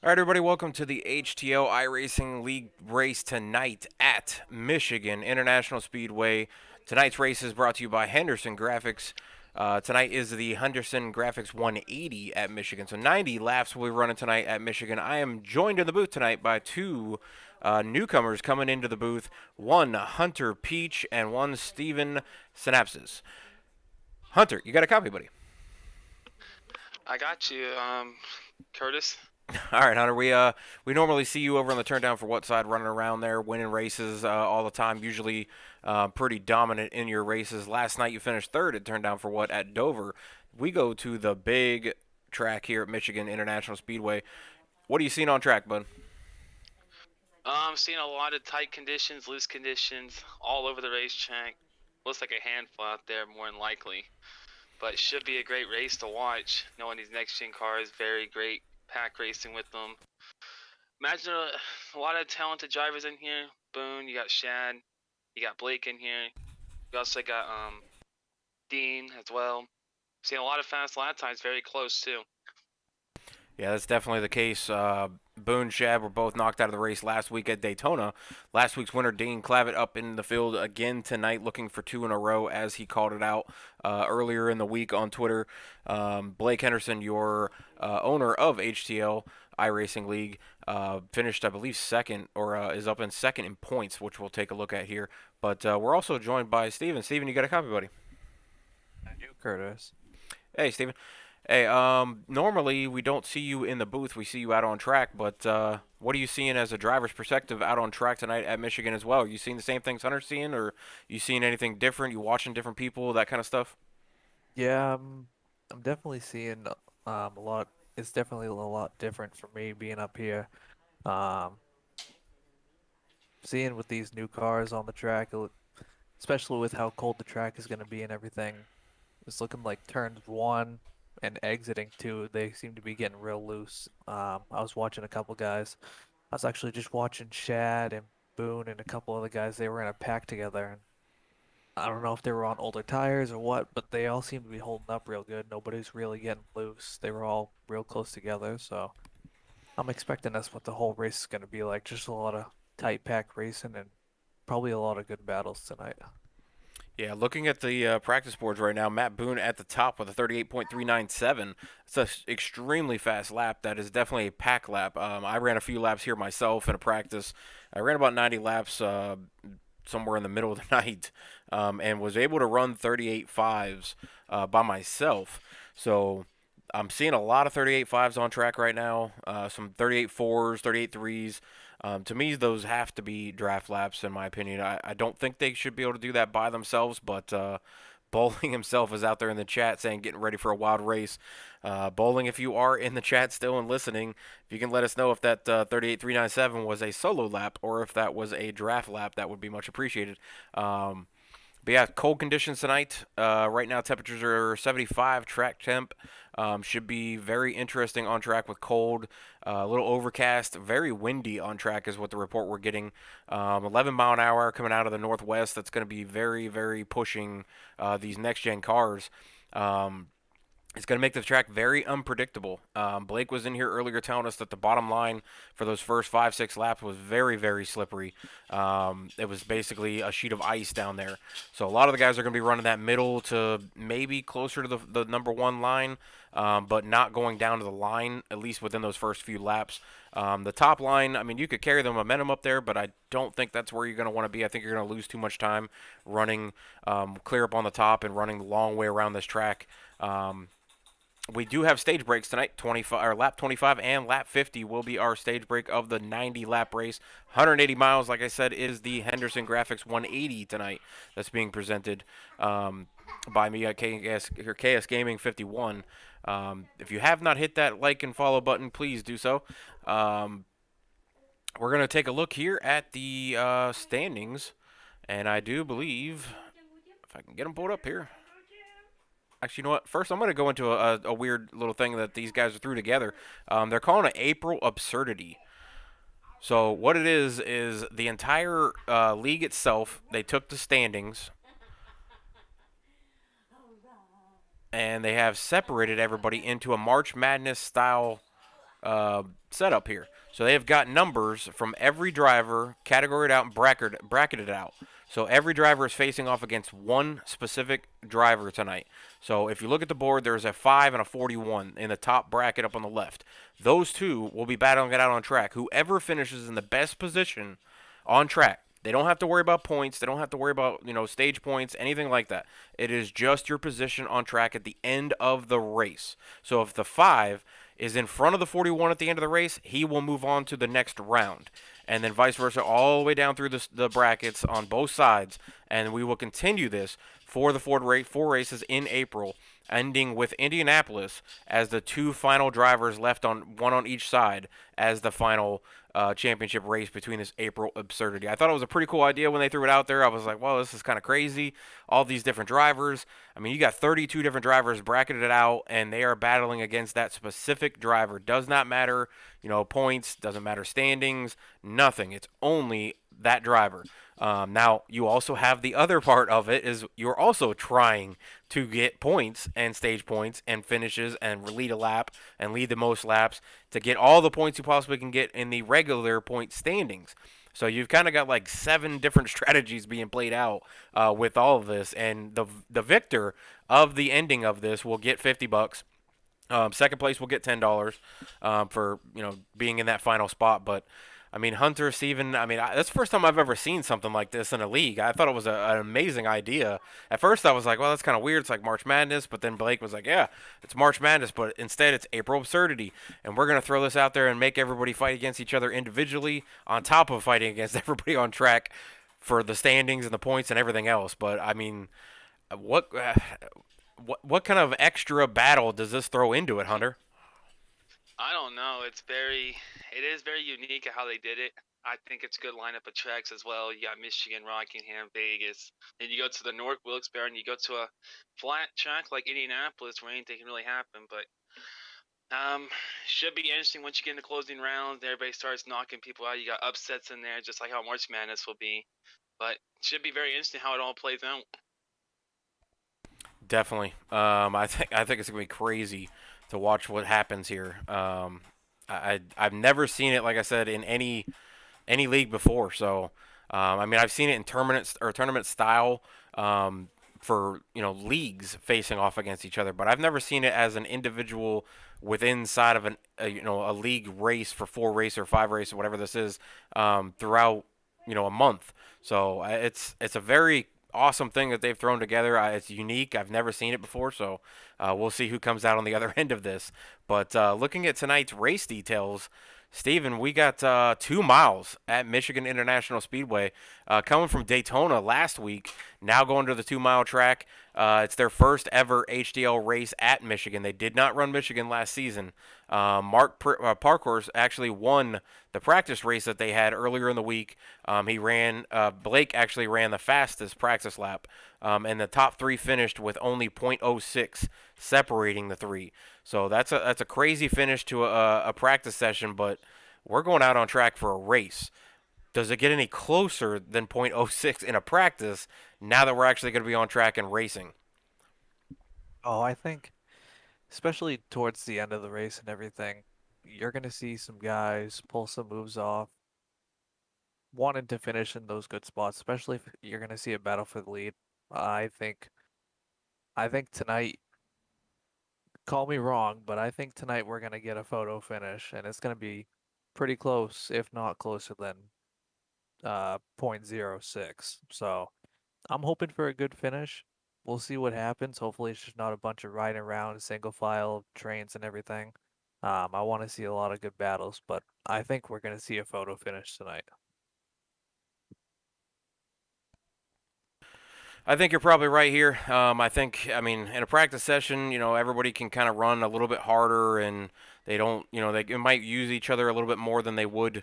All right, everybody, welcome to the HTL iRacing League race tonight at Michigan International Speedway. Tonight's race is brought to you by Henderson Graphics. Tonight is the Henderson Graphics 180 at Michigan. So 90 laps will be running tonight at Michigan. I am joined in the booth tonight by two newcomers coming into the booth. One, Hunter Peach, and one, Steven Synapses. Hunter, you got a copy, buddy? I got you, Curtis. All right, Hunter. We normally see you over on the turn down for what side, running around there, winning races all the time. Usually, pretty dominant in your races. Last night you finished third at turn down for what at Dover. We go to the big track here at Michigan International Speedway. What are you seeing on track, bud? Seeing a lot of tight conditions, loose conditions, all over the racetrack. Looks like a handful out there, more than likely. But should be a great race to watch. Knowing these next-gen cars, very great pack racing with them. Imagine a lot of talented drivers in here. Boone, you got Shad, you got Blake in here. You also got Dean as well. Seeing a lot of fast lap times, very close too. Yeah, that's definitely the case. Boone and Shad were both knocked out of the race last week at Daytona. Last week's winner, Dean Clavitt, up in the field again tonight, looking for two in a row, as he called it out earlier in the week on Twitter. Blake Henderson, your owner of HTL iRacing League, finished, I believe, second, or is up in second in points, which we'll take a look at here. But we're also joined by Steven. Steven, you got a copy, buddy? I do, Curtis. Hey, Steven. Hey, normally we don't see you in the booth. We see you out on track, but what are you seeing as a driver's perspective out on track tonight at Michigan as well? Are you seeing the same things Hunter's seeing, or you seeing anything different? You watching different people, that kind of stuff? Yeah, I'm definitely seeing a lot. It's definitely a lot different for me being up here. Um, Seeing with these new cars on the track, especially with how cold the track is going to be and everything, it's looking like turns one and exiting two, they seem to be getting real loose. I was watching a couple guys. I was actually just watching Shad and Boone and a couple other guys. They were in a pack together, I don't know if they were on older tires or what, but they all seem to be holding up real good. Nobody's really getting loose. They were all real close together, so I'm expecting that's what the whole race is going to be like. Just a lot of tight pack racing and probably a lot of good battles tonight. Yeah, looking at the practice boards right now, Matt Boone at the top with a 38.397. It's an extremely fast lap. That is definitely a pack lap. I ran a few laps here myself in a practice. I ran about 90 laps somewhere in the middle of the night, and was able to run 38 fives by myself. So I'm seeing a lot of 38 fives on track right now. Some 38 fours, 38 threes. To me, those have to be draft laps, in my opinion. I don't think they should be able to do that by themselves, but Bowling himself is out there in the chat saying getting ready for a wild race. Bowling, if you are in the chat still and listening, if you can let us know if that 38397 was a solo lap or if that was a draft lap, that would be much appreciated. But yeah, cold conditions tonight. Right now, temperatures are 75. Track temp should be very interesting on track with cold. A little overcast, very windy on track is what the report we're getting. 11 mile an hour coming out of the northwest. That's going to be very, very pushing these next gen cars. It's going to make the track very unpredictable. Blake was in here earlier telling us that the bottom line for those first 5, 6 laps was very, very slippery. It was basically a sheet of ice down there. So a lot of the guys are going to be running that middle to maybe closer to the number one line, but not going down to the line, at least within those first few laps. The top line, I mean, you could carry the momentum up there, but I don't think that's where you're going to want to be. I think you're going to lose too much time running clear up on the top and running the long way around this track. We do have stage breaks tonight. 25 or lap 25 and lap 50 will be our stage break of the 90 lap race. 180 miles, like I said, is the Henderson Graphics 180 tonight. That's being presented by me at KS Gaming 51. If you have not hit that like and follow button, please do so. We're gonna take a look here at the standings, and I do believe if I can get them pulled up here. Actually, you know what? First, I'm going to go into a weird little thing that these guys threw together. They're calling it April Absurdity. So what it is the entire league itself, they took the standings, and they have separated everybody into a March Madness style setup here. So they have got numbers from every driver categorized out and bracketed out. So every driver is facing off against one specific driver tonight. So if you look at the board, there's a 5 and a 41 in the top bracket up on the left. Those two will be battling it out on track. Whoever finishes in the best position on track. They don't have to worry about points. They don't have to worry about, stage points, anything like that. It is just your position on track at the end of the race. So if the 5 is in front of the 41 at the end of the race, he will move on to the next round. And then vice versa all the way down through the brackets on both sides. And we will continue this for the four races in April, ending with Indianapolis as the two final drivers left on one on each side as the final championship race between this April absurdity. I thought it was a pretty cool idea when they threw it out there. I was like, well, this is kind of crazy. All these different drivers. I mean, you got 32 different drivers bracketed out, and they are battling against that specific driver. Does not matter, points, doesn't matter standings, nothing. It's only that driver. Now, you also have the other part of it is you're also trying to get points and stage points and finishes and lead a lap and lead the most laps to get all the points you possibly can get in the regular point standings. So you've kind of got like 7 different strategies being played out with all of this, and the victor of the ending of this will get $50. Second place will get $10 for being in that final spot. But I mean, Hunter, Steven, that's the first time I've ever seen something like this in a league. I thought it was an amazing idea. At first, I was like, well, that's kind of weird. It's like March Madness. But then Blake was like, yeah, it's March Madness. But instead, it's April Absurdity. And we're going to throw this out there and make everybody fight against each other individually on top of fighting against everybody on track for the standings and the points and everything else. But, I mean, what what kind of extra battle does this throw into it, Hunter? I don't know. It is very unique at how they did it. I think it's a good lineup of tracks as well. You got Michigan, Rockingham, Vegas. Then you go to the North Wilkes-Barre and you go to a flat track like Indianapolis where anything can really happen. But should be interesting once you get in the closing rounds. Everybody starts knocking people out. You got upsets in there, just like how March Madness will be. But should be very interesting how it all plays out. Definitely. I think it's gonna be crazy to watch what happens here. I've never seen it, like I said, in any league before. So I mean, I've seen it in tournament style for leagues facing off against each other, but I've never seen it as an individual within side of a league race for 4 race or 5 race or whatever this is throughout a month. So it's a very awesome thing that they've thrown together. It's unique. I've never seen it before, so we'll see who comes out on the other end of this. But looking at tonight's race details, Steven, we got 2 miles at Michigan International Speedway. Coming from Daytona last week, now going to the 2 mile track. It's their first ever HTL race at Michigan. They did not run Michigan last season. Parkhorse actually won the practice race that they had earlier in the week. Blake actually ran the fastest practice lap, and the top 3 finished with only .06 separating the 3. So that's a crazy finish to a practice session, but we're going out on track for a race. Does it get any closer than .06 in a practice now that we're actually going to be on track and racing? Oh, I think, especially towards the end of the race and everything, you're gonna see some guys pull some moves off, wanting to finish in those good spots, especially if you're gonna see a battle for the lead. I think, I think tonight, call me wrong, but I think tonight we're gonna get a photo finish, and it's gonna be pretty close, if not closer than .06. So I'm hoping for a good finish. We'll see what happens. Hopefully, it's just not a bunch of riding around single file trains and everything. I want to see a lot of good battles, but I think we're gonna see a photo finish tonight. I think you're probably right here. I mean, in a practice session, everybody can kind of run a little bit harder, and they don't, they might use each other a little bit more than they would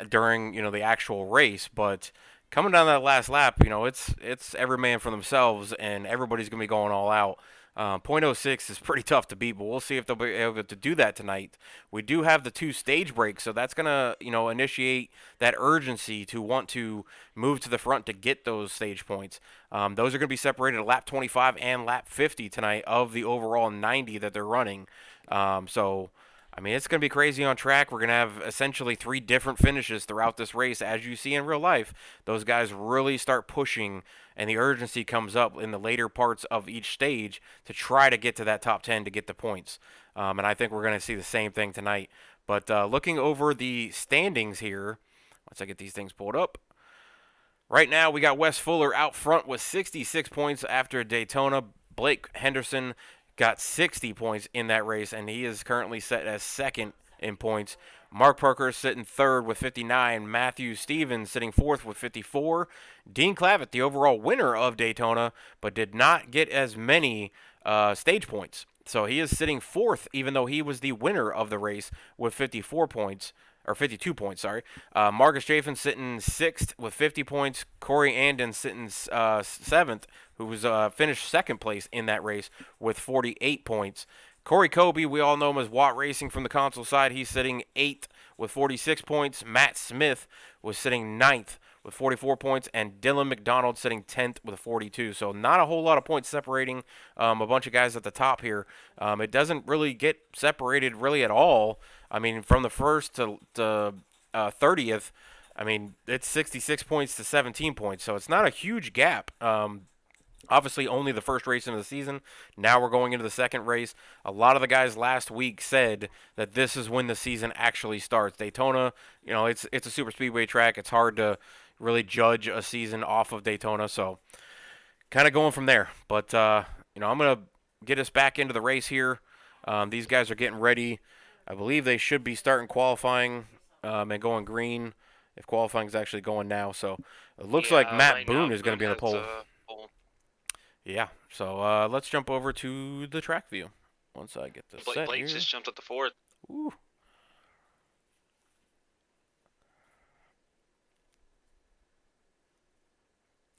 during, the actual race. But coming down that last lap, it's every man for themselves, and everybody's gonna be going all out. .06 is pretty tough to beat, but we'll see if they'll be able to do that tonight. We do have the 2 stage breaks, so that's gonna, initiate that urgency to want to move to the front to get those stage points. Those are gonna be separated at lap 25 and lap 50 tonight of the overall 90 that they're running. So I mean, it's going to be crazy on track. We're going to have essentially 3 different finishes throughout this race. As you see in real life, those guys really start pushing, and the urgency comes up in the later parts of each stage to try to get to that top 10 to get the points. And I think we're going to see the same thing tonight. But looking over the standings here, once I get these things pulled up, right now, we got Wes Fuller out front with 66 points after Daytona. Blake Henderson got 60 points in that race, and he is currently set as second in points. Mark Parker sitting third with 59. Matthew Stevens sitting fourth with 54. Dean Clavitt, the overall winner of Daytona, but did not get as many stage points. So he is sitting fourth, even though he was the winner of the race with 54 points. Or 52 points, sorry. Marcus Chafin sitting sixth with 50 points. Corey Andon sitting seventh, who was finished second place in that race with 48 points. Corey Kobe, we all know him as Watt Racing from the console side. He's sitting eighth with 46 points. Matt Smith was sitting ninth with 44 points, and Dylan McDonald sitting 10th with 42. So not a whole lot of points separating a bunch of guys at the top here. It doesn't really get separated really at all. I mean, from the first to 30th, I mean, it's 66 points to 17 points. So it's not a huge gap. Obviously, only the first race into the season. Now we're going into the second race. A lot of the guys last week said that this is when the season actually starts. Daytona, it's a super speedway track. It's hard to really judge a season off of Daytona. So kind of going from there. But, I'm going to get us back into the race here. These guys are getting ready. I believe they should be starting qualifying and going green if qualifying is actually going now. So it looks like Matt right Boone now, is going to be in the has, pole. pole. Yeah, so let's jump over to the track view once I get this set Blake here. just jumped up to fourth. Ooh.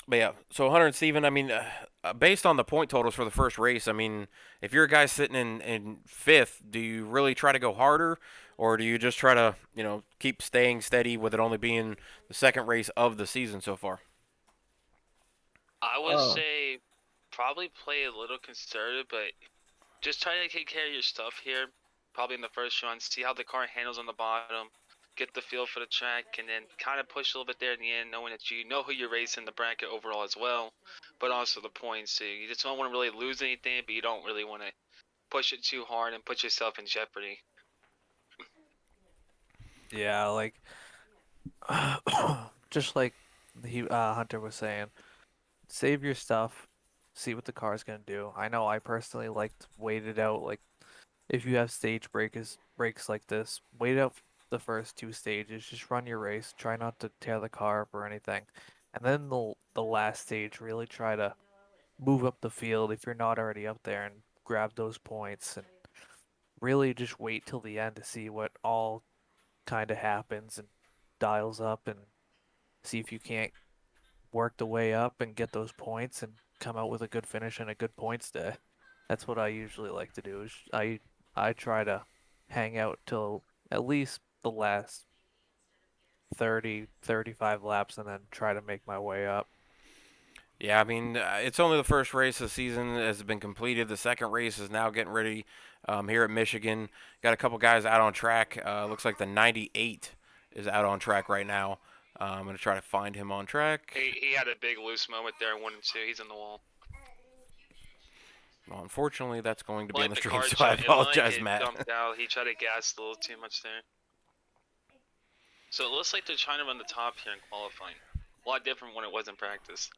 But yeah, so Hunter and Steven, I mean, based on the point totals for the first race, I mean, if you're a guy sitting in fifth, do you really try to go harder, or do you just try to, keep staying steady with it only being the second race of the season so far? I would say probably play a little conservative, but just try to take care of your stuff here. Probably in the first run, see how the car handles on the bottom, get the feel for the track, and then kind of push a little bit there in the end, knowing that you know who you're racing the bracket overall as well, but also the points. So you just don't want to really lose anything, but you don't really want to push it too hard and put yourself in jeopardy. Yeah, like just like Hunter was saying, save your stuff, see what the car's gonna do. I know I personally like to wait it out. Like if you have stage breaks like this, wait out the first 2 stages. Just run your race. Try not to tear the car up or anything, and then the last stage, really try to move up the field if you're not already up there and grab those points and really just wait till the end to see what all kind of happens and dials up and see if you can't work the way up and get those points and come out with a good finish and a good points day. That's what I usually like to do. Is I try to hang out till at least the last 30, 35 laps and then try to make my way up. Yeah, I mean, it's only the first race of the season has been completed. The second race is now getting ready here at Michigan. Got a couple guys out on track. Looks like the 98 is out on track right now. I'm going to try to find him on track. He had a big loose moment there in 1 and 2. He's in the wall. Well, unfortunately, that's going to be Like on the the stream, car so I apologize, it Matt. jumped out. He tried to gas a little too much there. So it looks like they're trying to run the top here in qualifying. A lot different when it was in practice.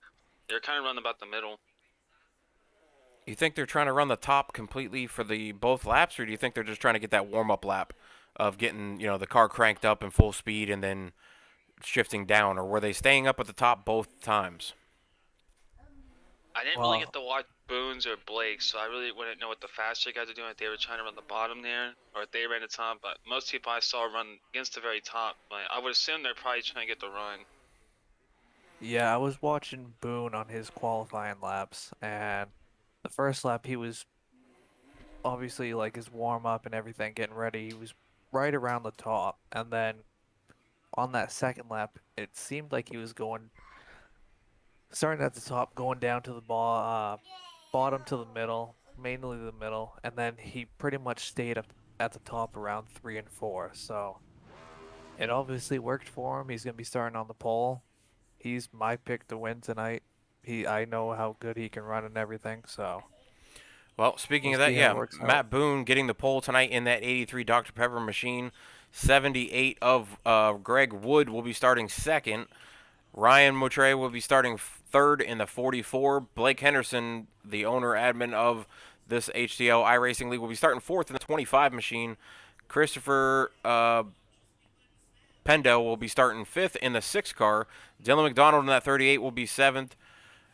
They're kind of running about the middle. You think they're trying to run the top completely for the both laps, or do you think they're just trying to get that warm-up lap of getting the car cranked up in full speed and then shifting down, or were they staying up at the top both times? I didn't really get to watch Boone's or Blake, so I really wouldn't know what the faster guys are doing, if they were trying to run the bottom there, or if they ran the top, but most people I saw run against the very top, but I would assume they're probably trying to get the run. Yeah, I was watching Boone on his qualifying laps, and the first lap he was obviously like his warm up and everything, getting ready. He was right around the top, and then on that second lap, it seemed like he was going starting at the top, going down to the bottom to the middle, mainly the middle, and then he pretty much stayed up at the top around 3 and 4. So it obviously worked for him. He's going to be starting on the pole. He's my pick to win tonight. I know how good he can run and everything, so Well, speaking we'll of see that, how it yeah, works out. Matt Boone getting the pole tonight in that 83 Dr. Pepper machine. 78 of Greg Wood will be starting second. Ryan Motre will be starting third in the 44. Blake Henderson, the owner admin of this HTL iRacing League, will be starting fourth in the 25 machine. Christopher Pendel will be starting fifth in the 6 car. Dylan McDonald in that 38 will be seventh.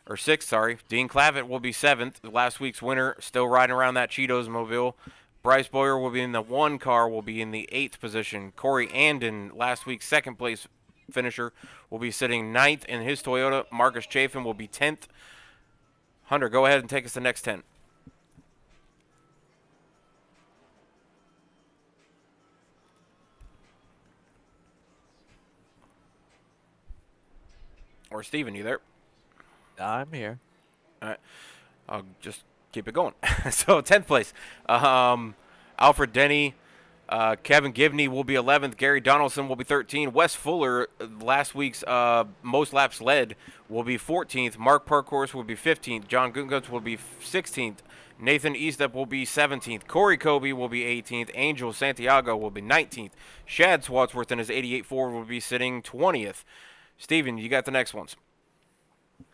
Or sixth, sorry. Dean Clavitt will be seventh. Last week's winner, still riding around that Cheetos mobile. Bryce Boyer will be in the 1 car, will be in the 8th position. Corey Andon, last week's second place finisher, will be sitting ninth in his Toyota. Marcus Chafin will be 10th. Hunter, go ahead and take us to the next 10. Or Steven, you there? I'm here. All right. I'll just keep it going. So 10th place, Alfred Denny, Kevin Givney will be 11th. Gary Donaldson will be 13th. Wes Fuller, last week's most laps led, will be 14th. Mark Parkhorse will be 15th. John Gunguts will be 16th. Nathan Eastep will be 17th. Corey Kobe will be 18th. Angel Santiago will be 19th. Shad Swadsworth in his 88 Ford will be sitting 20th. Steven, you got the next ones.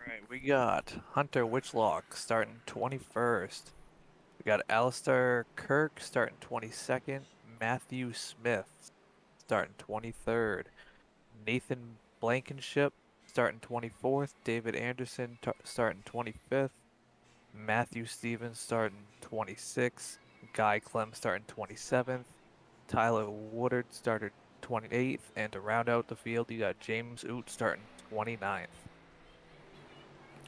Right, we got Hunter Witchlock starting 21st. We got Alistair Kirk starting 22nd. Matthew Smith starting 23rd. Nathan Blankenship starting 24th. David Anderson starting 25th. Matthew Stevens starting 26th. Guy Clem starting 27th. Tyler Woodard started 28th. And to round out the field, you got James Oot starting 29th.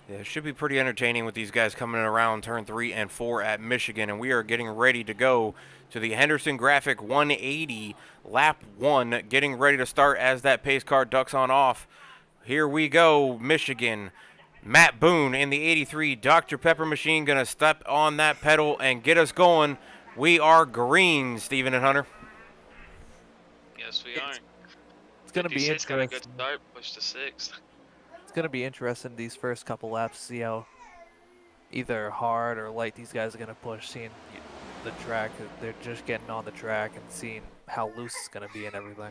Yeah, it should be pretty entertaining with these guys coming in around turn 3 and 4 at Michigan, and we are getting ready to go to the Henderson Graphic 180 lap 1, getting ready to start as that pace car ducks on off. Here we go, Michigan. Matt Boone in the 83 Dr. Pepper machine going to step on that pedal and get us going. We are green, Steven and Hunter. Yes, we are. It's going to be 56 got a good interesting. start, pushed to 6th. It's going to be interesting these first couple laps to see how either hard or light these guys are going to push, seeing the track. They're just getting on the track and seeing how loose it's going to be and everything.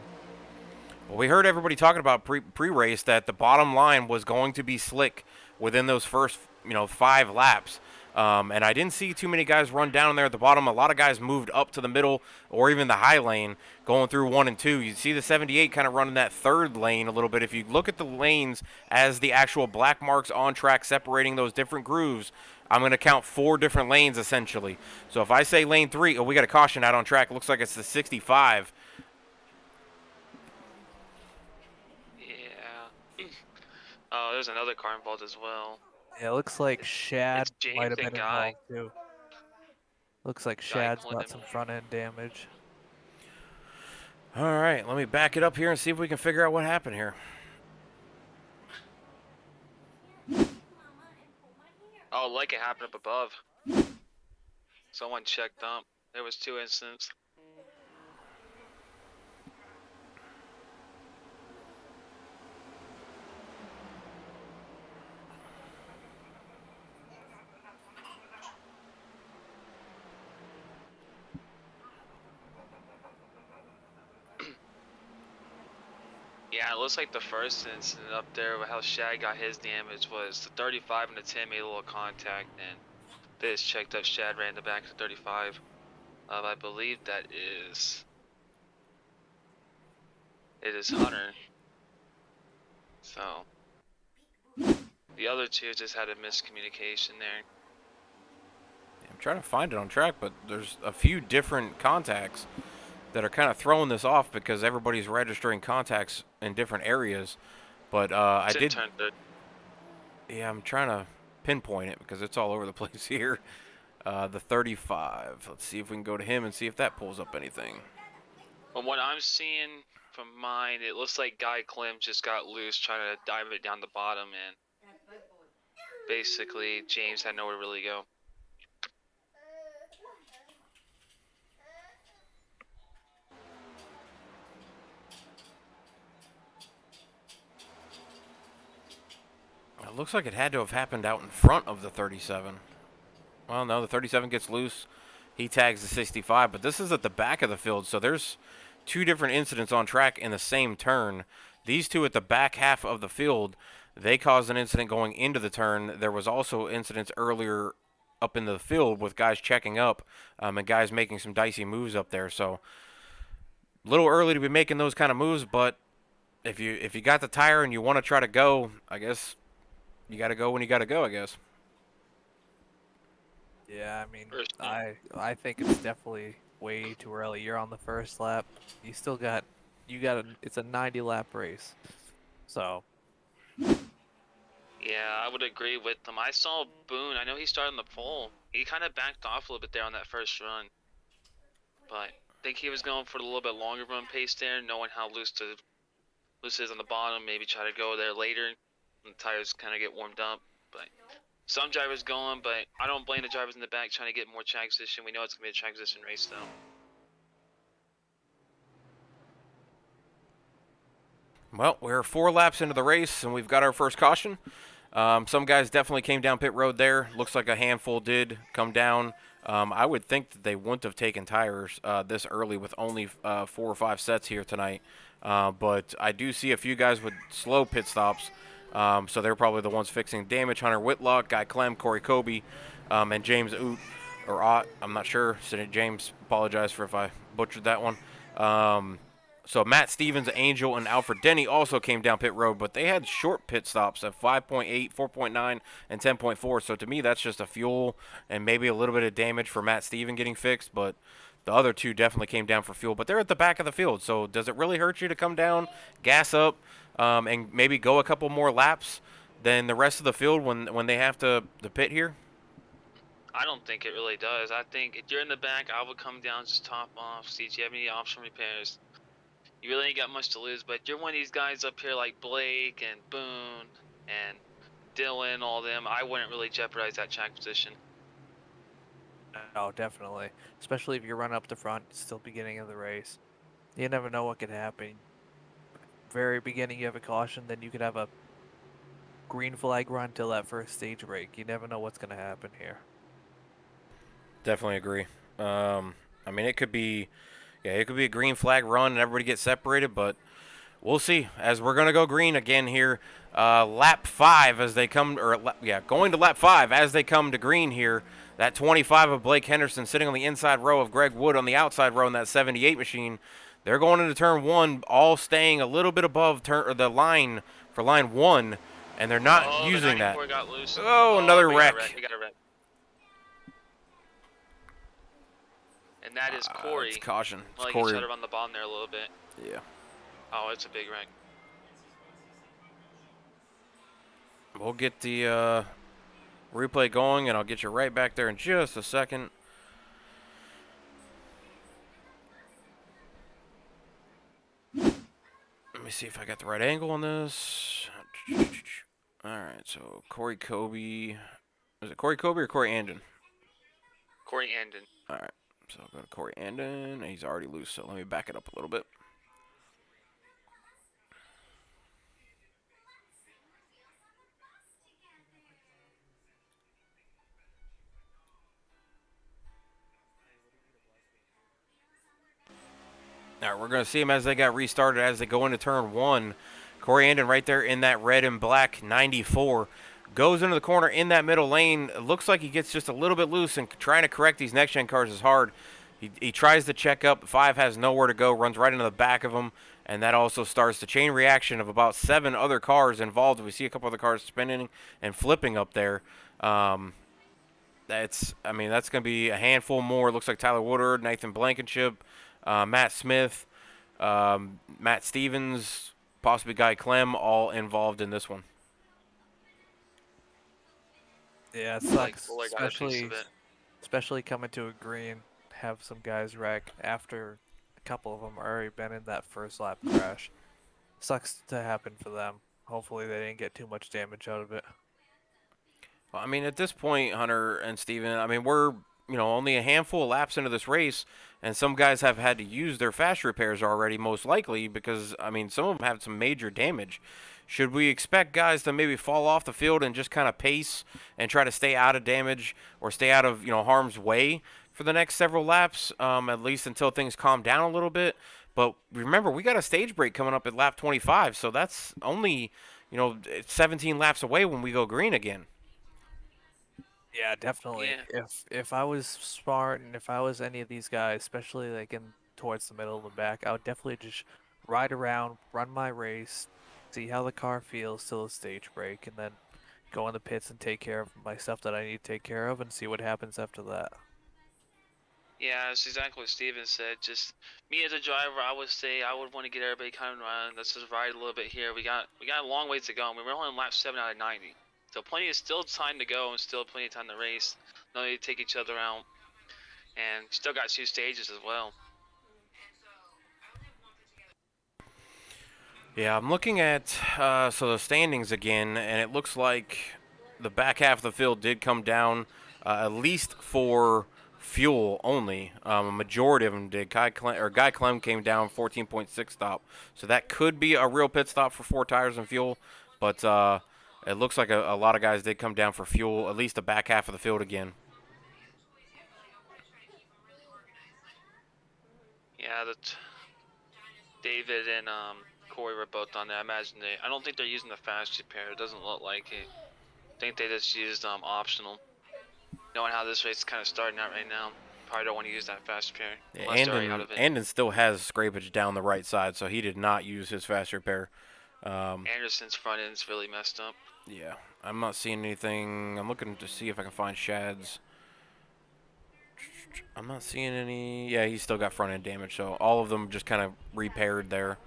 Well, we heard everybody talking about pre-race that the bottom line was going to be slick within those first, 5 laps. And I didn't see too many guys run down there at the bottom. A lot of guys moved up to the middle or even the high lane going through 1 and 2. You see the 78 kind of running that third lane a little bit. If you look at the lanes as the actual black marks on track separating those different grooves, I'm going to count 4 different lanes essentially. So if I say lane 3, we got a caution out on track. It looks like it's the 65. Yeah. Oh, there's another car involved as well. Yeah, it looks like Shad It's James might have and been Guy. involved too. Looks like Guy Shad's Clem. got some front end damage. All right, let me back it up here and see if we can figure out what happened here. Oh, like it happened up above. Someone checked up. There was 2 incidents. Yeah, it looks like the first incident up there with how Shad got his damage was the 35 and the 10 made a little contact, and Biz checked up Shad ran the back to 35. I believe that is... It is Hunter. So... The other 2 just had a miscommunication there. I'm trying to find it on track, but there's a few different contacts that are kind of throwing this off because everybody's registering contacts in different areas. But I did. Turn third. Yeah, I'm trying to pinpoint it because it's all over the place here. The 35. Let's see if we can go to him and see if that pulls up anything. From what I'm seeing from mine, it looks like Guy Clem just got loose trying to dive it down the bottom, and basically James had nowhere to really go. looks like it had to have happened out in front of the 37. Well, no, the 37 gets loose. He tags the 65, but this is at the back of the field, so there's two different incidents on track in the same turn. These two at the back half of the field, they caused an incident going into the turn. There was also incidents earlier up in the field with guys checking up and guys making some dicey moves up there. So a little early to be making those kind of moves, but if you got the tire and you want to try to go, I guess you got to go when you got to go, I guess. Yeah, I mean, First, I think it's definitely way too early. You're on the first lap. You still got it's a 90 lap race. So, yeah, I would agree with them. I saw Boone. I know he started on the pole. He kind of backed off a little bit there on that first run, but I think he was going for a little bit longer run pace there, knowing how loose is on the bottom. Maybe try to go there later, when the tires kind of get warmed up. But some drivers going, but I don't blame the drivers in the back trying to get more track position. We know it's gonna be a track position race though. Well, we're 4 laps into the race, and we've got our first caution. Some guys definitely came down pit road there. Looks like a handful did come down. I would think that they wouldn't have taken tires this early with only 4 or 5 sets here tonight. But I do see a few guys with slow pit stops. So they're probably the ones fixing damage. Hunter Whitlock, Guy Clem, Corey Kobe, and James Oot, or Ott, I'm not sure. James, apologize for if I butchered that one. So Matt Stevens, Angel, and Alfred Denny also came down pit road, but they had short pit stops of 5.8, 4.9, and 10.4. So to me, that's just a fuel and maybe a little bit of damage for Matt Stevens getting fixed, but the other two definitely came down for fuel. But they're at the back of the field, so does it really hurt you to come down, gas up, and maybe go a couple more laps than the rest of the field when they have to pit here? I don't think it really does. I think if you're in the back, I would come down, just top off, see if you have any option repairs. You really ain't got much to lose, but you're one of these guys up here like Blake and Boone and Dylan, all them. I wouldn't really jeopardize that track position. oh, definitely. Especially if you run up the front, it's still beginning of the race. You never know what could happen. Very beginning, you have a caution, then you could have a green flag run till that first stage break. You never know what's going to happen here. Definitely agree. I mean, it could be a green flag run and everybody gets separated, but we'll see. As we're gonna go green again here, lap 5 as they come, going to lap 5 as they come to green here. That 25 of Blake Henderson sitting on the inside row of Greg Wood on the outside row in that 78 machine. They're going into turn 1, all staying a little bit above the line for line 1, and they're not using that. Got loose. Oh, another wreck. We got a wreck. And that is Corey. It's caution. It's like Corey. he tried to run the bottom there a little bit. Yeah. Oh, it's a big wreck. We'll get the replay going, and I'll get you right back there in just a second. Let me see if I got the right angle on this. All right, so Corey Kobe. Is it Corey Kobe or Corey Andon? Corey Andon. All right, so I'll go to Corey Andon, and he's already loose, so let me back it up a little bit. All right, we're going to see them as they got restarted as they go into turn 1. Corey Andon right there in that red and black 94. Goes into the corner in that middle lane. It looks like he gets just a little bit loose, and trying to correct these next-gen cars is hard. He tries to check up. 5 has nowhere to go, runs right into the back of him, and that also starts the chain reaction of about 7 other cars involved. We see a couple other cars spinning and flipping up there. That's going to be a handful more. It looks like Tyler Woodard, Nathan Blankenship, Matt Smith, Matt Stevens, possibly Guy Clem, all involved in this one. Yeah, it Like, sucks, Fuller got a piece of it. especially coming to a green, have some guys wreck after a couple of them already been in that first lap crash. Sucks to happen for them. Hopefully they didn't get too much damage out of it. Well, I mean, at this point, Hunter and Steven, I mean, we're only a handful of laps into this race, and some guys have had to use their fast repairs already, most likely, because, I mean, some of them have some major damage. Should we expect guys to maybe fall off the field and just kind of pace and try to stay out of damage or stay out of, harm's way for the next several laps, at least until things calm down a little bit? But remember, we got a stage break coming up at lap 25, so that's only, 17 laps away when we go green again. Yeah, definitely. Yeah. If I was smart and if I was any of these guys, especially like in towards the middle of the back, I would definitely just ride around, run my race, see how the car feels till the stage break, and then go in the pits and take care of my stuff that I need to take care of and see what happens after that. Yeah, that's exactly what Steven said. Just me as a driver, I would say I would want to get everybody kind of around. Let's just ride a little bit here. We got a long ways to go. I mean, we're only on lap 7 out of 90, so plenty of still time to go and still plenty of time to race. No need to take each other out, and still got 2 stages as well. Yeah, I'm looking at so the standings again, and it looks like the back half of the field did come down, at least for fuel only. A majority of them did. Guy Clem came down 14.6 stop, so that could be a real pit stop for 4 tires and fuel. But it looks like a lot of guys did come down for fuel, at least the back half of the field again. Yeah, that David and Corey were both on there. I imagine I don't think they're using the fast repair. It doesn't look like it. I think they just used optional. Knowing how this race is kind of starting out right now, probably don't want to use that fast repair unless they're already out of it. Andon still has scrapage down the right side, so he did not use his fast repair. Anderson's front end's really messed up. Yeah, I'm not seeing anything. I'm looking to see if I can find Shad's. I'm not seeing any. Yeah, he's still got front end damage, so all of them just kind of repaired there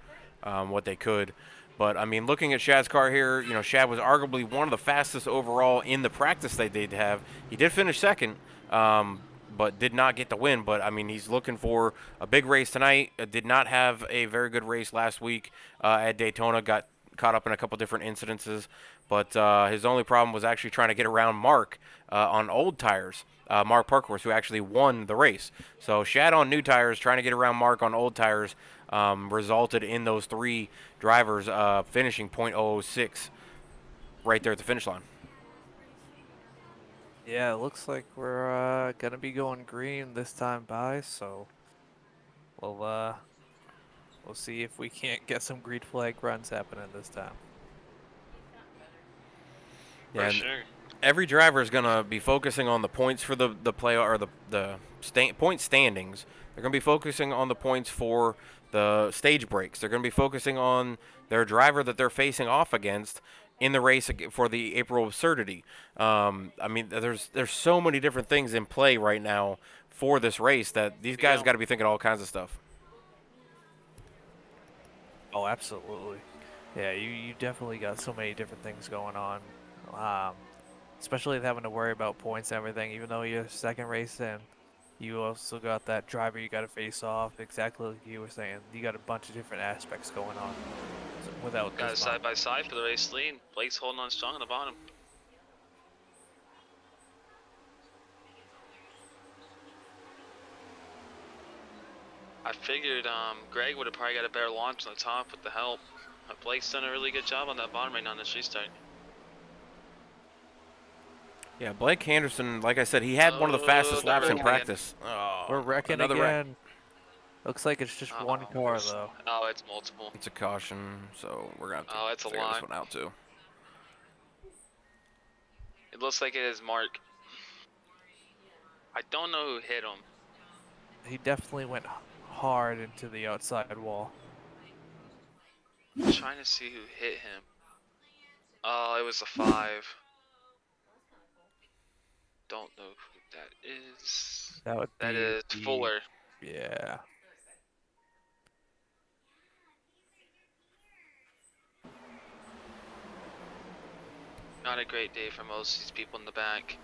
what they could. But, I mean, looking at Shad's car here, Shad was arguably one of the fastest overall in the practice they did have. He did finish second, but did not get the win. But, I mean, he's looking for a big race tonight. Did not have a very good race last week at Daytona. Got caught up in a couple different incidences. But his only problem was actually trying to get around Mark on old tires. Mark Parkhorse, who actually won the race. So Shad on new tires, trying to get around Mark on old tires, resulted in those 3 drivers finishing .006 right there at the finish line. Yeah, it looks like we're gonna be going green this time by, so we'll see if we can't get some green flag runs happening this time. Yeah, For sure. every driver is going to be focusing on the points for the play or the point standings. They're going to be focusing on the points for the stage breaks. They're going to be focusing on their driver that they're facing off against in the race for the April absurdity. I mean, there's so many different things in play right now for this race that these guys got to be thinking all kinds of stuff. Oh, absolutely. Yeah, you definitely got so many different things going on. Especially having to worry about points and everything, even though you're second race in. You also got that driver you got to face off, exactly like you were saying. You got a bunch of different aspects going on without Got it this side by side for the race lead. Blake's holding on strong on the bottom. I figured Greg would have probably got a better launch on the top with the help. But Blake's done a really good job on that bottom right now in this restart. Yeah, Blake Henderson, like I said, he had one of the fastest laps in wrecking practice. Oh, We're wrecking another again. wreck. Looks like it's just one car though. Oh, it's multiple. It's a caution, so we're going to Oh, have it's to a figure line. this one out too. It looks like it is Mark. I don't know who hit him. He definitely went hard into the outside wall. I'm trying to see who hit him. Oh, it was a 5. Don't know who that is. That is Fuller. Yeah. Not a great day for most of these people in the back.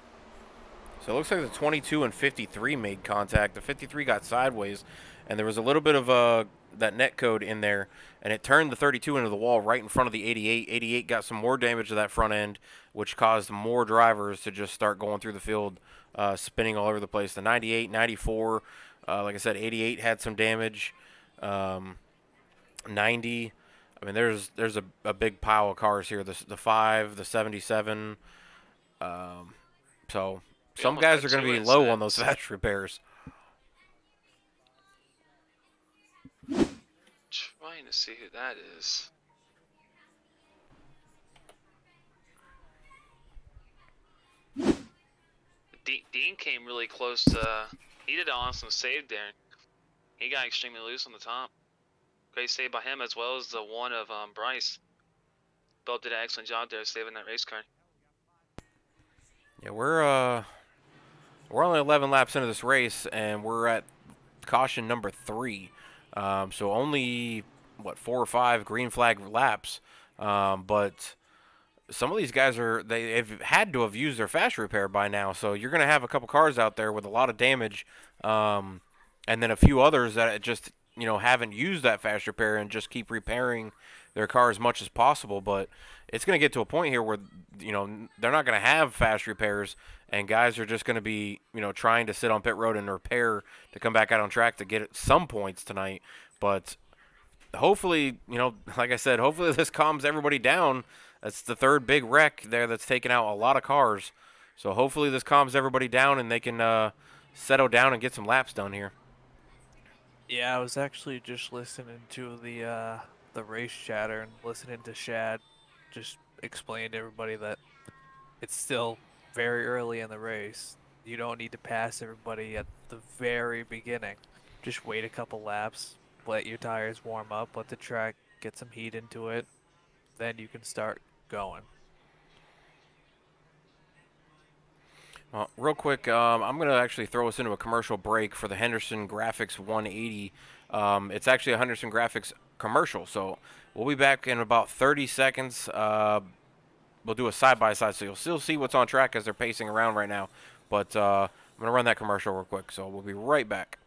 So it looks like the 22 and 53 made contact. The 53 got sideways, and there was a little bit of that net code in there, and it turned the 32 into the wall right in front of the 88. 88 got some more damage to that front end, which caused more drivers to just start going through the field spinning all over the place. The 98, 94, like I said, 88 had some damage. 90. I mean, there's a big pile of cars here. The 5, the 77. Um, so We some almost guys got are going to two be low on those incidents. fast repairs. Trying to see who that is. Dean came really close to. He did an awesome save there. He got extremely loose on the top. Great save by him as well as the one of Bryce. Both did an excellent job there saving that race car. Yeah, we're only 11 laps into this race, and we're at caution number 3. So only what 4 or 5 green flag laps. But some of these guys they've had to have used their fast repair by now. So you're going to have a couple cars out there with a lot of damage, and then a few others that just haven't used that fast repair and just keep repairing their car as much as possible. But it's going to get to a point here where they're not going to have fast repairs, and guys are just going to be trying to sit on pit road and repair to come back out on track to get some points tonight. But hopefully, like I said, hopefully this calms everybody down. That's the third big wreck there that's taken out a lot of cars. So hopefully this calms everybody down and they can settle down and get some laps done here. Yeah, I was actually just listening to the race chatter and listening to Shad just explain to everybody that it's still very early in the race. You don't need to pass everybody at the very beginning. Just wait a couple laps, let your tires warm up, let the track get some heat into it, then you can start going. Real quick, I'm going to actually throw us into a commercial break for the Henderson Graphics 180. It's actually a Henderson Graphics commercial, so we'll be back in about 30 seconds. We'll do a side-by-side, so you'll still see what's on track as they're pacing around right now. But I'm going to run that commercial real quick, so we'll be right back.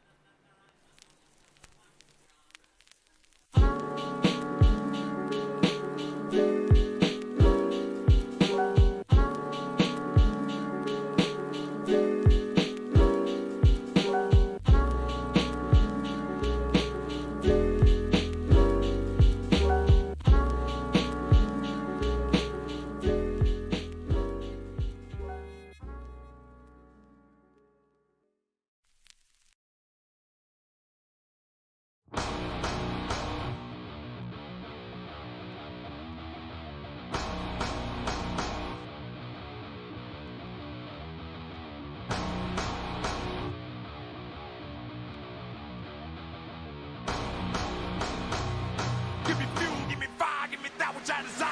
Give me fuel, give me fire, give me that which I desire.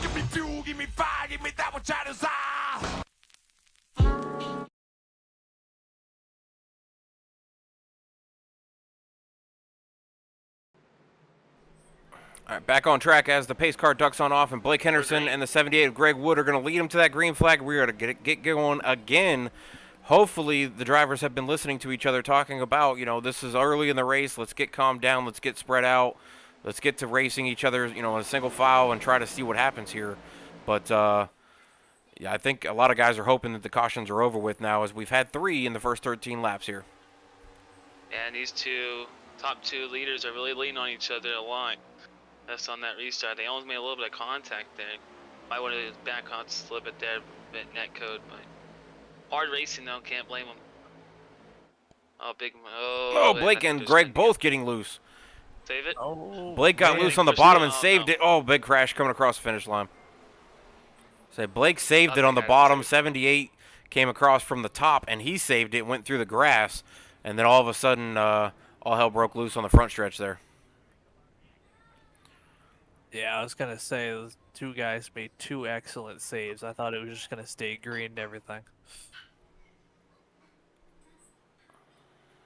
Give me fuel, give me fire, give me that which I desire. All right, back on track as the pace car ducks on off, and Blake Henderson and the 78 of Greg Wood are going to lead him to that green flag. We are going to get going again. Hopefully, the drivers have been listening to each other, talking about, this is early in the race. Let's get calmed down. Let's get spread out. Let's get to racing each other, in a single file and try to see what happens here. But, yeah, I think a lot of guys are hoping that the cautions are over with now, as we've had 3 in the first 13 laps here. And these top two leaders are really leaning on each other a lot. That's on that restart. They almost made a little bit of contact there. Might want to back on just a little bit there, bit net code, but hard racing though, can't blame them. Oh, Blake and Greg both getting loose. Save it. Oh, Blake got man. loose on the Pushed bottom it. and Oh, saved no. it. Oh, big crash coming across the finish line. Say Blake saved it Nothing on the had bottom. to. 78 came across from the top, and he saved it, went through the grass, and then all of a sudden, all hell broke loose on the front stretch there. Yeah, I was gonna say those two guys made 2 excellent saves. I thought it was just gonna stay green and everything.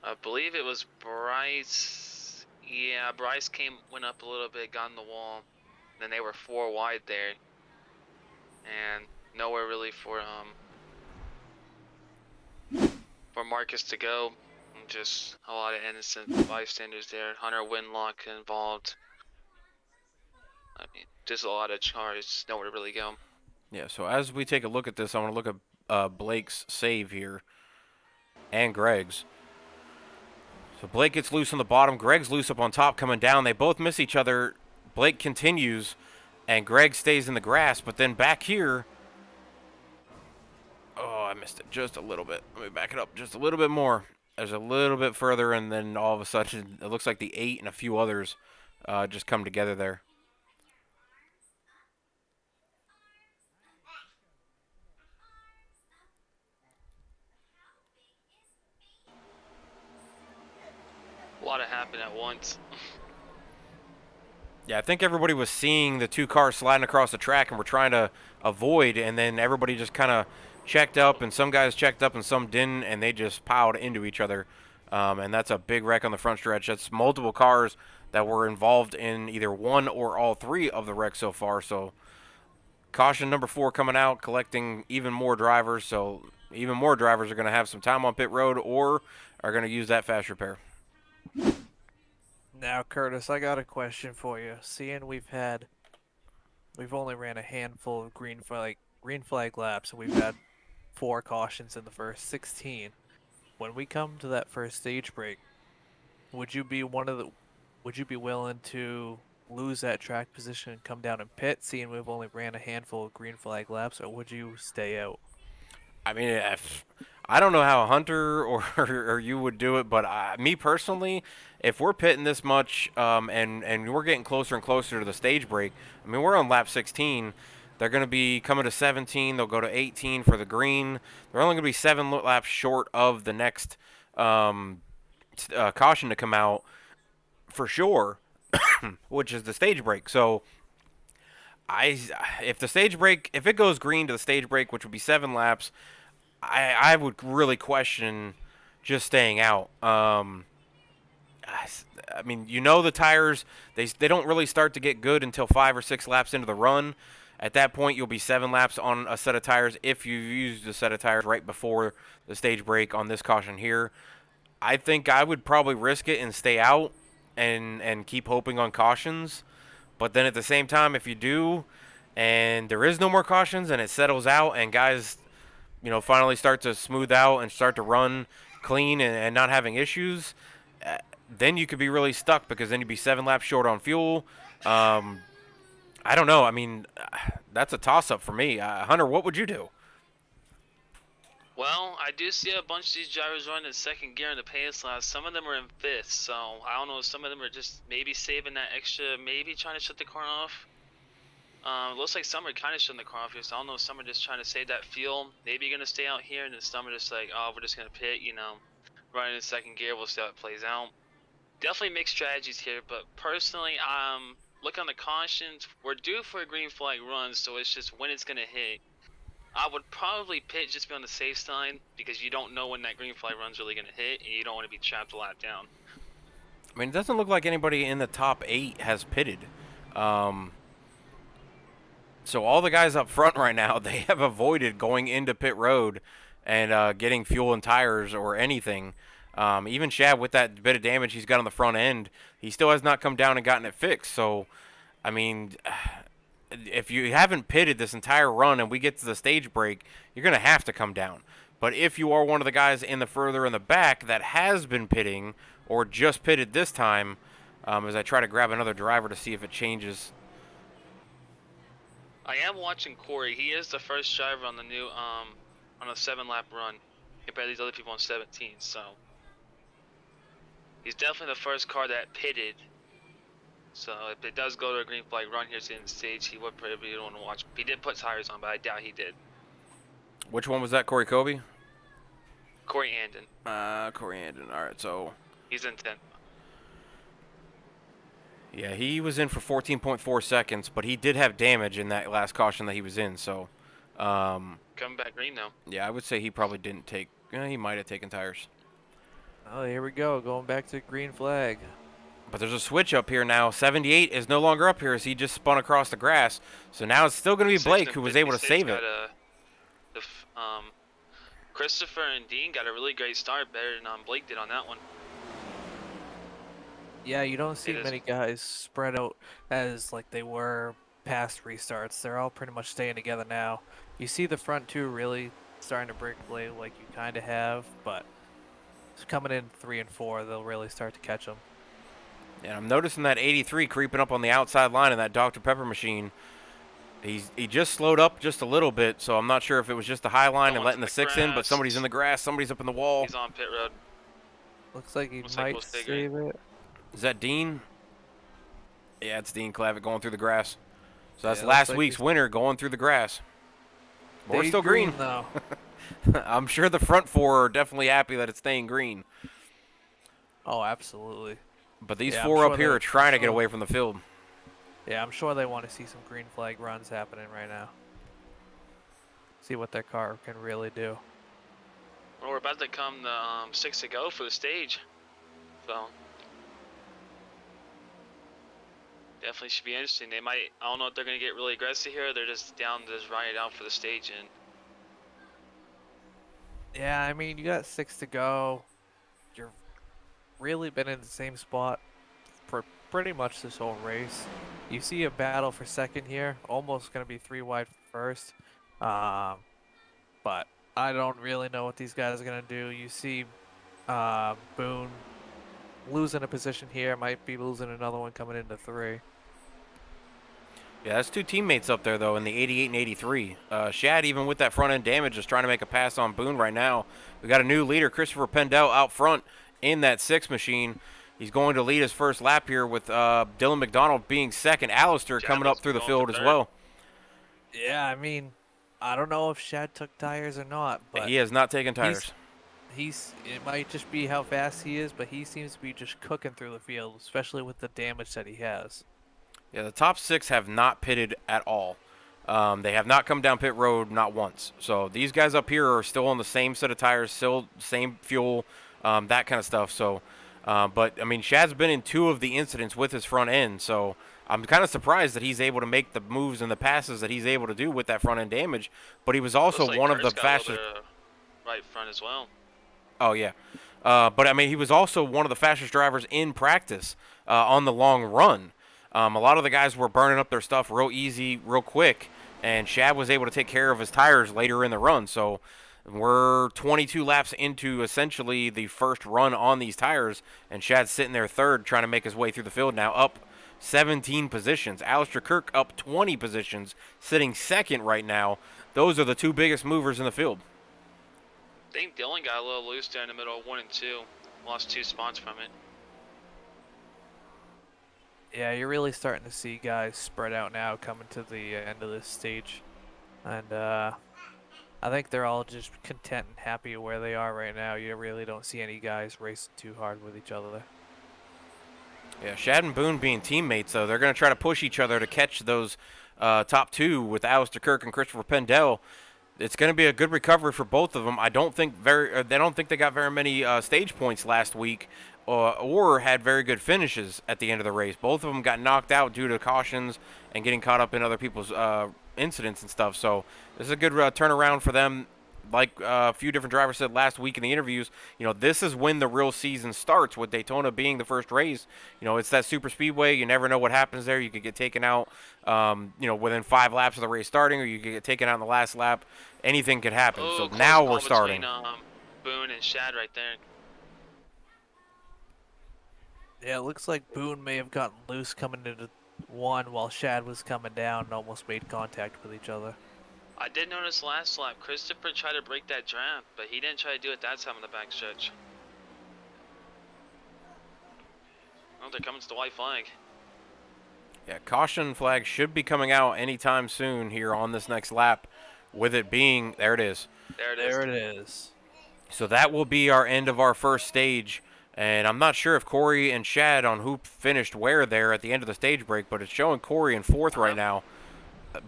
I believe it was Bryce. Yeah, Bryce went up a little bit, got in the wall. Then they were 4 wide there, and nowhere really for Marcus to go. And just a lot of innocent bystanders there. Hunter Winlock involved. I mean, just a lot of cars, nowhere to really go. Yeah, so as we take a look at this, I want to look at Blake's save here and Greg's. So Blake gets loose on the bottom. Greg's loose up on top coming down. They both miss each other. Blake continues, and Greg stays in the grass. But then back here, oh, I missed it just a little bit. Let me back it up just a little bit more. There's a little bit further, and then all of a sudden, it looks like the 8 and a few others just come together there. A lot happened at once. Yeah, I think everybody was seeing the 2 cars sliding across the track and were trying to avoid, and then everybody just kind of checked up, and some guys checked up and some didn't, and they just piled into each other. And that's a big wreck on the front stretch. That's multiple cars that were involved in either one or all 3 of the wrecks so far. So caution number 4 coming out, collecting even more drivers. So even more drivers are going to have some time on pit road or are going to use that fast repair. Now, Curtis, I got a question for you. Seeing we've only ran a handful of green flag laps, and we've had 4 cautions in the first 16. When we come to that first stage break, would you be willing to lose that track position and come down and pit, seeing we've only ran a handful of green flag laps, or would you stay out? I mean, I don't know how Hunter or you would do it, but me personally, if we're pitting this much and we're getting closer and closer to the stage break, I mean, we're on lap 16. They're going to be coming to 17. They'll go to 18 for the green. They're only going to be 7 laps short of the next caution to come out for sure, which is the stage break. So if it goes green to the stage break, which would be 7 laps, I would really question just staying out. I mean, the tires, they don't really start to get good until 5 or 6 laps into the run. At that point, you'll be 7 laps on a set of tires if you used a set of tires right before the stage break on this caution here. I think I would probably risk it and stay out and keep hoping on cautions. But then at the same time, if you do and there is no more cautions and it settles out and guys, finally start to smooth out and start to run clean and not having issues, then you could be really stuck because then you'd be 7 laps short on fuel. I don't know. I mean, that's a toss-up for me. Hunter, what would you do? Well, I do see a bunch of these drivers running in 2nd gear in the pace last. Some of them are in 5th, so I don't know. Some of them are just maybe saving that extra, maybe trying to shut the car off. Looks like some are kind of shutting the car off here, so I don't know if some are just trying to save that fuel. Maybe you're going to stay out here, and then some are just like, oh, we're just going to pit, running in 2nd gear. We'll see how it plays out. Definitely mixed strategies here, but personally, look on the cautions. We're due for a green flag run, so it's just when it's going to hit. I would probably pit just to be on the safe side because you don't know when that green flag run's really going to hit, and you don't want to be trapped a lap down. I mean, it doesn't look like anybody in the top 8 has pitted. So all the guys up front right now, they have avoided going into pit road and getting fuel and tires or anything. Even Shad, with that bit of damage he's got on the front end, he still has not come down and gotten it fixed. So, I mean, if you haven't pitted this entire run and we get to the stage break, you're going to have to come down. But if you are one of the guys further in the back that has been pitting or just pitted this time, as I try to grab another driver to see if it changes. I am watching Corey. He is the first driver on the new on a 7-lap run compared to these other people on 17. So he's definitely the first car that pitted. So if it does go to a green flag run here to the stage, he would probably want to watch. He did put tires on, but I doubt he did. Which one was that, Corey Kobe? Corey Anden. Corey Anden. All right, so He's in 10th. yeah, he was in for 14.4 seconds, but he did have damage in that last caution that he was in. So, Coming back green now. yeah, I would say he probably didn't take. He might have taken tires. Oh, here we go. Going back to green flag. But there's a switch up here now. 78 is no longer up here as he just spun across the grass. So now it's still going to be Blake who was able to save it. Christopher and Dean got a really great start, better than Blake did on that one. Yeah, you don't see many guys spread out as like they were past restarts. They're all pretty much staying together now. You see the front two really starting to break away like you kind of have, but coming in 3 and 4, they'll really start to catch them. And I'm noticing that 83 creeping up on the outside line in that Dr. Pepper machine. He just slowed up just a little bit, so I'm not sure if it was just the high line and letting the 6 in, but somebody's in the grass, somebody's up in the wall. He's on pit road. Looks like he might save it. Is that Dean? Yeah, it's Dean Clavitt going through the grass. So that's Yeah, last week's winner going through the grass. But we're still green. Though. I'm sure the front 4 are definitely happy that it's staying green. Oh, absolutely. But these 4 up here are trying to get away from the field. Yeah, I'm sure they want to see some green flag runs happening right now. See what their car can really do. Well, we're about to come the 6 to go for the stage. So definitely should be interesting. They might, I don't know if they're going to get really aggressive here. They're just down to just ride it out for the stage. And yeah, I mean, you got 6 to go. You're really been in the same spot for pretty much this whole race. You see a battle for second here, almost going to be 3 wide first. But I don't really know what these guys are going to do. You see Boone losing a position here, might be losing another one coming into 3. Yeah, that's 2 teammates up there, though, in the 88 and 83. Shad, even with that front-end damage, is trying to make a pass on Boone right now. We got a new leader, Christopher Pendel, out front in that 6 machine. He's going to lead his first lap here with Dylan McDonald being second. Alistair coming up through the field as well. Yeah, I mean, I don't know if Shad took tires or not, but he has not taken tires. It might just be how fast he is, but he seems to be just cooking through the field, especially with the damage that he has. Yeah, the top 6 have not pitted at all. They have not come down pit road, not once. So these guys up here are still on the same set of tires, still same fuel, that kind of stuff. So, but I mean, Shad's been in 2 of the incidents with his front end, so I'm kind of surprised that he's able to make the moves and the passes that he's able to do with that front end damage. But he was also one of the fastest. Right front as well. Oh yeah, but I mean, he was also one of the fastest drivers in practice on the long run. A lot of the guys were burning up their stuff real easy, real quick, and Shad was able to take care of his tires later in the run. So we're 22 laps into essentially the first run on these tires, and Shad's sitting there third trying to make his way through the field now, up 17 positions. Alistair Kirk up 20 positions, sitting second right now. Those are the 2 biggest movers in the field. I think Dylan got a little loose there in the middle of 1 and 2. Lost 2 spots from it. Yeah, you're really starting to see guys spread out now coming to the end of this stage. And I think they're all just content and happy where they are right now. You really don't see any guys racing too hard with each other. Yeah, Shad and Boone being teammates, though, they're going to try to push each other to catch those top 2 with Alistair Kirk and Christopher Pendel. It's going to be a good recovery for both of them. I don't think they got very many stage points last week, or had very good finishes at the end of the race. Both of them got knocked out due to cautions and getting caught up in other people's incidents and stuff. So this is a good turnaround for them. Like a few different drivers said last week in the interviews, you know, this is when the real season starts, with Daytona being the first race. You know, it's that super speedway. You never know what happens there. You could get taken out, you know, within 5 laps of the race starting, or you could get taken out in the last lap. Anything could happen. Oh, so now we're starting. Between, Boone and Shad right there. Yeah, it looks like Boone may have gotten loose coming into 1 while Shad was coming down and almost made contact with each other. I did notice last lap, Christopher tried to break that draft, but he didn't try to do it that time on the backstretch. Oh, they're coming to the white flag. Yeah, caution flag should be coming out anytime soon here on this next lap, with it being, there it is. There it is. There it is. So that will be our end of our first stage. And I'm not sure if Corey and Shad on who finished where there at the end of the stage break, but it's showing Corey in 4th right now.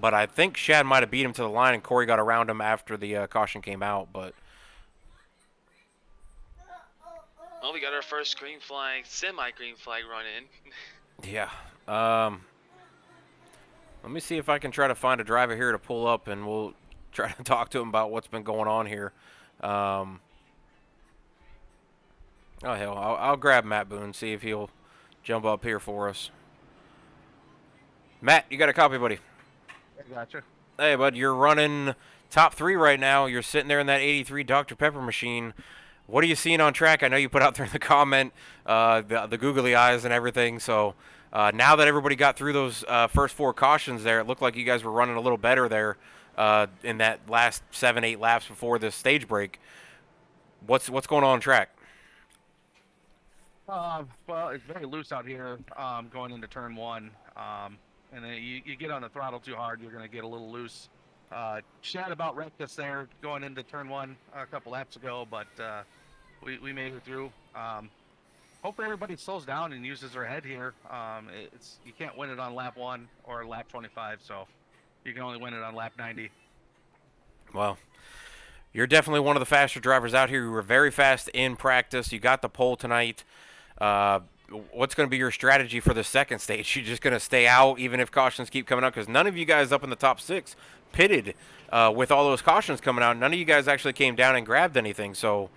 But I think Shad might have beat him to the line, and Corey got around him after the caution came out. But well, we got our first green flag, semi-green flag run in. Yeah. Let me see if I can try to find a driver here to pull up, and we'll try to talk to him about what's been going on here. Oh, hell, I'll grab Matt Boone, see if he'll jump up here for us. Matt, you got a copy, buddy? I gotcha. Hey, bud, you're running top 3 right now. You're sitting there in that 83 Dr. Pepper machine. What are you seeing on track? I know you put out there in the comment the googly eyes and everything. So now that everybody got through those first 4 cautions there, it looked like you guys were running a little better there in that last 7-8 laps before this stage break. What's going on track? Well, it's very loose out here going into turn 1. And then you get on the throttle too hard, you're going to get a little loose. Chad about wrecked us there going into turn 1 a couple laps ago, but we made it through. Hopefully everybody slows down and uses their head here. You can't win it on lap 1 or lap 25, so you can only win it on lap 90. Well, you're definitely one of the faster drivers out here. You were very fast in practice. You got the pole tonight. What's going to be your strategy for the second stage? You just going to stay out even if cautions keep coming up? Because none of you guys up in the top 6 pitted with all those cautions coming out. None of you guys actually came down and grabbed anything. So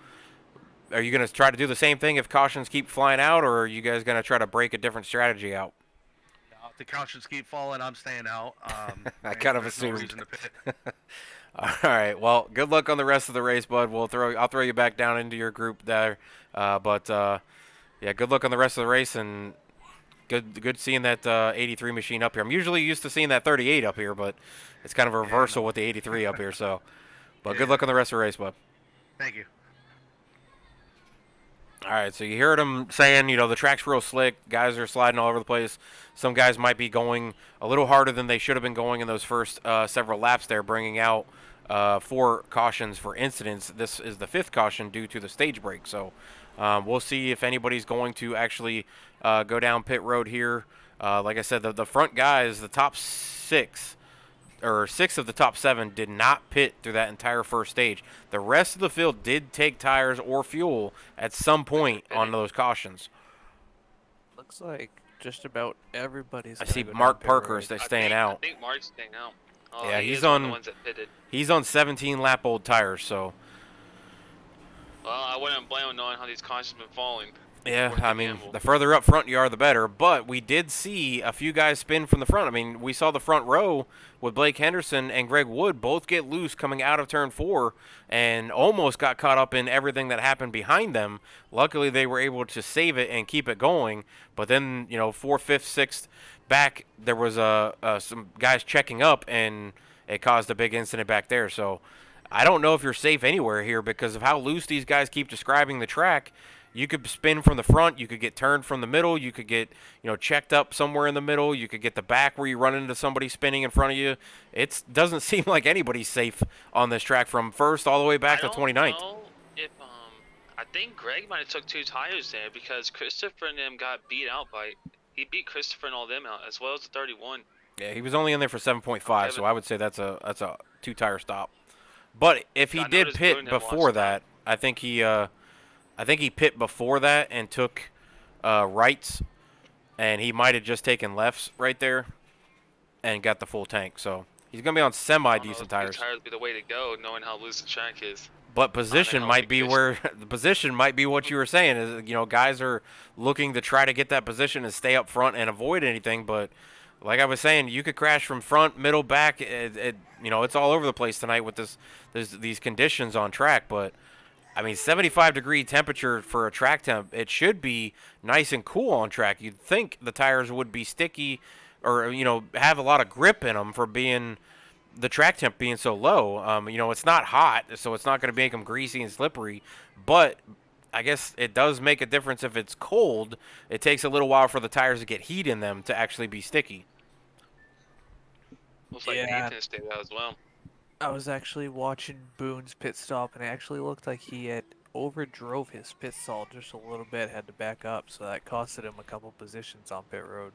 are you going to try to do the same thing if cautions keep flying out, or are you guys going to try to break a different strategy out? Now, if the cautions keep falling, I'm staying out. I kind of there's no assumed. reason to pit. All right. Well, good luck on the rest of the race, bud. I'll throw you back down into your group there. Yeah, good luck on the rest of the race, and good seeing that 83 machine up here. I'm usually used to seeing that 38 up here, but it's kind of a reversal with the 83 up here. So, but good luck on the rest of the race, bud. Thank you. All right, so you heard him saying, the track's real slick. Guys are sliding all over the place. Some guys might be going a little harder than they should have been going in those first several laps there, bringing out 4 cautions for incidents. This is the 5th caution due to the stage break. So we'll see if anybody's going to actually go down pit road here. Like I said, the front guys, the top 6 of the top 7 did not pit through that entire first stage. The rest of the field did take tires or fuel at some point on those cautions. Looks like just about everybody's. I gonna see go Mark down pit Parker road. is staying out. I think Mark's staying out. Oh, Yeah, he he's is one of on- the ones that pitted. He's on 17 lap old tires, so Well, I wouldn't blame him knowing how these cautions been falling. yeah, Worth the I mean, gamble. the further up front you are, the better. But we did see a few guys spin from the front. I mean, we saw the front row with Blake Henderson and Greg Wood both get loose coming out of turn 4 and almost got caught up in everything that happened behind them. Luckily, they were able to save it and keep it going. But then, 4th, 5th, 6th back, there was some guys checking up, and it caused a big incident back there. So I don't know if you're safe anywhere here because of how loose these guys keep describing the track. You could spin from the front. You could get turned from the middle. You could get, checked up somewhere in the middle. You could get the back where you run into somebody spinning in front of you. It doesn't seem like anybody's safe on this track from first all the way back to 29th. I don't know if I think Greg might have took 2 tires there because Christopher and them got beat out he beat Christopher and all them out as well as the 31. Yeah, he was only in there for 7.5, so I would say that's a 2-tire stop. But if he I did noticed pit Boone had before watched that, I think he pit before that and took rights, and he might have just taken lefts right there and got the full tank. So he's gonna be on semi-decent tires. Tires would be the way to go, knowing how loose the track is. But position healthy might be condition. where the position might be what you were saying is guys are looking to try to get that position and stay up front and avoid anything. But like I was saying, you could crash from front, middle, back. It's all over the place tonight with these conditions on track. But I mean, 75-degree temperature for a track temp, it should be nice and cool on track. You'd think the tires would be sticky or have a lot of grip in them for being the track temp being so low. It's not hot, so it's not going to make them greasy and slippery. But I guess it does make a difference if it's cold. It takes a little while for the tires to get heat in them to actually be sticky. Looks like Yeah. Nathan stayed out as well. I was actually watching Boone's pit stop, and it actually looked like he had overdrove his pit stall just a little bit, had to back up, so that costed him a couple positions on pit road.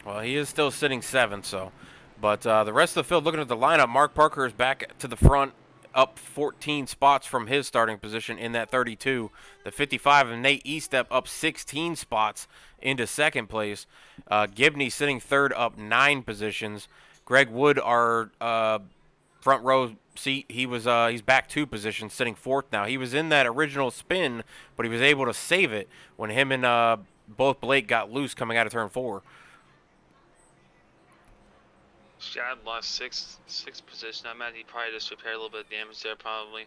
Well, he is still sitting 7th, so. But the rest of the field, looking at the lineup, Mark Parker is back to the front. up 14 spots from his starting position in that 32. The 55 of Nate Estep up 16 spots into second place. Gibney sitting third, up 9 positions. Greg Wood, our front row seat, he's back 2 positions, sitting fourth now. He was in that original spin, but he was able to save it when him and both Blake got loose coming out of turn 4. Shad lost six position. I imagine he probably just repaired a little bit of damage there, probably.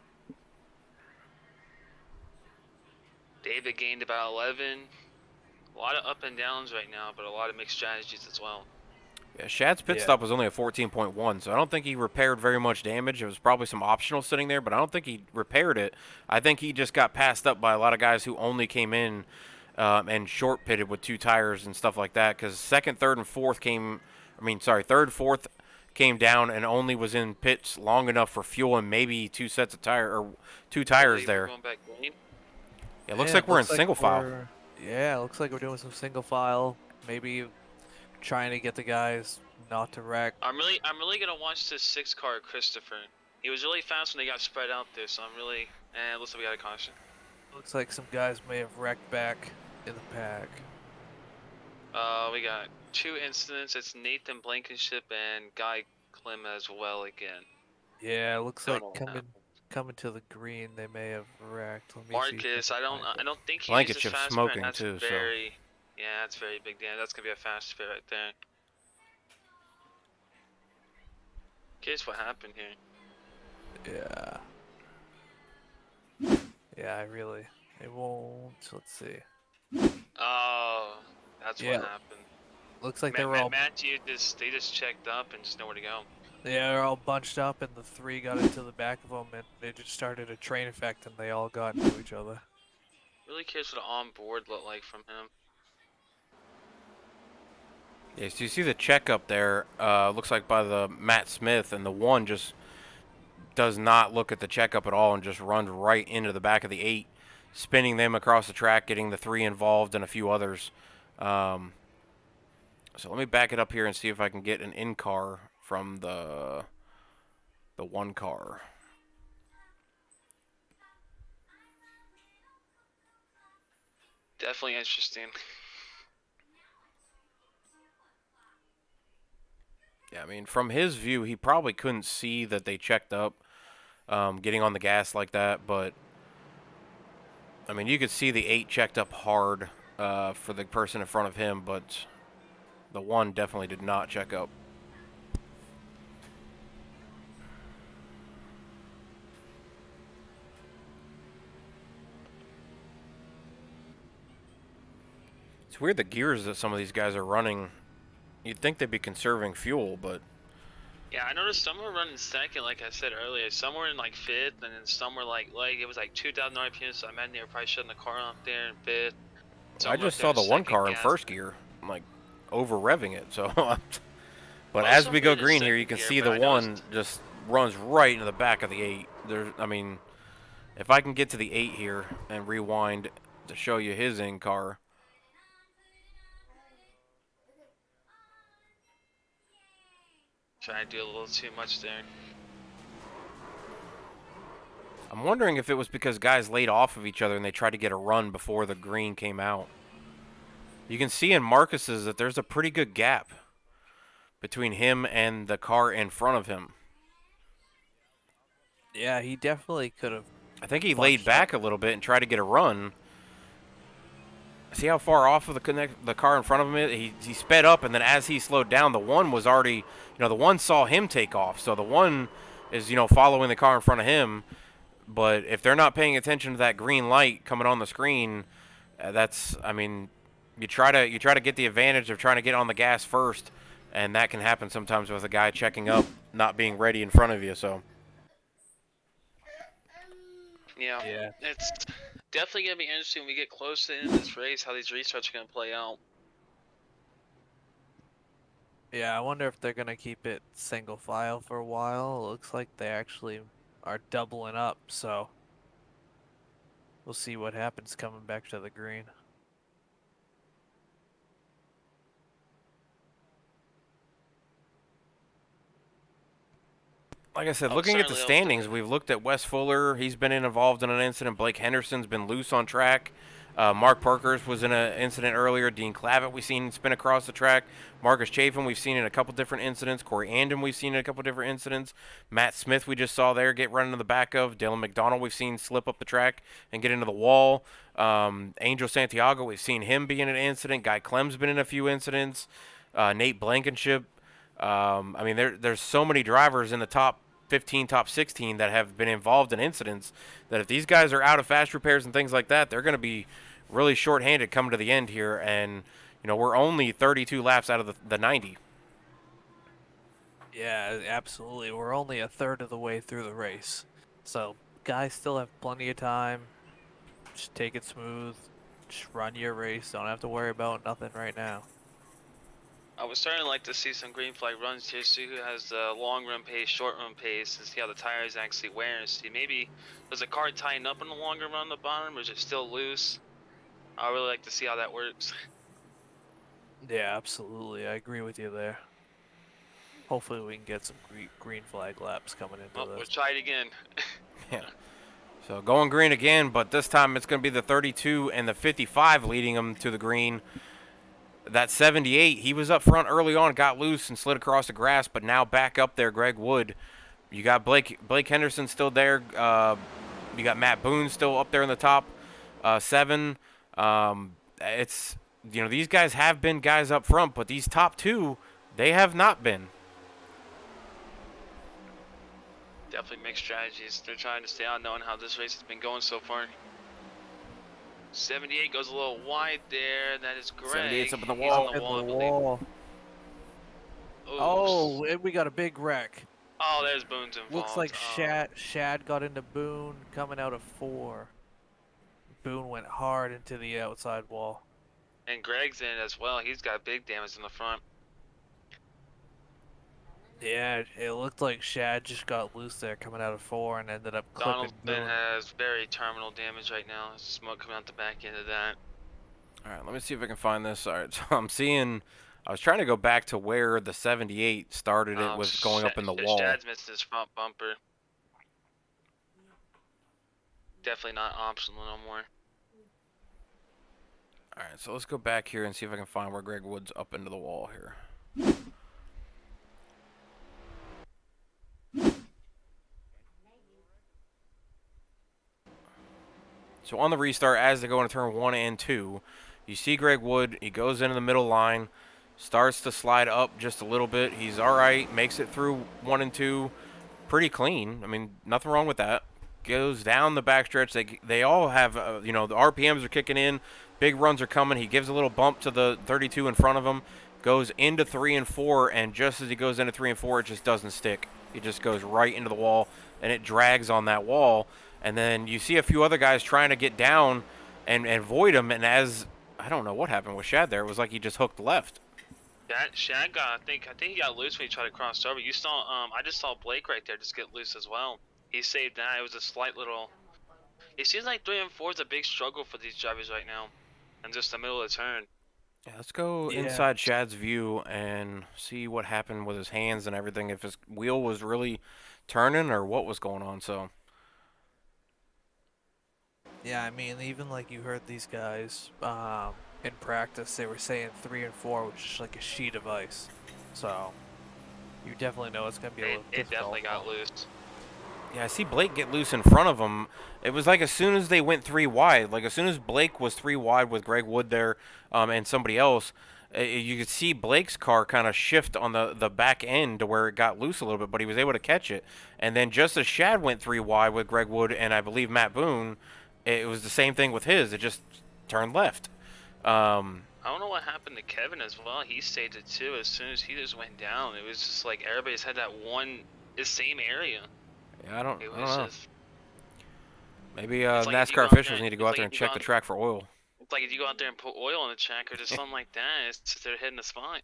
David gained about 11. A lot of up and downs right now, but a lot of mixed strategies as well. Yeah, Shad's pit stop was only a 14.1, so I don't think he repaired very much damage. It was probably some optional sitting there, but I don't think he repaired it. I think he just got passed up by a lot of guys who only came in and short pitted with 2 tires and stuff like that, because second, third, and fourth third, fourth came down and only was in pits long enough for fuel and maybe 2 sets of two tires there. Going back green. It looks like we're in single file. Yeah, it looks like we're doing some single file. Maybe trying to get the guys not to wreck. I'm really gonna watch this 6 car Christopher. He was really fast when they got spread out there, so I'm really. Looks like we got a caution. Looks like some guys may have wrecked back in the pack. We got 2 incidents. It's Nathan Blankenship and Guy Klim as well again. Yeah, it looks Don't like know what coming to the green, they may have wrecked. Let me see if Marcus, I don't think he Blankenship's uses fast smoking spin. That's too, so- very, yeah, that's very big damage. That's gonna be a fast spin right there. Curious what happened here. Yeah. Yeah, it won't. Let's see. Oh, that's Yeah. what happened. Looks like they were all Matthew they just checked up and just nowhere to go. they're all bunched up, and the 3 got into the back of them, and they just started a train effect, and they all got into each other. Really curious what on board looked like from him. Yeah, so you see the check up there, looks like by the Matt Smith, and the 1 just does not look at the checkup at all and just runs right into the back of the 8, spinning them across the track, getting the 3 involved and a few others. So let me back it up here and see if I can get an in-car from the 1 car. Definitely interesting. Yeah, I mean, from his view, he probably couldn't see that they checked up, getting on the gas like that. But, I mean, you could see the 8 checked up hard for the person in front of him, but the 1 definitely did not check up. It's weird the gears that some of these guys are running. You'd think they'd be conserving fuel, but Yeah, I noticed some were running second, like I said earlier. Some were in like 5th, and then some were like it was like 2,000 RPM. So I imagine they were probably shutting the car off there in 5th. I just saw the 1 car in first gear, like over revving it. So, but Well, as some we go did in green here, second you can gear, see but the I 1 noticed- just runs right into the back of the 8. I mean, if I can get to the 8 here and rewind to show you his in car. Trying to do a little too much there. I'm wondering if it was because guys laid off of each other and they tried to get a run before the green came out. You can see in Marcus's that there's a pretty good gap between him and the car in front of him. Yeah, he definitely could have. I think he Bunched laid back up. a little bit and tried to get a run. See how far off of the car in front of him is? He sped up, and then as he slowed down, the 1 was already, the 1 saw him take off. So the 1 is, following the car in front of him. But if they're not paying attention to that green light coming on the screen, you try to get the advantage of trying to get on the gas first, and that can happen sometimes with a guy checking up, not being ready in front of you. So. Yeah, it's definitely going to be interesting when we get close to the end of this race, how these restarts are going to play out. Yeah, I wonder if they're gonna keep it single file for a while. It looks like they actually are doubling up, so we'll see what happens coming back to the green. Like I said, I would looking at the certainly hope standings, that. we've looked at Wes Fuller. He's been involved in an incident. Blake Henderson's been loose on track. Mark Parkers was in an incident earlier. Dean Clavitt we've seen spin across the track. Marcus Chafin we've seen in a couple different incidents. Corey Andon we've seen in a couple different incidents. Matt Smith we just saw there get run into the back of. Dylan McDonald we've seen slip up the track and get into the wall. Angel Santiago we've seen him be in an incident. Guy Clem's been in a few incidents. Nate Blankenship. I mean, there's so many drivers in the top 15, top 16 that have been involved in incidents that if these guys are out of fast repairs and things like that, they're going to be really short-handed coming to the end here. And, we're only 32 laps out of the 90. Yeah, absolutely. We're only a third of the way through the race. So, guys still have plenty of time. Just take it smooth. Just run your race. Don't have to worry about nothing right now. I would certainly like to see some green flag runs here, see who has the long run pace, short run pace, and see how the tires actually wear, and see maybe does the car tighten up in the longer run on the bottom, or is it still loose? I really like to see how that works. Yeah, absolutely. I agree with you there. Hopefully we can get some green flag laps coming into Well, we'll this. try it again. Yeah. So going green again, but this time it's going to be the 32 and the 55 leading them to the green. That 78, he was up front early on, got loose and slid across the grass, but now back up there, Greg Wood. You got Blake Henderson still there. You got Matt Boone still up there in the top 7. It's these guys have been guys up front, but these top 2, they have not been. Definitely mixed strategies. They're trying to stay on knowing how this race has been going so far. 78 goes a little wide there. That is Greg. 78's up in the He's wall. on the wall, I believe. Oh, and we got a big wreck. Oh, there's Boone's involved. Looks like Shad got into Boone coming out of 4. Boone went hard into the outside wall. And Greg's in as well. He's got big damage in the front. Yeah, it looked like Shad just got loose there coming out of 4 and ended up clipping Donaldson Boone. has very terminal damage right now. There's smoke coming out the back end of that. All right, let me see if I can find this. All right, so I was trying to go back to where the 78 started. It was going up in the wall. Shad's missed his front bumper. Definitely not optional no more. All right, so let's go back here and see if I can find where Greg Wood's up into the wall here. So on the restart, as they go into turn 1 and 2, you see Greg Wood. He goes into the middle line, starts to slide up just a little bit. He's all right, makes it through 1 and 2 pretty clean. I mean, nothing wrong with that. Goes down the backstretch. They all have, the RPMs are kicking in. Big runs are coming. He gives a little bump to the 32 in front of him. Goes into 3 and 4, and just as he goes into 3 and 4, it just doesn't stick. It just goes right into the wall, and it drags on that wall. And then you see a few other guys trying to get down and void him. And I don't know what happened with Shad there. It was like he just hooked left. That Shad got, I think he got loose when he tried to cross over. You saw, I just saw Blake right there just get loose as well. He saved that. It was a slight little. It seems like 3 and 4 is a big struggle for these drivers right now, and just the middle of the turn. Yeah, let's go inside Shad's view and see what happened with his hands and everything. If his wheel was really turning or what was going on. So. Yeah, I mean, even like you heard these guys in practice, they were saying 3 and 4 was just like a sheet of ice. So you definitely know it's gonna be a little It definitely got difficult. loose. Yeah, I see Blake get loose in front of him. It was like as soon as they went 3 wide, like as soon as Blake was 3 wide with Greg Wood there and somebody else, you could see Blake's car kind of shift on the back end to where it got loose a little bit, but he was able to catch it. And then just as Shad went 3 wide with Greg Wood and I believe Matt Boone, it was the same thing with his. It just turned left. I don't know what happened to Kevin as well. He stayed it too. As soon as he just went down, it was just like everybody's had that the same area. Yeah, I don't know. Just, Maybe like NASCAR officials need to go out there and check the track for oil. it's like if you go out there and put oil on the track or just something like that, it's just they're hitting the spot.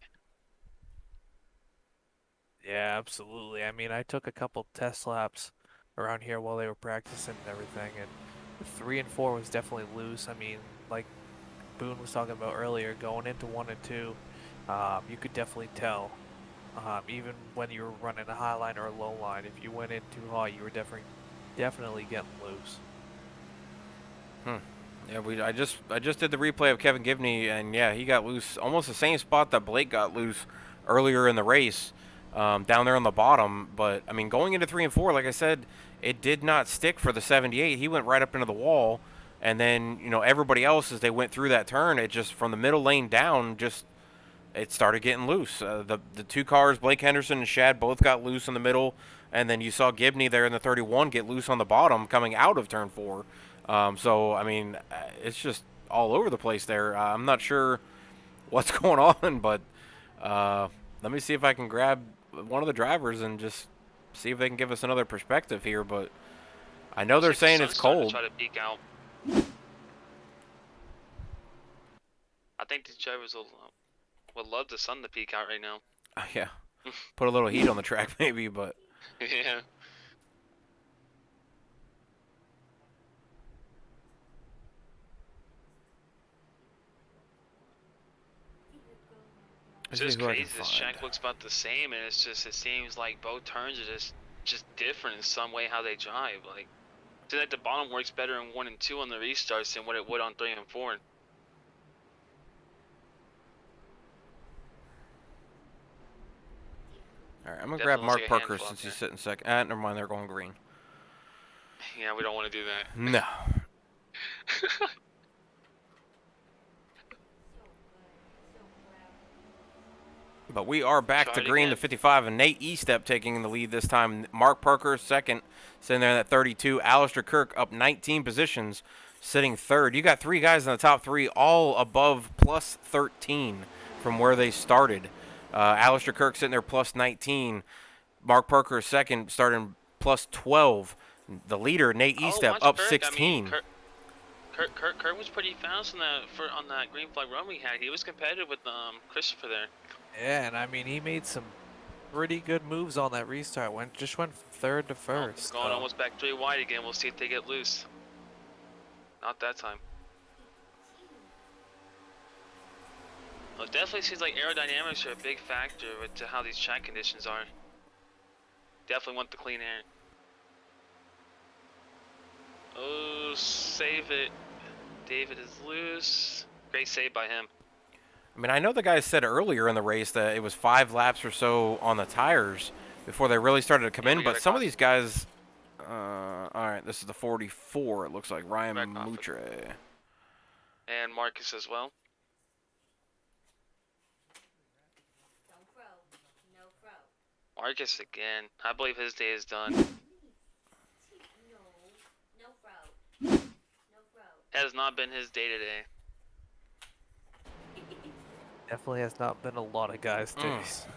Yeah, absolutely. I mean, I took a couple test laps around here while they were practicing and everything, and 3 and 4 was definitely loose. I mean, like Boone was talking about earlier, going into 1 and 2, you could definitely tell Even when you were running a high line or a low line, if you went in too high, you were definitely getting loose. Yeah, I just did the replay of Kevin Gibney, and yeah, he got loose almost the same spot that Blake got loose earlier in the race, down there on the bottom. But I mean, going into 3 and 4, like I said, it did not stick for the 78. He went right up into the wall, and then everybody else as they went through that turn, it just from the middle lane down, just it started getting loose. The two cars, Blake Henderson and Shad, both got loose in the middle, and then you saw Gibney there in the 31 get loose on the bottom coming out of turn 4. So I mean, it's just all over the place there. I'm not sure what's going on, but let me see if I can grab one of the drivers and just see if they can give us another perspective here. But I know they're Looks like saying the it's sun's starting cold. to try to peek out. I think these drivers would love the sun to peek out right now. Yeah, put a little heat on the track maybe, but Yeah. let's It's see just who I can crazy. This find. track looks about the same, and it seems like both turns are just different in some way how they drive. Like, so that the bottom works better in 1 and 2 on the restarts than what it would on 3 and 4. All right, I'm gonna Definitely grab looks Mark like a Parker handful out since he's there. sitting second. Never mind, they're going green. Yeah, we don't want to do that. No. But we are back Try to it green to again. 55, and Nate Estep taking the lead this time. Mark Parker second, sitting there at 32. Alistair Kirk up 19 positions, sitting third. You got 3 guys in the top 3, all above plus 13 from where they started. Alistair Kirk sitting there plus 19. Mark Parker second, starting plus 12. The leader, Nate Oh, Estep, watch up Kirk. I mean, 16. Kurt was pretty fast on that green flag run we had. He was competitive with Christopher there. Yeah, and I mean, he made some pretty good moves on that restart. Just went from third to Oh, first. going almost back 3 wide again. We'll see if they get loose. Not that time. Well, it definitely seems like aerodynamics are a big factor to how these track conditions are. Definitely want the clean air. Oh, save it. David is loose. Great save by him. I mean, I know the guys said earlier in the race that it was 5 laps or so on the tires before they really started to come in, We but got a some of caution. these guys, all right, this is the 44, it looks like, Ryan Back off it. Moutre. And Marcus as well. Marcus again. I believe his day is done. Has not been his day today. Definitely has not been a lot of guys' days. So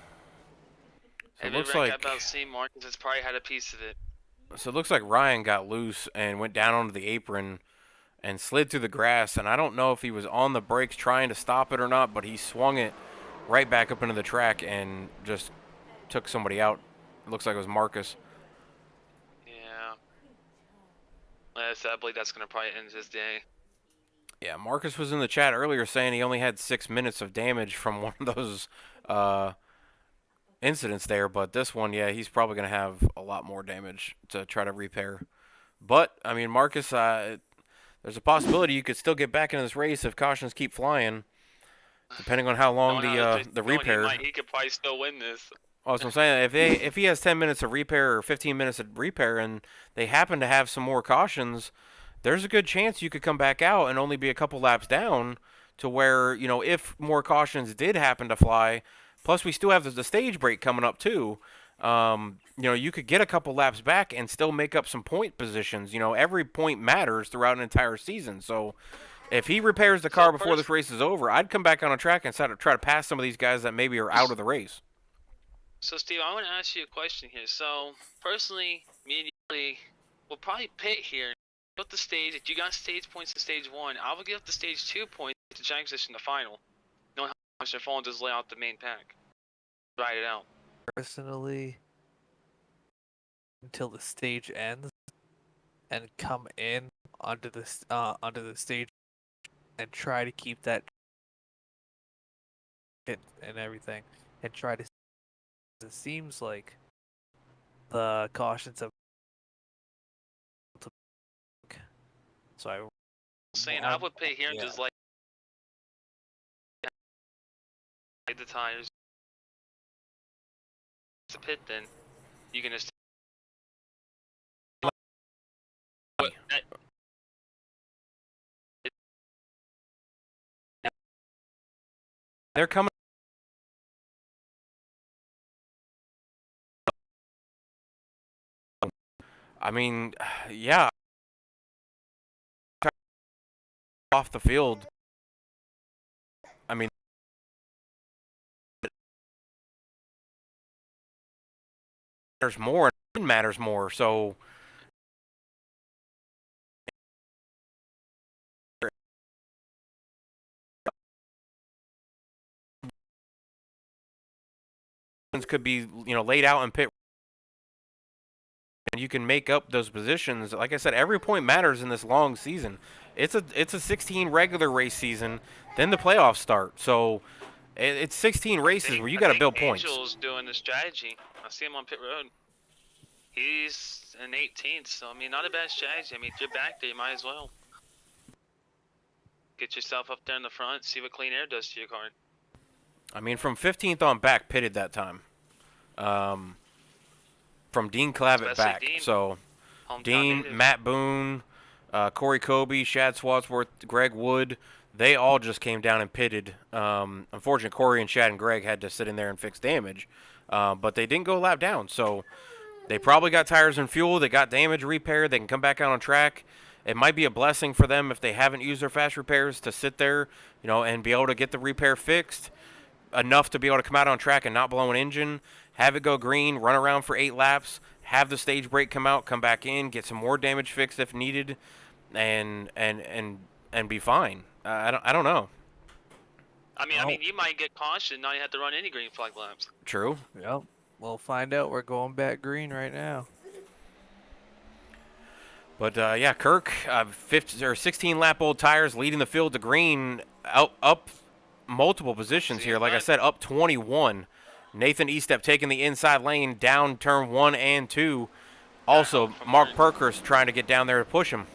it Every looks wreck like I've about seen, Marcus has probably had a piece of it. Ryan got loose and went down onto the apron and slid through the grass, and I don't know if he was on the brakes trying to stop it or not, but he swung it right back up into the track and just took somebody out. It looks like it was Marcus. Yeah. I believe that's going to probably end his day. Yeah, Marcus was in the chat earlier saying he only had 6 minutes of damage from one of those incidents there, but this one, yeah, he's probably going to have a lot more damage to try to repair. But, I mean, Marcus, there's a possibility you could still get back into this race if cautions keep flying, depending on how long the repair. He could probably still win this. That's what I'm saying. If he has 10 minutes of repair or 15 minutes of repair and they happen to have some more cautions, there's a good chance you could come back out and only be a couple laps down to where, if more cautions did happen to fly, plus we still have the stage break coming up too, you could get a couple laps back and still make up some point positions. Every point matters throughout an entire season. So if he repairs the car before this race is over, I'd come back on a track and try to pass some of these guys that maybe are out of the race. So, Steve, I want to ask you a question here. So, personally, me and you will probably pit here. Put the stage. If you got stage points in stage 1, I will give up the stage 2 points to track position the final. Knowing how much they're falling, just lay out the main pack. Ride it out. Personally, until the stage ends and come in onto the stage and try to keep that and everything and try to it seems like the cautions have. So Saying I would pay here and yeah. just like the tires to pit. Then you can just. They're coming. I mean, yeah, off the field. I mean, matters more. It matters more. So could be laid out in pit, and you can make up those positions. Like I said, every point matters in this long season. It's a 16 regular race season, then the playoffs start. So it's 16 races where you got to build points. Angel's doing the strategy. I see him on pit road. He's an 18th, so I mean, not a bad strategy. I mean, if you're back there, you might as well get yourself up there in the front, see what clean air does to your car. I mean, from 15th on back, pitted that time. From Dean Clavitt Especially back. Dean. So Hometown Dean, native. Matt Boone, Corey Kobe, Shad Swadsworth, Greg Wood, they all just came down and pitted. Unfortunately, Corey and Shad and Greg had to sit in there and fix damage. But they didn't go a lap down. So they probably got tires and fuel. They got damage repaired. They can come back out on track. It might be a blessing for them if they haven't used their fast repairs to sit there, and be able to get the repair fixed enough to be able to come out on track and not blow an engine, have it go green, run around for 8 laps, have the stage brake come out, come back in, get some more damage fixed if needed, and be fine. I don't know. I mean, you might get cautioned. Now you have to run any green flag laps. True. Yep. We'll find out. We're going back green right now. But yeah, Kirk, 16 lap old tires, leading the field to green, up multiple positions here. Like I said, up 21. Nathan Estep taking the inside lane down turn 1 and 2. Also, Mark Perkers trying to get down there to push him.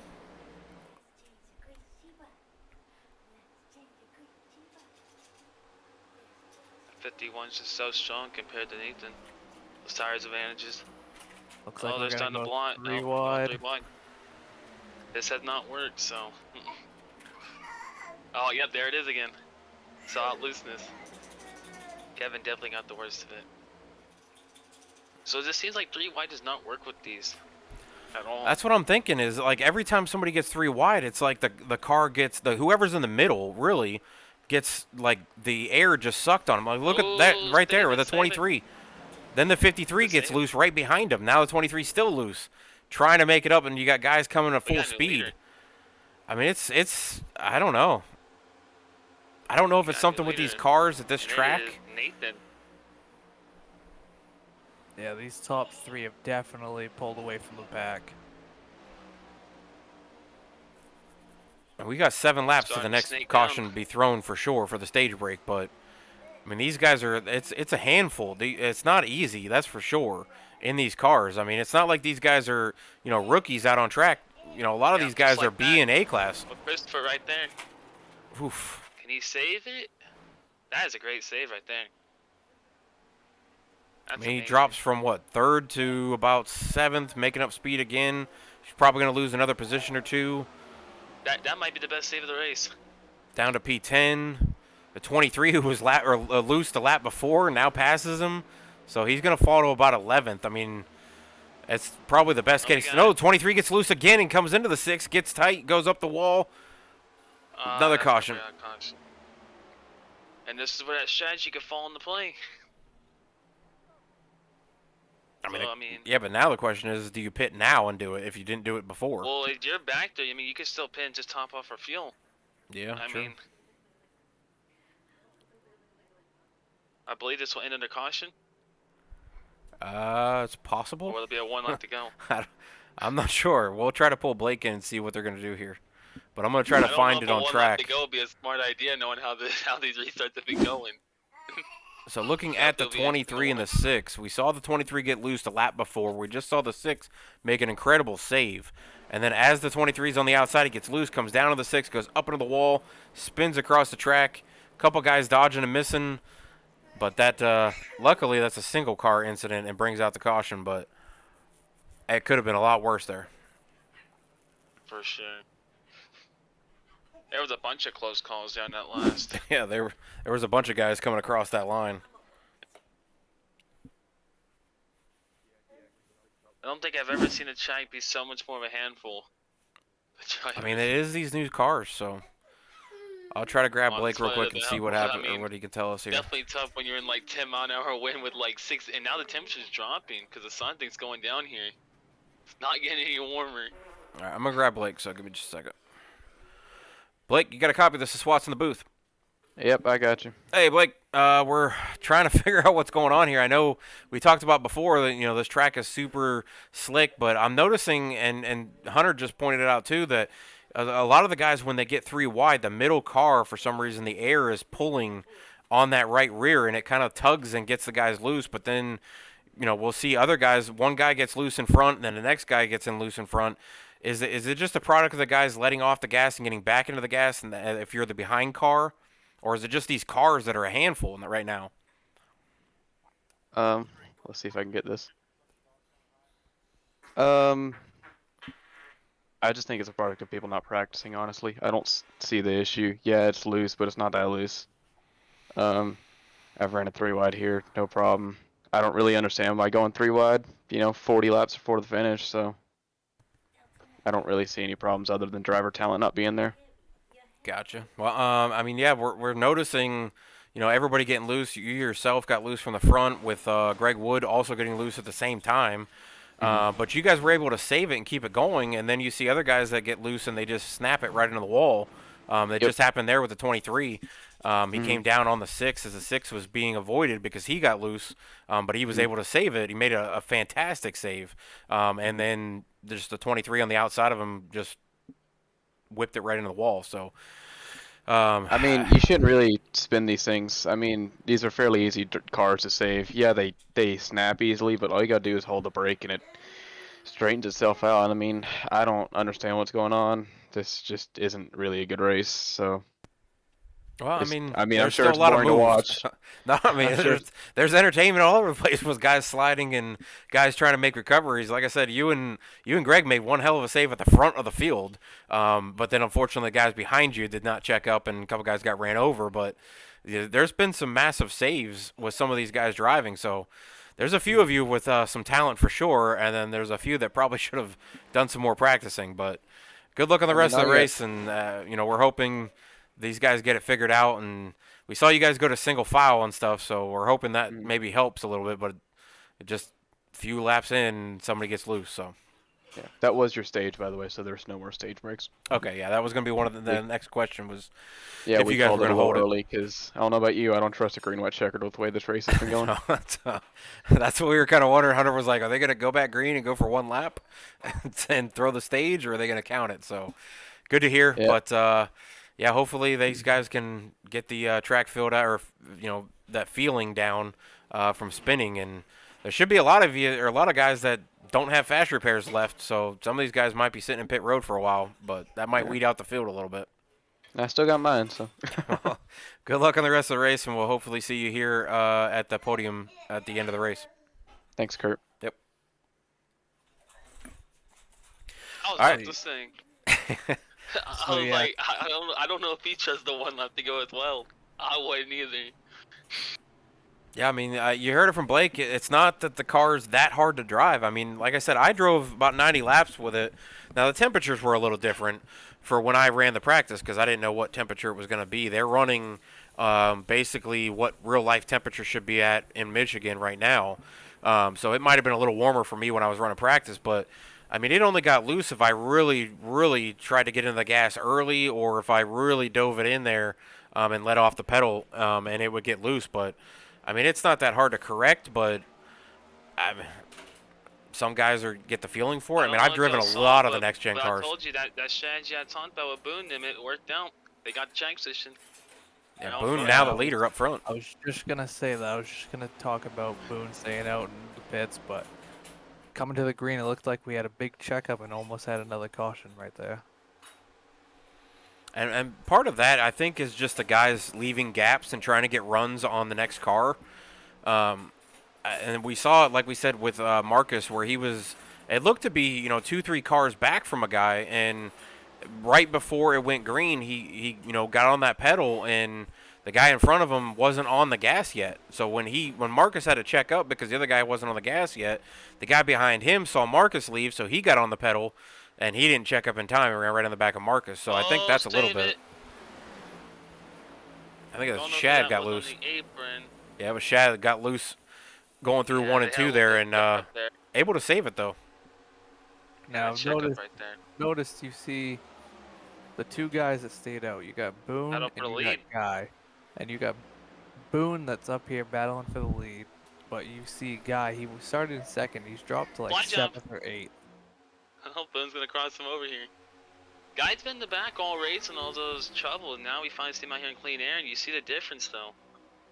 '51's just so strong compared to Nathan. Those tires advantages. Looks like Oh, we're they're starting gonna to go blind. 3 No, wide. 3 wide. This has not worked, so. Oh, yep, there it is again. Saw looseness. Kevin definitely got the worst of it. So it just seems like 3 wide does not work with these at all. That's what I'm thinking is, like, every time somebody gets 3 wide, it's like the car gets, whoever's in the middle, really, gets, like, the air just sucked on them. Like, look at that right there with the 23. Then the 53 gets loose right behind him. Now the 23's still loose. Trying to make it up, and you got guys coming at full speed. I mean, it's I don't know. I don't know if it's something with these cars at this track. Nathan. Yeah, these top 3 have definitely pulled away from the pack. And we got 7 laps to the next caution to be thrown for sure for the stage break, but I mean, these guys are, it's a handful. It's not easy, that's for sure, in these cars. I mean, it's not like these guys are, rookies out on track. A lot of these guys are B and A class. With Christopher right there. Oof. Can he save it? That is a great save right there. I mean, he drops from, what, 3rd to about 7th, making up speed again. He's probably going to lose another position or 2. That might be the best save of the race. Down to P10. The 23 who was loose the lap before now passes him. So he's going to fall to about 11th. I mean, it's probably the best case. No, 23 gets loose again and comes into the 6, gets tight, goes up the wall. Another caution. And this is where that strategy could fall into play. I mean, yeah, but now the question is, do you pit now and do it if you didn't do it before? Well, if you're back there, I mean, you can still pit and just top off for fuel. Yeah, I mean, I believe this will end under caution. It's possible. Or will there be a 1 lap to go? I'm not sure. We'll try to pull Blake in and see what they're going to do here. But I'm going to try to find it on track. To go would be a smart idea, knowing how these restarts have been going. So looking Yep, at the it'll be interesting to 23 and the watch. 6, we saw the 23 get loose a lap before. We just saw the 6 make an incredible save. And then as the 23 is on the outside, he gets loose, comes down to the 6, goes up into the wall, spins across the track. A couple guys dodging and missing. But that, luckily, that's a single car incident and brings out the caution. But it could have been a lot worse there. For sure. There was a bunch of close calls down that last. Yeah, there was a bunch of guys coming across that line. I don't think I've ever seen a track be so much more of a handful. I mean, it is these new cars, so I'll try to grab Oh, Blake that's real why quick the and see hell- what I happened mean, or what he can tell us here. definitely tough when you're in like 10-mile-an-hour wind with like 6, and now the temperature's dropping because the sun thing's going down here. It's not getting any warmer. All right, I'm gonna grab Blake, so give me just a second. Blake, you got a copy of this? SWAT's in the booth. Yep, I got you. Hey, Blake, we're trying to figure out what's going on here. I know we talked about before that, this track is super slick, but I'm noticing, and Hunter just pointed it out too, that a lot of the guys, when they get 3 wide, the middle car, for some reason, the air is pulling on that right rear, and it kind of tugs and gets the guys loose, but then, we'll see other guys, one guy gets loose in front, and then the next guy gets in loose in front. Is it just a product of the guys letting off the gas and getting back into the gas, and if you're the behind car? Or is it just these cars that are a handful right now? Let's see if I can get this. I just think it's a product of people not practicing, honestly. I don't see the issue. Yeah, it's loose, but it's not that loose. I've ran a 3 wide here, no problem. I don't really understand why going 3 wide, 40 laps before the finish, so I don't really see any problems other than driver talent not being there. Gotcha. Well, I mean, yeah, we're noticing, everybody getting loose. You yourself got loose from the front with Greg Wood also getting loose at the same time. But you guys were able to save it and keep it going, and then you see other guys that get loose and they just snap it right into the wall. That just happened there with the 23. He came down on the 6 as the 6 was being avoided because he got loose, but he was able to save it. He made a fantastic save, and then just the 23 on the outside of him just whipped it right into the wall. So, I mean, you shouldn't really spin these things. I mean, these are fairly easy cars to save. Yeah, they snap easily, but all you gotta do is hold the brake and it straightens itself out. I mean, I don't understand what's going on. This just isn't really a good race, so. well, I'm there's sure still it's a lot of boring to moves. watch. No, I mean, I'm sure there's entertainment all over the place with guys sliding and guys trying to make recoveries. Like I said, you and Greg made one hell of a save at the front of the field, but then unfortunately, the guys behind you did not check up, and a couple guys got ran over. But there's been some massive saves with some of these guys driving. So there's a few of you with some talent for sure, and then there's a few that probably should have done some more practicing. But good luck on the rest of the race, and we're hoping these guys get it figured out. And we saw you guys go to single file and stuff, so we're hoping that maybe helps a little bit. But it just a few laps in, somebody gets loose. So Yeah, that was your stage, by the way, so there's no more stage breaks. okay, yeah, that was gonna be one of the next question was Yeah, if we you guys called were it a gonna little hold it. early because I don't know about you, I don't trust a green white checkered with the way this race has been going. No, that's what we were kind of wondering. Hunter was like, are they gonna go back green and go for one lap and throw the stage, or are they gonna count it? So good to hear. Yeah. But yeah, hopefully these guys can get the track filled out, or that feeling down from spinning. And there should be a lot of guys that don't have fast repairs left. So some of these guys might be sitting in pit road for a while, but that might weed out the field a little bit. I still got mine, so. Good luck on the rest of the race, and we'll hopefully see you here at the podium at the end of the race. Thanks, Kurt. Yep. I was Alright. just saying. I So, was yeah. like, I don't know if he chose the one lap to go as well. I wouldn't either. Yeah, I mean, you heard it from Blake. It's not that the car's that hard to drive. I mean, like I said, I drove about 90 laps with it. Now, the temperatures were a little different for when I ran the practice because I didn't know what temperature it was going to be. They're running basically what real-life temperature should be at in Michigan right now. So it might have been a little warmer for me when I was running practice, but I mean, it only got loose if I really, really tried to get into the gas early or if I really dove it in there and let off the pedal and it would get loose. But, I mean, it's not that hard to correct, but some guys get the feeling for it. I mean, I've driven a lot of the next-gen cars. I told you that strategy I talked about with Boone, them, it worked out. They got the track position. Yeah, Oh, Boone yeah, now I the was- leader up front. I was just gonna say that. I was just gonna talk about Boone staying out in the pits, but coming to the green, it looked like we had a big checkup and almost had another caution right there. And part of that, I think, is just the guys leaving gaps and trying to get runs on the next car. And we saw it, like we said, with Marcus, where he was. It looked to be, 2, 3 cars back from a guy, and right before it went green, he got on that pedal, and the guy in front of him wasn't on the gas yet. So when Marcus had to check up because the other guy wasn't on the gas yet, the guy behind him saw Marcus leave, so he got on the pedal, and he didn't check up in time and ran right on the back of Marcus. So I think that's a little save bit. it. I think Don't know who Shad that got was loose. on the apron. Yeah, it was Shad that got loose going through Yeah, 1 they and had a 2 little there, bit and of checkup there. able to save it though. Now, That checkup right there. noticed you see the two guys that stayed out. You got Boone Battle and for the you got lead. Guy, and you got Boone that's up here battling for the lead. But you see Guy, he started in second. He's dropped to like Blind jump. 7th or 8th. Oh, Boone's gonna cross him over here. Guy's been in the back all race and all those trouble, and now we finally see him out here in clean air, and you see the difference though.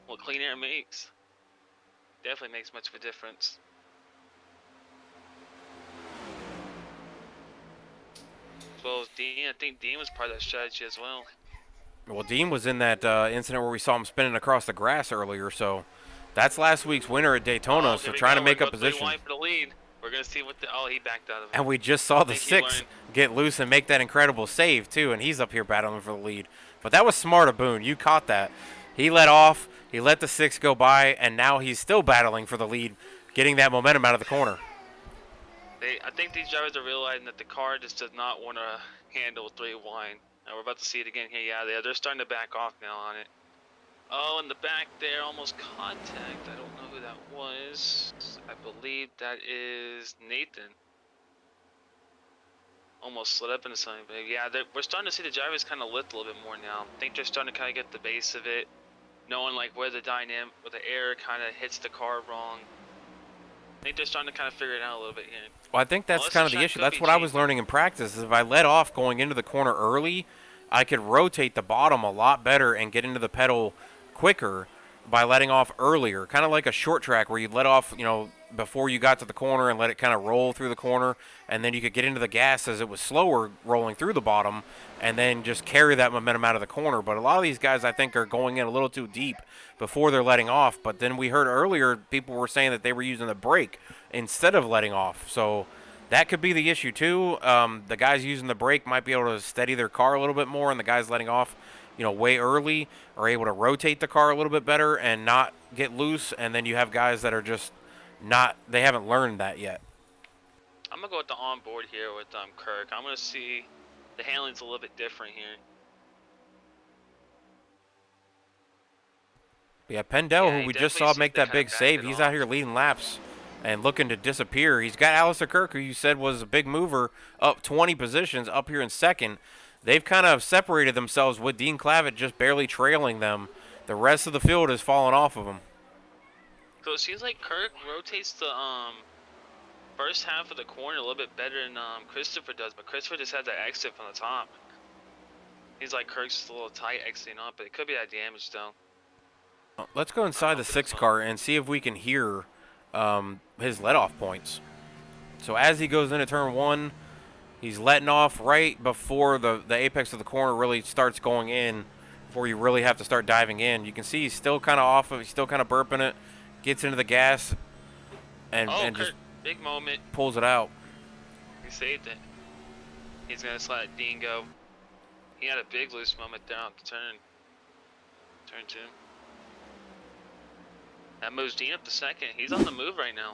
What clean air makes. Definitely makes much of a difference. As well as Dean, I think Dean was part of that strategy as well. Well, Dean was in that incident where we saw him spinning across the grass earlier, so that's last week's winner at Daytona. Oh, So here we trying go. to make We're up gonna go 3 position. wide for the lead. We're gonna see what the. Oh, he backed out of it. And we just saw the think he 6 learned. get loose and make that incredible save too, and he's up here battling for the lead. But that was smart of Boone. You caught that. He let off. He let the 6 go by, and now he's still battling for the lead, getting that momentum out of the corner. I think these drivers are realizing that the car just does not want to handle 3 wide. And we're about to see it again here. Yeah, they're starting to back off now on it. Oh, in the back there, almost contact. I don't know who that was. I believe that is Nathan. Almost slid up into something, but yeah, we're starting to see the drivers kind of lift a little bit more now. I think they're starting to kind of get the base of it, knowing like where the air kind of hits the car wrong. I think they're starting to kind of figure it out a little bit here. Well, I think that's Unless kind the of the track issue. could That's be what I was cheap. learning in practice. Is if I let off going into the corner early, I could rotate the bottom a lot better and get into the pedal quicker by letting off earlier. Kind of like a short track where you let off, before you got to the corner and let it kind of roll through the corner, and then you could get into the gas as it was slower rolling through the bottom, and then just carry that momentum out of the corner. But a lot of these guys, I think, are going in a little too deep before they're letting off. But then we heard earlier people were saying that they were using the brake instead of letting off. So that could be the issue too. The guys using the brake might be able to steady their car a little bit more, and the guys letting off, way early are able to rotate the car a little bit better and not get loose. And then you have guys that are just they haven't learned that yet. I'm gonna go with the onboard here with Kirk. I'm gonna see the handling's a little bit different here. Yeah, Pendel, Yeah, who he we just definitely saw seemed make to that kinda big back save, it he's off. out here leading laps and looking to disappear. He's got Alistair Kirk, who you said was a big mover, up 20 positions, up here in second. They've kind of separated themselves with Dean Clavitt just barely trailing them. The rest of the field has fallen off of them. So it seems like Kirk rotates the first half of the corner a little bit better than Christopher does, but Christopher just had that exit from the top. He's like Kirk's just a little tight exiting up, but it could be that damage though. Let's go inside the 6 car and see if we can hear his let-off points. So as he goes into turn 1, he's letting off right before the apex of the corner really starts going in, before you really have to start diving in. You can see he's still kind of off of it, he's still kind of burping it, gets into the gas, and Kirk, just big moment. pulls it out. He saved it. He's gonna just let Dean go. He had a big loose moment down at the turn. Turn 2. That moves Dean up to second. He's on the move right now.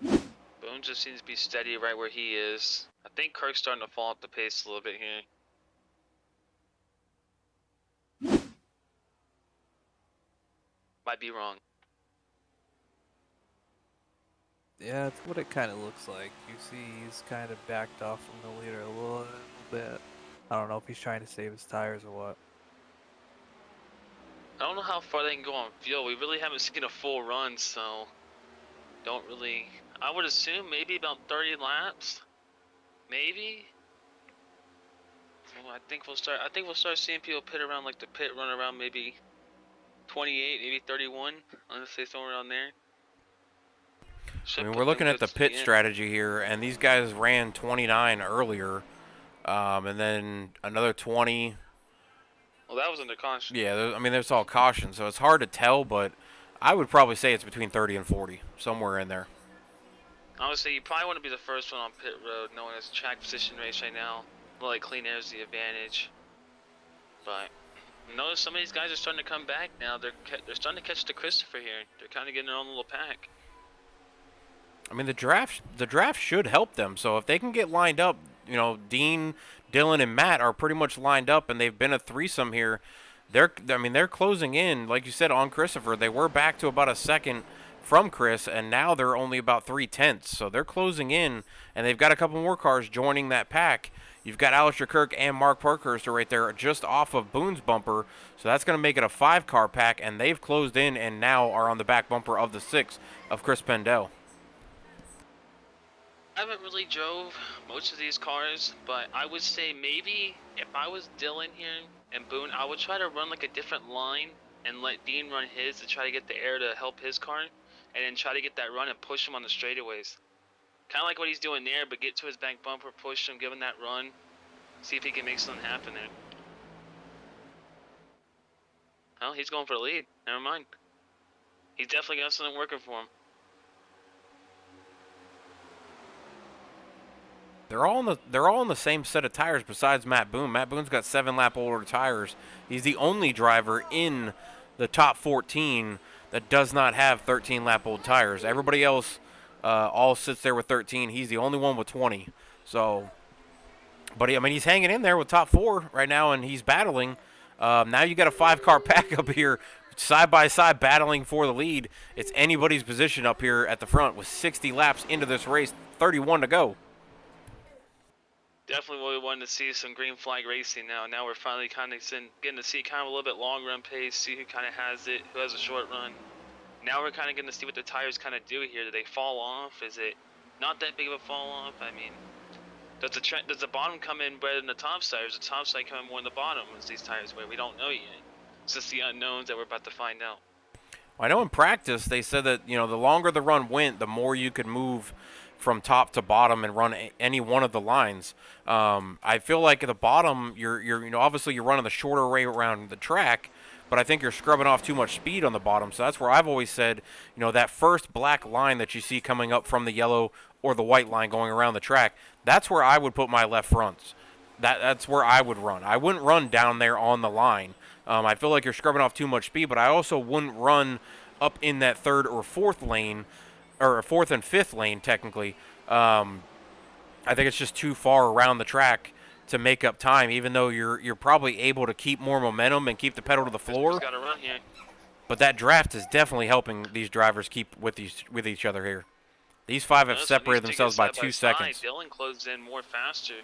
Boone just seems to be steady right where he is. I think Kirk's starting to fall off the pace a little bit here. Might be wrong. Yeah, that's what it kind of looks like. You see he's kind of backed off from the leader a little bit. I don't know if he's trying to save his tires or what. I don't know how far they can go on fuel. We really haven't seen a full run, so Don't really. I would assume maybe about 30 laps. Maybe. Well, I think we'll start seeing people pit around like the pit run around maybe 28, maybe 31. Let's say somewhere around there. I Should mean, we're put them looking at close the to the pit end. strategy here, and these guys ran 29 earlier, and then another 20. Well, that was under caution. Yeah, I mean, there's all caution, so it's hard to tell, but I would probably say it's between 30 and 40, somewhere in there. Honestly, you probably want to be the first one on pit road, knowing it's a track position race right now. Well, like clean air is the advantage. But notice some of these guys are starting to come back now. They're starting to catch the Christopher here. They're kind of getting their own little pack. I mean, the draft should help them. So if they can get lined up, you know, Dean, Dylan, and Matt are pretty much lined up, and they've been a threesome here. They're closing in, like you said, on Christopher. They were back to about a second from Chris, and now they're only about 3/10. So they're closing in, and they've got a couple more cars joining that pack. You've got Alistair Kirk and Mark Parkhurst right there just off of Boone's bumper. So that's going to make it a 5-car pack, and they've closed in and now are on the back bumper of the 6 of Chris Pendel. I haven't really drove most of these cars, but I would say maybe if I was Dylan here and Boone, I would try to run like a different line and let Dean run his to try to get the air to help his car, and then try to get that run and push him on the straightaways. Kind of like what he's doing there, but get to his back bumper, push him, give him that run, see if he can make something happen there. Well, he's going for the lead. Never mind. He's definitely got something working for him. They're all on the same set of tires besides Matt Boone. Matt Boone's got 7-lap older tires. He's the only driver in the top 14 that does not have 13-lap old tires. Everybody else all sits there with 13. He's the only one with 20. So, but I mean, he's hanging in there with top 4 right now, and he's battling. Now you got a 5-car pack up here, side by side, battling for the lead. It's anybody's position up here at the front with 60 laps into this race, 31 to go. Definitely what we wanted to see, some green flag racing now. Now we're finally kind of getting to see kind of a little bit long run pace, see who kind of has it, who has a short run. Now we're kind of getting to see what the tires kind of do here. Do they fall off? Is it not that big of a fall off? I mean, does the bottom come in better than the top side, or does the top side come in more than the bottom as these tires wear? We don't know yet. It's just the unknowns that we're about to find out. Well, I know in practice they said that, you know, the longer the run went, the more you could move from top to bottom and run any one of the lines. I feel like at the bottom, you know, obviously you're running the shorter way around the track, but I think you're scrubbing off too much speed on the bottom. So that's where I've always said, you know, that first black line that you see coming up from the yellow or the white line going around the track, that's where I would put my left fronts. That's where I would run. I wouldn't run down there on the line. I feel like you're scrubbing off too much speed, but I also wouldn't run up in that third or fourth lane, or fourth and fifth lane technically. I think it's just too far around the track to make up time, even though you're probably able to keep more momentum and keep the pedal to the floor. Got to run here. But that draft is definitely helping these drivers keep with each other here. These 5 have separated themselves by 2 seconds. Dylan closed in more faster.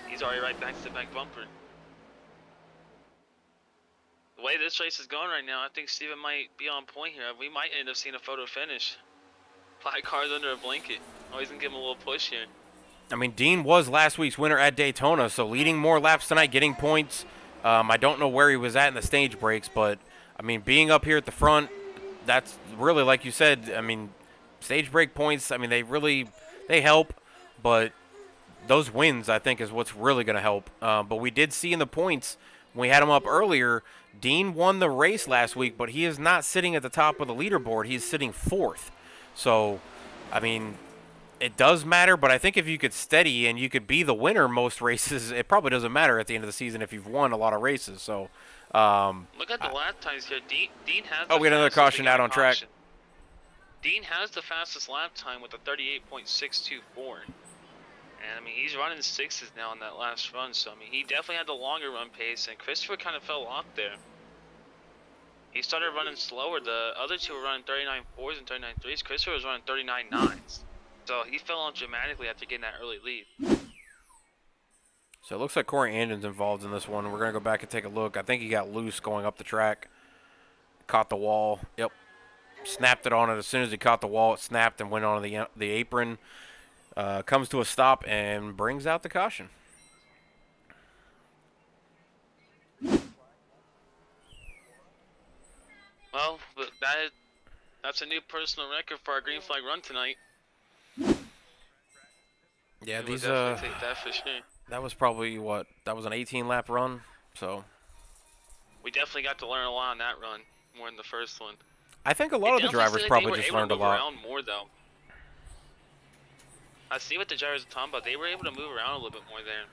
He's already right back to the back bumper. The way this race is going right now, I think Steven might be on point here. We might end up seeing a photo finish. 5 cars under a blanket. Always gonna give him a little push here. I mean, Dean was last week's winner at Daytona, so leading more laps tonight, getting points. I don't know where he was at in the stage breaks, but, I mean, being up here at the front, that's really, like you said, I mean, stage break points, I mean, they help, but those wins, I think, is what's really going to help. But we did see in the points, when we had him up earlier, Dean won the race last week, but he is not sitting at the top of the leaderboard. He's sitting 4th. So, I mean, it does matter, but I think if you could steady and you could be the winner most races, it probably doesn't matter at the end of the season if you've won a lot of races. So, look at the lap times here. Dean has. Oh, we got another caution out on track. Dean has the fastest lap time with a 38.624. And, I mean, he's running 6s now on that last run. So, I mean, he definitely had the longer run pace, and Christopher kind of fell off there. He started running slower. The other two were running 39.4s and 39.3s. Christopher was running 39.9s. So he fell off dramatically after getting that early lead. So it looks like Corey Andon's involved in this one. We're going to go back and take a look. I think he got loose going up the track. Caught the wall. Yep. snapped it on it as soon as he caught the wall. It snapped and went onto the apron. Comes to a stop and brings out the caution. Well, but that's a new personal record for our green flag run tonight. Yeah, We would these definitely take that for sure. that was probably what, that was an 18 lap run, so We definitely got to learn a lot on that run, more than the first one. I think a lot of the drivers probably just learned a lot. Around more though. I see what the drivers are talking about. They were able to move around a little bit more there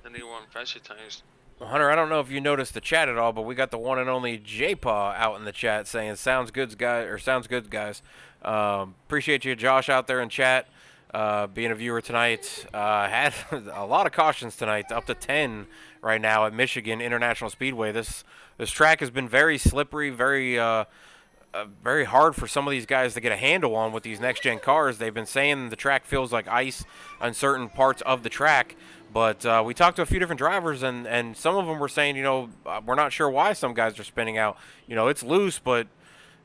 than they were on fresher tires. Well, Hunter, I don't know if you noticed the chat at all, but we got the one and only J-Paw out in the chat saying sounds good, guys. Appreciate you, Josh, out there in chat. Being a viewer tonight. Had a lot of cautions tonight, up to 10 right now at Michigan International Speedway. This track has been very slippery, very hard for some of these guys to get a handle on with these next-gen cars. They've been saying the track feels like ice on certain parts of the track. But we talked to a few different drivers, and some of them were saying, we're not sure why some guys are spinning out. It's loose, but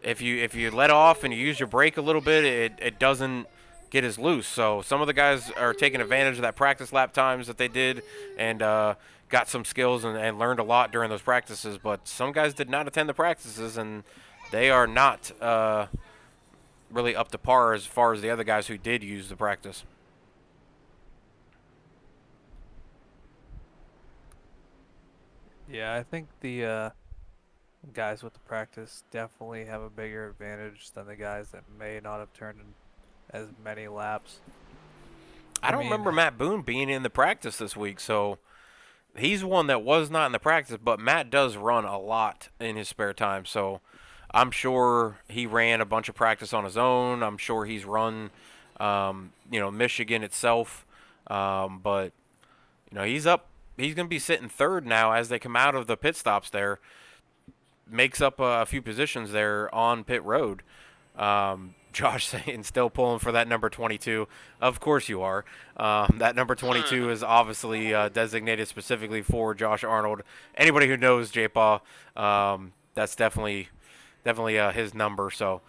if you let off and you use your brake a little bit, it doesn't get as loose. So some of the guys are taking advantage of that practice lap times that they did and got some skills and learned a lot during those practices. But some guys did not attend the practices, and they are not really up to par as far as the other guys who did use the practice. Yeah, I think the guys with the practice definitely have a bigger advantage than the guys that may not have turned in as many laps. I don't remember Matt Boone being in the practice this week, so he's one that was not in the practice, but Matt does run a lot in his spare time, so I'm sure he ran a bunch of practice on his own. I'm sure he's run, Michigan itself, but, he's up. He's going to be sitting third now as they come out of the pit stops there. Makes up a few positions there on pit road. Josh saying still pulling for that number 22. Of course you are. That number 22 is obviously designated specifically for Josh Arnold. Anybody who knows J-Paw, that's definitely his number. So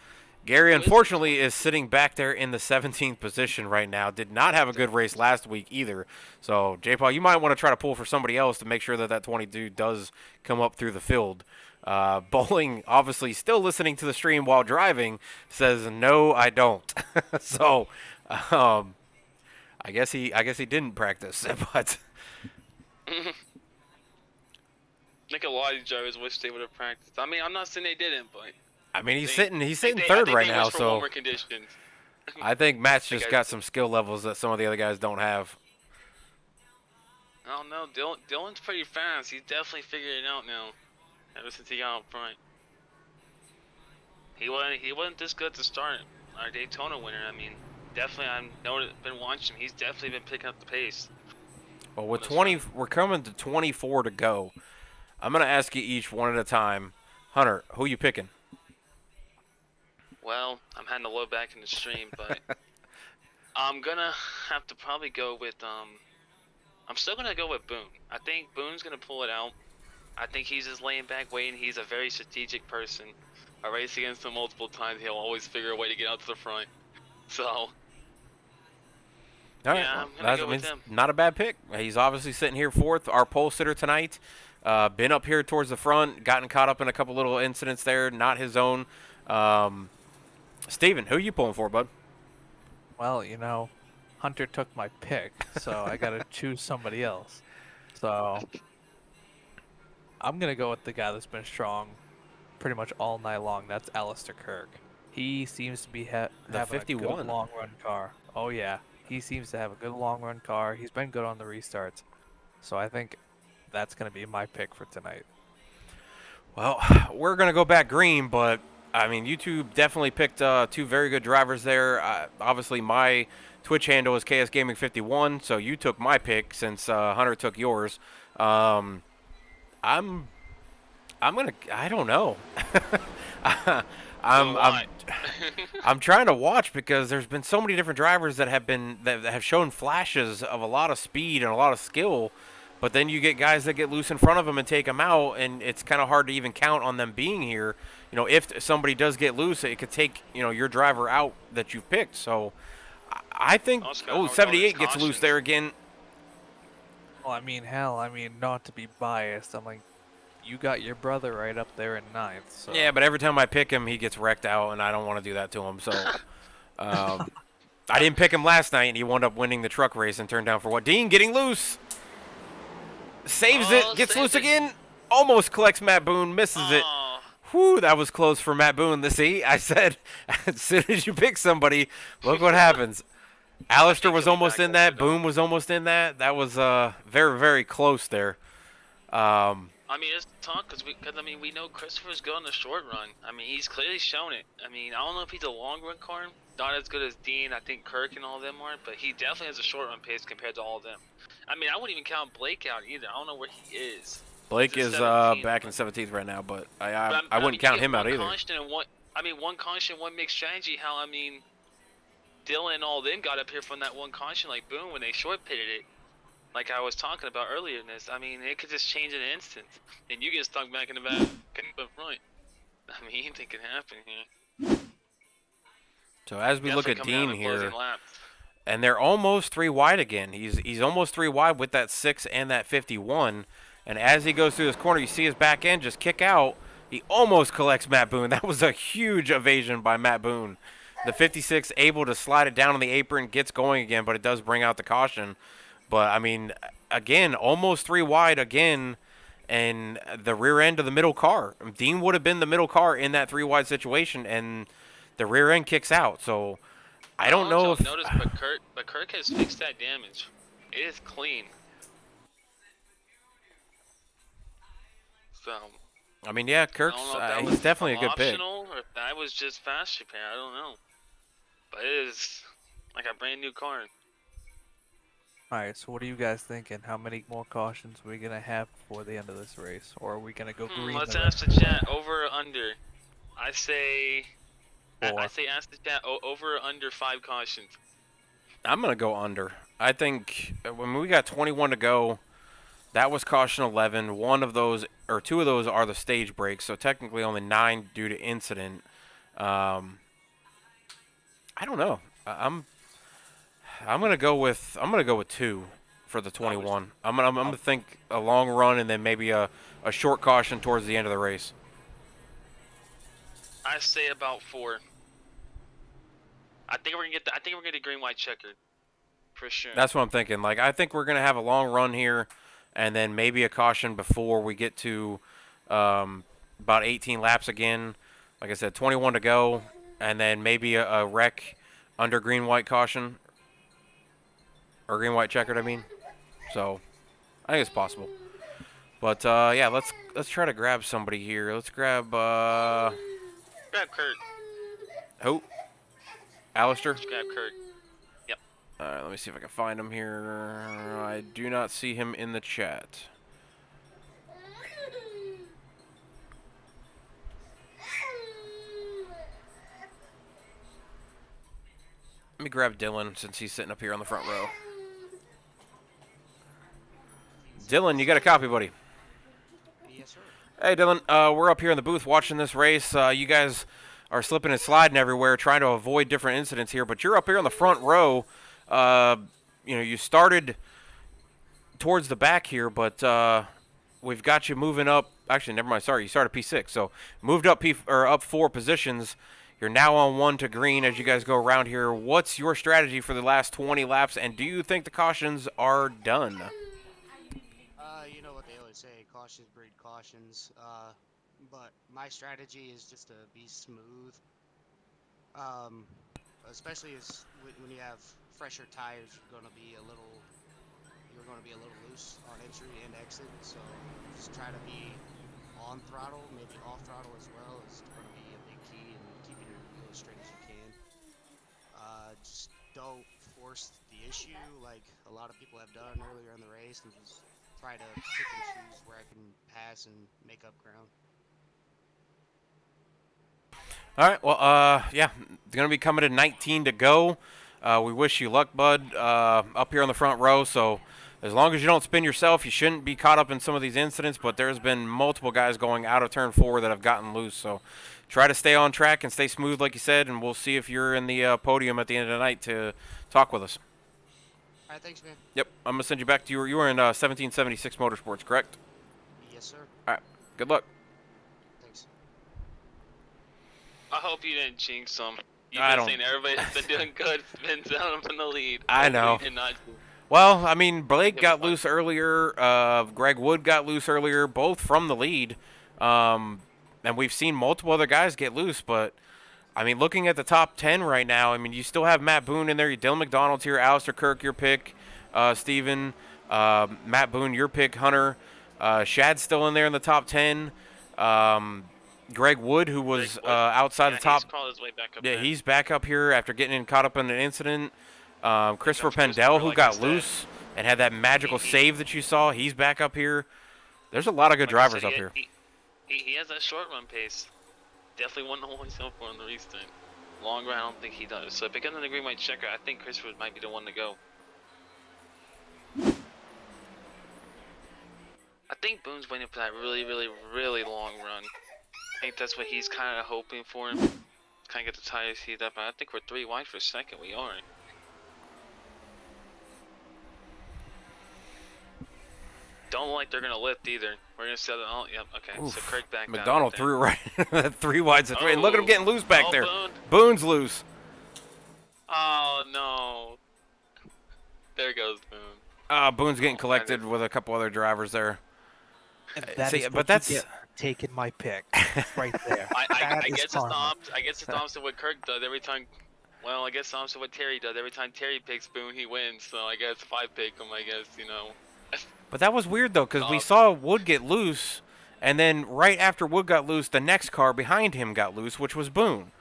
Gary, unfortunately, is sitting back there in the 17th position right now. Did not have a good race last week either. So, J-Paul, you might want to try to pull for somebody else to make sure that 22 does come up through the field. Bowling, obviously, still listening to the stream while driving, says, no, I don't. So, I guess he didn't practice, but... I think a lot of these drivers wish they would have practiced. I mean, I'm not saying they didn't, but... I mean, he's sitting third right now, so conditions. I think Matt's just got some skill levels that some of the other guys don't have. I don't know. Dylan's pretty fast. He's definitely figured it out now. Ever since he got up front, he wasn't this good to start. Our Daytona winner. I mean, definitely. I've been watching him. He's definitely been picking up the pace. Well, with 20, we're coming to 24 to go. I'm gonna ask you each one at a time. Hunter, who you picking? Well, I'm having to load back in the stream, but I'm gonna have to probably go with I'm still gonna go with Boone. I think Boone's gonna pull it out. I think he's just laying back waiting. He's a very strategic person. I raced against him multiple times. He'll always figure a way to get out to the front. So all right, yeah, I'm gonna go with him. Not a bad pick. He's obviously sitting here fourth, our pole sitter tonight. Been up here towards the front, gotten caught up in a couple little incidents there, not his own. Steven, who are you pulling for, bud? Well, Hunter took my pick, so I got to choose somebody else. So I'm going to go with the guy that's been strong pretty much all night long. That's Alistair Kirk. He seems to be having 51. a good long-run car. Oh, yeah. He seems to have a good long-run car. He's been good on the restarts. So I think that's going to be my pick for tonight. Well, we're going to go back green, but, I mean, YouTube definitely picked two very good drivers there. Obviously, my Twitch handle is KS Gaming 51, so you took my pick since Hunter took yours. I'm gonna. I don't know. I'm trying to watch because there's been so many different drivers that have shown flashes of a lot of speed and a lot of skill. But then you get guys that get loose in front of them and take them out, and it's kind of hard to even count on them being here. You know, if somebody does get loose, it could take, you know, your driver out that you've picked. So I think, Also got oh, all these 78 gets loose cautions. there again. Well, I mean, hell, I mean, not to be biased, I'm like, you got your brother right up there in ninth. So. Yeah, but every time I pick him, he gets wrecked out, and I don't want to do that to him. So I didn't pick him last night, and he wound up winning the truck race and turned down for what? Dean getting loose. Saves it, gets saved loose it. again. Almost collects Matt Boone, misses it. Oh, Whew, that was close for Matt Boone. See, I said, as soon as you pick somebody, look what happens. Alistair was coming almost back in that. over, though. Boone was almost in that. That was very, very close there. I mean, it's talk because I mean, we know Christopher's good on the short run. I mean, he's clearly shown it. I mean, I don't know if he's a long run car, not as good as Dean. I think Kirk and all them are, but he definitely has a short run pace compared to all of them. I mean, I wouldn't even count Blake out either. I don't know where he is. Blake He's is at 17, back in but- 17th right now, but But I I wouldn't mean, count you him get out one either. caution and one caution, one mixed strategy. How I mean, Dylan and all them got up here from that one caution like boom when they short pitted it. Like I was talking about earlier in this, I mean, it could just change in an instant, and you get stuck back in the back and the front. I mean, anything can happen here. So as we look Definitely at coming down Dean to closing here, laps. and they're almost 3 wide again. He's almost 3 wide with that 6 and that 51. And as he goes through this corner, you see his back end just kick out. He almost collects Matt Boone. That was a huge evasion by Matt Boone. The 56 able to slide it down on the apron, gets going again, but it does bring out the caution. But, I mean, again, almost 3 wide again, and the rear end of the middle car. Dean would have been the middle car in that 3 wide situation, and the rear end kicks out. So I don't know if... Notice, but Kirk has fixed that damage. It is clean. So I mean, yeah, I Kirk's don't know if that he's was definitely a good pick. optional or if that was just fast repair. I don't know. But it is like a brand new car. Alright, so what are you guys thinking? How many more cautions are we going to have before the end of this race? Or are we going to go green? Let's the ask rest the of chat over or under. I say Four. ask the chat over or under 5 cautions. I'm going to go under. I think when we got 21 to go, that was caution 11. One of those, or 2 of those are the stage breaks, so technically only 9 due to incident. I don't know. I'm gonna go with 2 for the 21. I'm gonna think a long run and then maybe a short caution towards the end of the race. I say about 4. I think we're gonna get the green white checkered. For sure. That's what I'm thinking. Like, I think we're gonna have a long run here, and then maybe a caution before we get to about 18 laps again. Like I said, 21 to go, and then maybe a wreck under green white caution or green white checkered. I mean, so I think it's possible. But yeah, let's try to grab somebody here. Let's grab Grab Kurt. who? Alistair. Just grab Kurt. Yep. All right, let me see if I can find him here. I do not see him in the chat. Let me grab Dylan since he's sitting up here on the front row. Dylan, you got a copy, buddy? Yes, sir. Hey, Dylan, we're up here in the booth watching this race. You guys are slipping and sliding everywhere, trying to avoid different incidents here, but you're up here on the front row. You know, you started towards the back here, but we've got you moving up. Actually, never mind. Sorry, you started P6, so moved up up 4 positions. You're now on 1 to green as you guys go around here. What's your strategy for the last 20 laps, and do you think the cautions are done? You know what they always say, cautions breed cautions. But my strategy is just to be smooth. Especially when you have fresher tires, you're gonna be a little loose on entry and exit. So just try to be on throttle, maybe off throttle as well is gonna be a big key in keeping your wheels as straight as you can. Just don't force the issue like a lot of people have done earlier in the race, and just try to pick and choose where I can pass and make up ground. All right, well, yeah, it's going to be coming to 19 to go. We wish you luck, bud, up here on the front row. So as long as you don't spin yourself, you shouldn't be caught up in some of these incidents. But there's been multiple guys going out of turn 4 that have gotten loose. So try to stay on track and stay smooth, like you said, and we'll see if you're in the podium at the end of the night to talk with us. All right, thanks, man. Yep, I'm gonna send you back to you were in 1776 Motorsports, correct? Yes, sir. All right, good luck. Thanks. I hope you didn't jinx them. You've I been don't- saying everybody's been doing good. Been down in the lead. I know. Hopefully you did not jinx. Well, I mean, Blake It was got fun. loose earlier. Greg Wood got loose earlier, both from the lead. And we've seen multiple other guys get loose. But, I mean, looking at the top 10 right now, I mean, you still have Matt Boone in there. Dylan McDonald's here. Alistair Kirk, your pick. Steven. Matt Boone, your pick. Hunter. Shad's still in there in the top 10. Greg Wood, who was Greg Wood. outside Yeah, the top. He's crawled his way back up Yeah, there. he's back up here after getting caught up in an incident. Christopher Christopher, Pendell, who like got I said. loose and had that magical He- save that you saw, he's back up here. There's a lot of good Like I drivers said, up here. He has that short run pace. Definitely one to hold himself for in the restart. Long run, I don't think he does. So picking on the green white checker, I think Christopher might be the one to go. I think Boone's waiting for that really, really, really long run. I think that's what he's kind of hoping for. Kind of get the tires heated up. I think we're 3 wide for second. We are. Don't look like they're gonna lift either. We're gonna see how. Oh, yep. Okay. So Oof. Craig back down McDonald right there. threw right 3 wides at 3. And look at him Oh. getting loose back Oh, there. Boone. Boone's loose. Oh no. There goes Boone. Boone's getting collected with a couple other drivers there. And that see, is but what that's- you get for taking my pick right there. I That is guess it's karma. I guess it's opposite what Kirk does every time. Well, I guess opposite what Terry does every time Terry picks Boone, he wins. So I guess if I pick him, I guess But that was weird, though, because we Oh. saw Wood get loose, and then right after Wood got loose, the next car behind him got loose, which was Boone.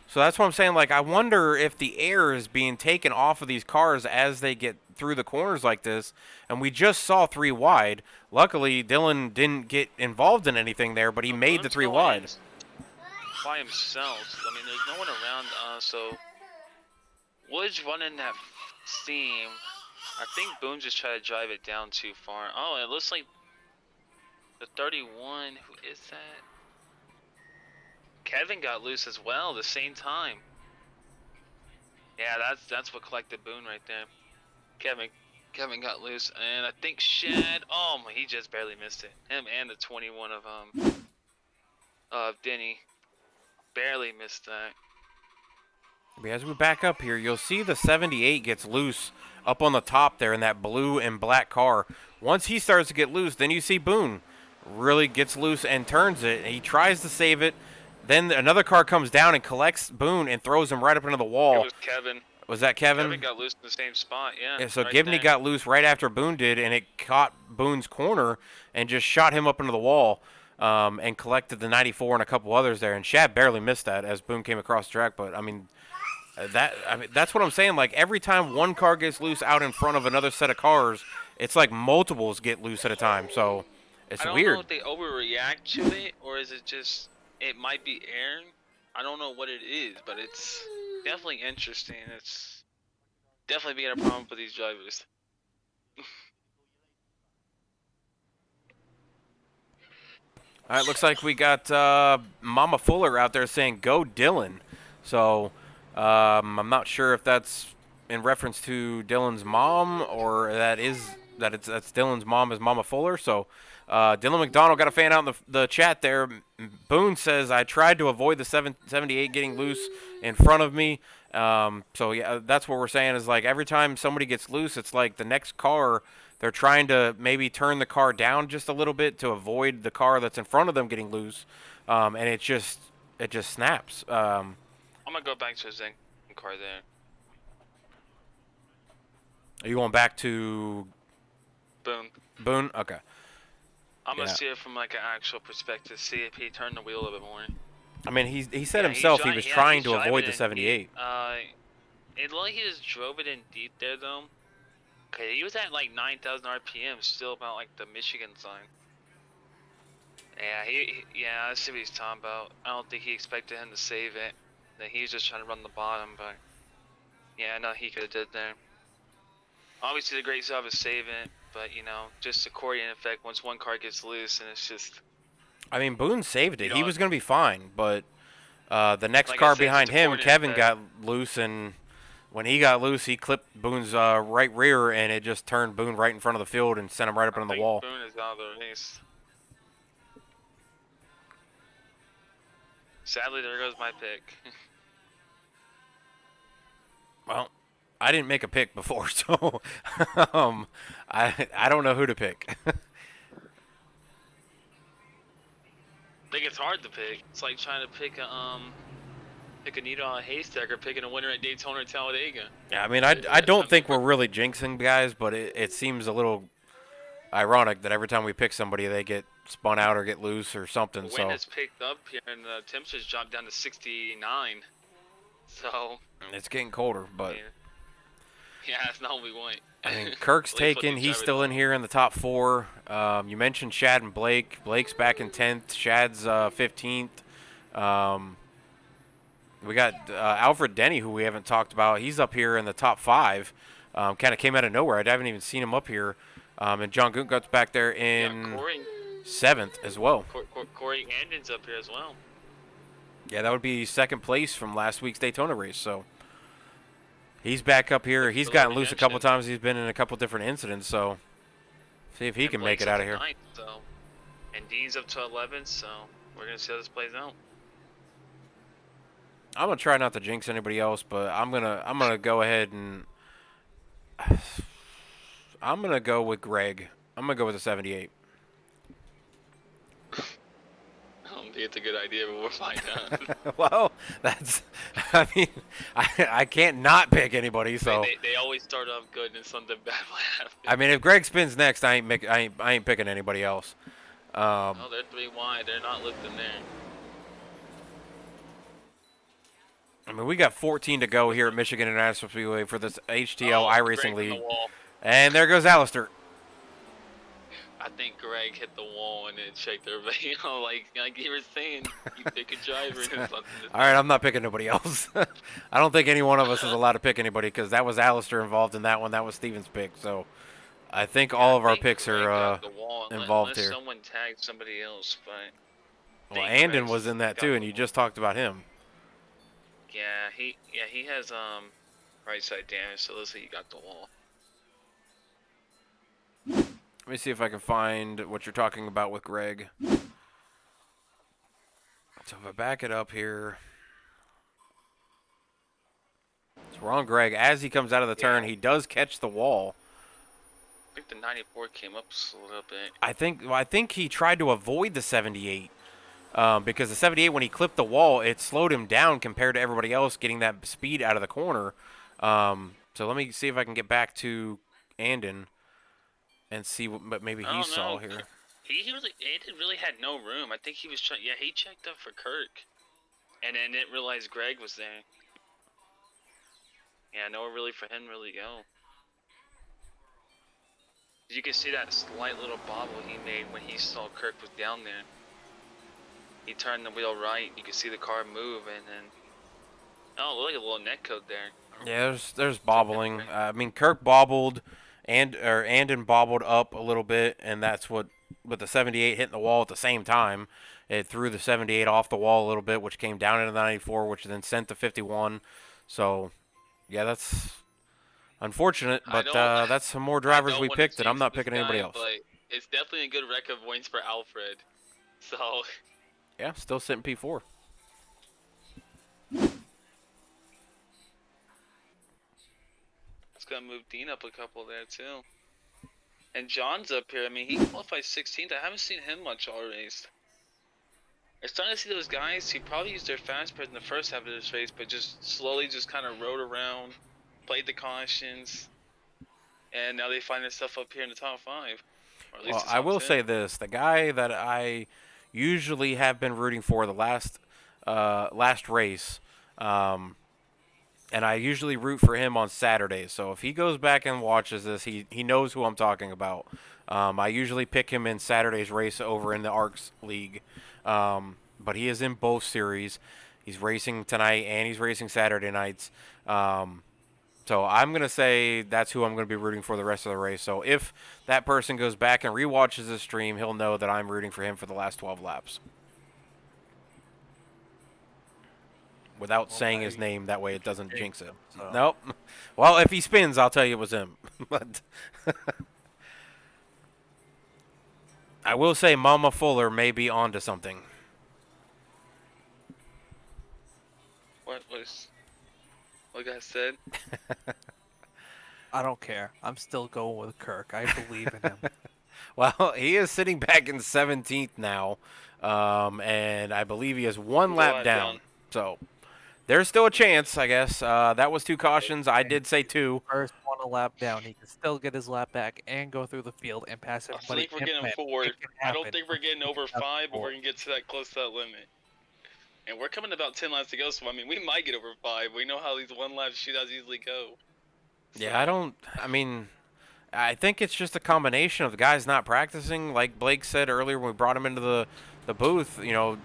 So that's what I'm saying. Like, I wonder if the air is being taken off of these cars as they get through the corners like this. And we just saw 3 wide. Luckily, Dylan didn't get involved in anything there, but he made the Boone's 3 going wide. by himself. I mean, there's no one around. So Wood's running that seam. I think Boone just tried to drive it down too far. Oh, it looks like the 31. Who is that? Kevin got loose as well the same time. Yeah, that's what collected Boone right there. Kevin got loose, and I think Shad. Oh my, he just barely missed it. Him and the 21 of Denny barely missed that. As we back up here, you'll see the 78 gets loose up on the top there in that blue and black car. Once he starts to get loose, then you see Boone really gets loose and turns it. And he tries to save it. Then another car comes down and collects Boone and throws him right up into the It wall. was Kevin. Was that Kevin? Kevin got loose in the same spot, yeah. Yeah, so right Gibney there. got loose right after Boone did, and it caught Boone's corner and just shot him up into the wall and collected the 94 and a couple others there. And Shad barely missed that as Boone came across the track. But, I mean, that's what I'm saying. Like, every time one car gets loose out in front of another set of cars, it's like multiples get loose at a time. So it's I don't weird. know if they overreact to it, or is it just, it might be air. I don't know what it is, but it's definitely interesting. It's definitely being a problem for these drivers. All right, looks like we got Mama Fuller out there saying, "Go Dylan." So I'm not sure if that's in reference to Dylan's mom or that's Dylan's mom is Mama Fuller. So Dylan McDonald got a fan out in the chat there. Boone says, "I tried to avoid the 78 getting loose in front of me." So yeah, that's what we're saying is like every time somebody gets loose, it's like the next car. They're trying to maybe turn the car down just a little bit to avoid the car that's in front of them getting loose, and it just snaps. I'm gonna go back to a Zen car there. Are you going back to Boom. Boone? Okay. I'm gonna Yeah. see it from like an actual perspective, see if he turned the wheel a little bit more. I mean, he said Yeah, himself he dri- was yeah, trying he's to driving avoid the it. 78. It looked like he just drove it in deep there though. Okay, he was at like 9,000 RPM, still about like the Michigan sign. Yeah, yeah, I see what he's talking about. I don't think he expected him to save it. That he was just trying to run the bottom, but yeah, no, he could have did there. Obviously, the great job is saving it. But just accordion effect. Once one car gets loose, and it's just I mean, Boone saved it. you He know, was going to be fine, but the next like I car said, behind just him, accordion Kevin, effect. got loose, and when he got loose, he clipped Boone's right rear, and it just turned Boone right in front of the field and sent him right up I into the think wall. Boone is out of the race. Sadly, there goes my pick. Well, I didn't make a pick before, so I don't know who to pick. I think it's hard to pick. It's like trying to pick a needle on a haystack or picking a winner at Daytona or Talladega. Yeah, I mean, I don't think we're really jinxing guys, but it seems a little ironic that every time we pick somebody, they get spun out or get loose or something. The So wind has picked up here, and the temperature's dropped down to 69. So it's getting colder, but yeah, that's not what we want. I mean, Kirk's At least what taken. these He's drivers still in want. here in the top 4. You mentioned Shad and Blake. Blake's back in 10th. Shad's 15th. We got Alfred Denny, who we haven't talked about. He's up here in the top 5. Kind of came out of nowhere. I haven't even seen him up here. And John Guntgut's back there in Corey 7th as well. Corey Andon's up here as well. Yeah, that would be 2nd place from last week's Daytona race. So he's back up here. He's gotten loose a couple times. He's been in a couple different incidents. So see if he can make it out of here. So, and Dean's up to 11th. So we're gonna see how this plays out. I'm gonna try not to jinx anybody else, but I'm gonna go ahead and I'm gonna go with Greg. I'm gonna go with a 78. I don't think it's a good idea, but we'll find out. Well, that's. I mean, I can't not pick anybody. So they always start off good and something bad will happen. I mean, if Greg spins next, I ain't picking anybody else. Oh, they're 3 wide. They're not lifting there. I mean, we got 14 to go here at Michigan International Speedway for this HTL iRacing Greg hit League. the wall. And there goes Alistair. I think Greg hit the wall and it shaked everybody. Like you were saying, you pick a driver and something. All right, I'm not picking nobody else. I don't think any one of us is allowed to pick anybody because that was Alistair involved in that one. That was Steven's pick. So I think all of our picks Greg are got the wall, involved unless here. someone tagged somebody else, but Well, think Andon Greg's was in that got too, the and you wall. just talked about him. Yeah, he has right side damage, so let's say he got the wall. Let me see if I can find what you're talking about with Greg. So if I back it up here. So we're on Greg. As he comes out of the turn, he does catch the wall. I think the 94 came up just a little bit. I think he tried to avoid the 78. Because the 78, when he clipped the wall, it slowed him down compared to everybody else getting that speed out of the corner. So let me see if I can get back to Andon and see what maybe he saw here. Andon really had no room. I think he was trying. Yeah, he checked up for Kirk, and then didn't realize Greg was there. Yeah, nowhere really for him to really go. You can see that slight little bobble he made when he saw Kirk was down there. He turned the wheel right. You can see the car move, and then look at a little net code there. Yeah, there's bobbling. I mean, Kirk bobbled, Andon bobbled up a little bit, and that's what with the 78 hitting the wall at the same time, it threw the 78 off the wall a little bit, which came down into the 94, which then sent the 51. So, yeah, that's unfortunate, but that's some more drivers we picked, and I'm not picking anybody else. But it's definitely a good record of wins for Alfred. So. Yeah, still sitting P4. It's gonna move Dean up a couple there too. And John's up here. I mean, he qualified 16th. I haven't seen him much all race. I'm starting to see those guys. He probably used their fast spread in the first half of this race, but just slowly just kind of rode around, played the cautions, and now they find themselves up here in the top 5. Or at least Well, the I top will 10. say this: the guy that I usually have been rooting for the last race, and I usually root for him on Saturdays. So if he goes back and watches this, he knows who I'm talking about. I usually pick him in Saturday's race over in the ARCS League, but he is in both series. He's racing tonight and he's racing Saturday nights. So I'm going to say that's who I'm going to be rooting for the rest of the race. So if that person goes back and rewatches the stream, he'll know that I'm rooting for him for the last 12 laps. Without saying his name, that way it doesn't jinx it. So. Nope. Well, if he spins, I'll tell you it was him. But I will say Mama Fuller may be onto something. What guy said? I don't care. I'm still going with Kirk. I believe in him. Well, he is sitting back in 17th now, and I believe he has one lap down. So there's still a chance, I guess. That was 2 cautions. I did say 2. First one a lap down, he can still get his lap back and go through the field and pass I everybody. think we're getting 4. I don't think we're getting over 5, but we're gonna get to that close to that limit. And we're coming about 10 laps to go, so I mean, we might get over 5. We know how these one-lap shootouts usually go. Yeah, I think it's just a combination of the guys not practicing. Like Blake said earlier when we brought him into the booth,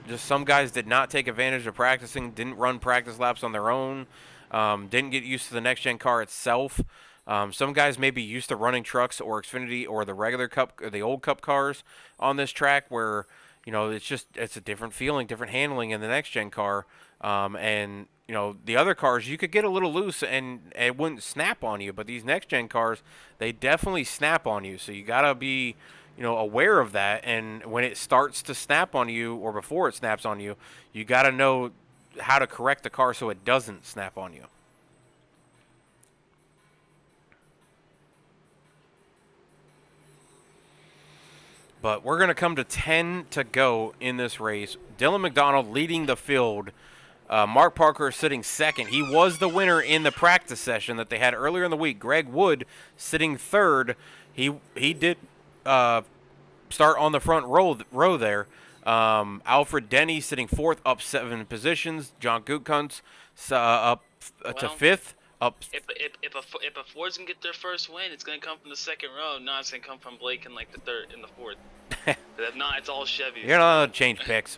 just some guys did not take advantage of practicing, didn't run practice laps on their own, didn't get used to the next-gen car itself. Some guys may be used to running trucks or Xfinity or the regular Cup, or the old Cup cars on this track where, it's a different feeling, different handling in the next-gen car. And the other cars, you could get a little loose and it wouldn't snap on you. But these next-gen cars, they definitely snap on you. So you got to be, aware of that. And when it starts to snap on you or before it snaps on you, you got to know how to correct the car so it doesn't snap on you. But we're going to come to 10 to go in this race. Dylan McDonald leading the field. Mark Parker sitting second. He was the winner in the practice session that they had earlier in the week. Greg Wood sitting third. He did start on the front row there. Alfred Denny sitting fourth, up 7 positions. John Gutkuntz up to fifth. If a Ford's gonna get their first win, it's gonna come from the second row. No, it's gonna come from Blake in like the third and the fourth. But if not, it's all Chevys. You're not allowed to change picks.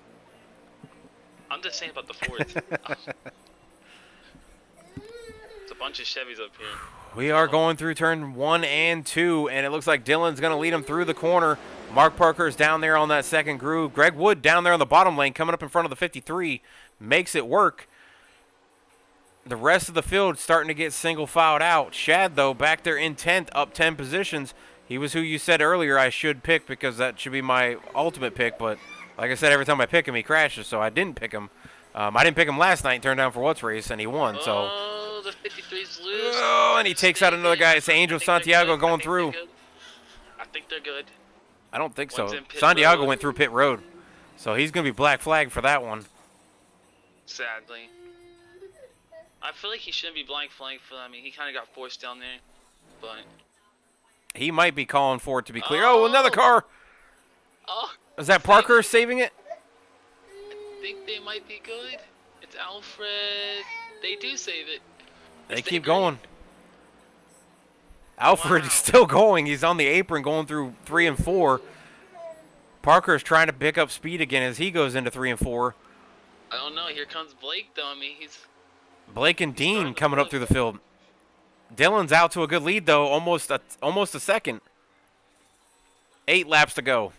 I'm just saying about the fourth. It's a bunch of Chevys up here. We are going through turn 1 and 2, and it looks like Dylan's going to lead him through the corner. Mark Parker is down there on that second groove. Greg Wood down there on the bottom lane, coming up in front of the 53, makes it work. The rest of the field starting to get single filed out. Shad, though, back there in 10th, up 10 positions. He was who you said earlier I should pick because that should be my ultimate pick, but like I said, every time I pick him, he crashes, so I didn't pick him. I didn't pick him last night, turned down for what's race, and he won. So. Oh, the 53's loose. Oh, and he takes out another guy. It's Angel Santiago going through. I think they're good. I don't think so. One's in pit Santiago road. went through pit road, so he's going to be black flag for that one. Sadly. I feel like he shouldn't be black flag for that. I mean, he kind of got forced down there, but. He might be calling for it to be clear. Oh, another car. Oh. Is that Parker saving it? I think they might be good. It's Alfred. They do save it. They keep going. Alfred's still going. He's on the apron going through 3 and 4. Parker's trying to pick up speed again as he goes into 3 and 4. I don't know. Here comes Blake, though. I mean, Blake and Dean coming up through the field. Dylan's out to a good lead, though. Almost a second. 8 laps to go.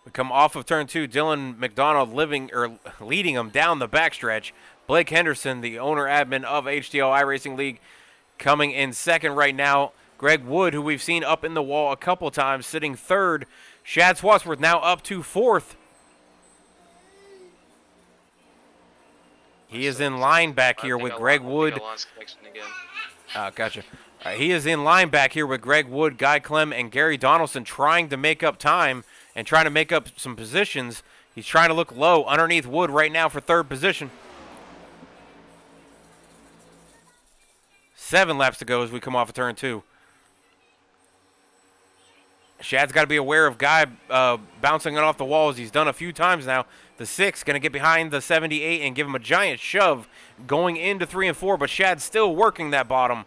We come off of turn 2. Dylan McDonald leading him down the backstretch. Blake Henderson, the owner-admin of HTL iRacing League, coming in second right now. Greg Wood, who we've seen up in the wall a couple times, sitting third. Shad Swatsworth now up to fourth. He is in line back here with Greg Wood. Gotcha. He is in line back here with Greg Wood, Guy Clem, and Gary Donaldson trying to make up time and trying to make up some positions. He's trying to look low underneath Wood right now for third position. 7 laps to go as we come off of turn 2. Shad's got to be aware of Guy bouncing it off the walls. He's done a few times now. The 6 going to get behind the 78 and give him a giant shove going into 3 and 4, but Shad's still working that bottom.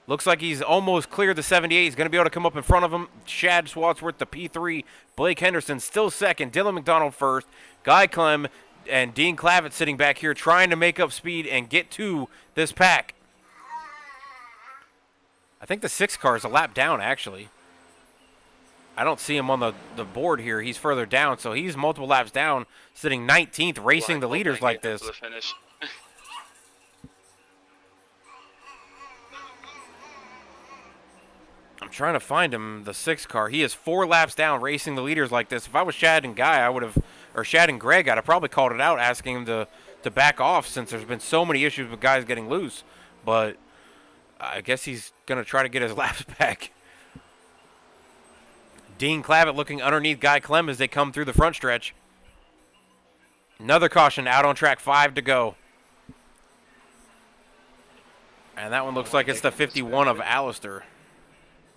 Looks like he's almost cleared the 78. He's going to be able to come up in front of him. Shad Swatsworth, the P3. Blake Henderson still second. Dylan McDonald first. Guy Clem and Dean Clavitt sitting back here trying to make up speed and get to this pack. I think the 6 car is a lap down, actually. I don't see him on the board here. He's further down, so he's multiple laps down, sitting 19th, racing the leaders like this. The finish. I'm trying to find him, the 6 car. He is 4 laps down, racing the leaders like this. If I was Shad and Guy, I would have, or Shad and Greg, I'd have probably called it out, asking him to back off since there's been so many issues with guys getting loose. But I guess he's going to try to get his laps back. Dean Clavitt looking underneath Guy Clem as they come through the front stretch. Another caution out on track, 5 to go. And that one looks like it's the 51 of Alistair.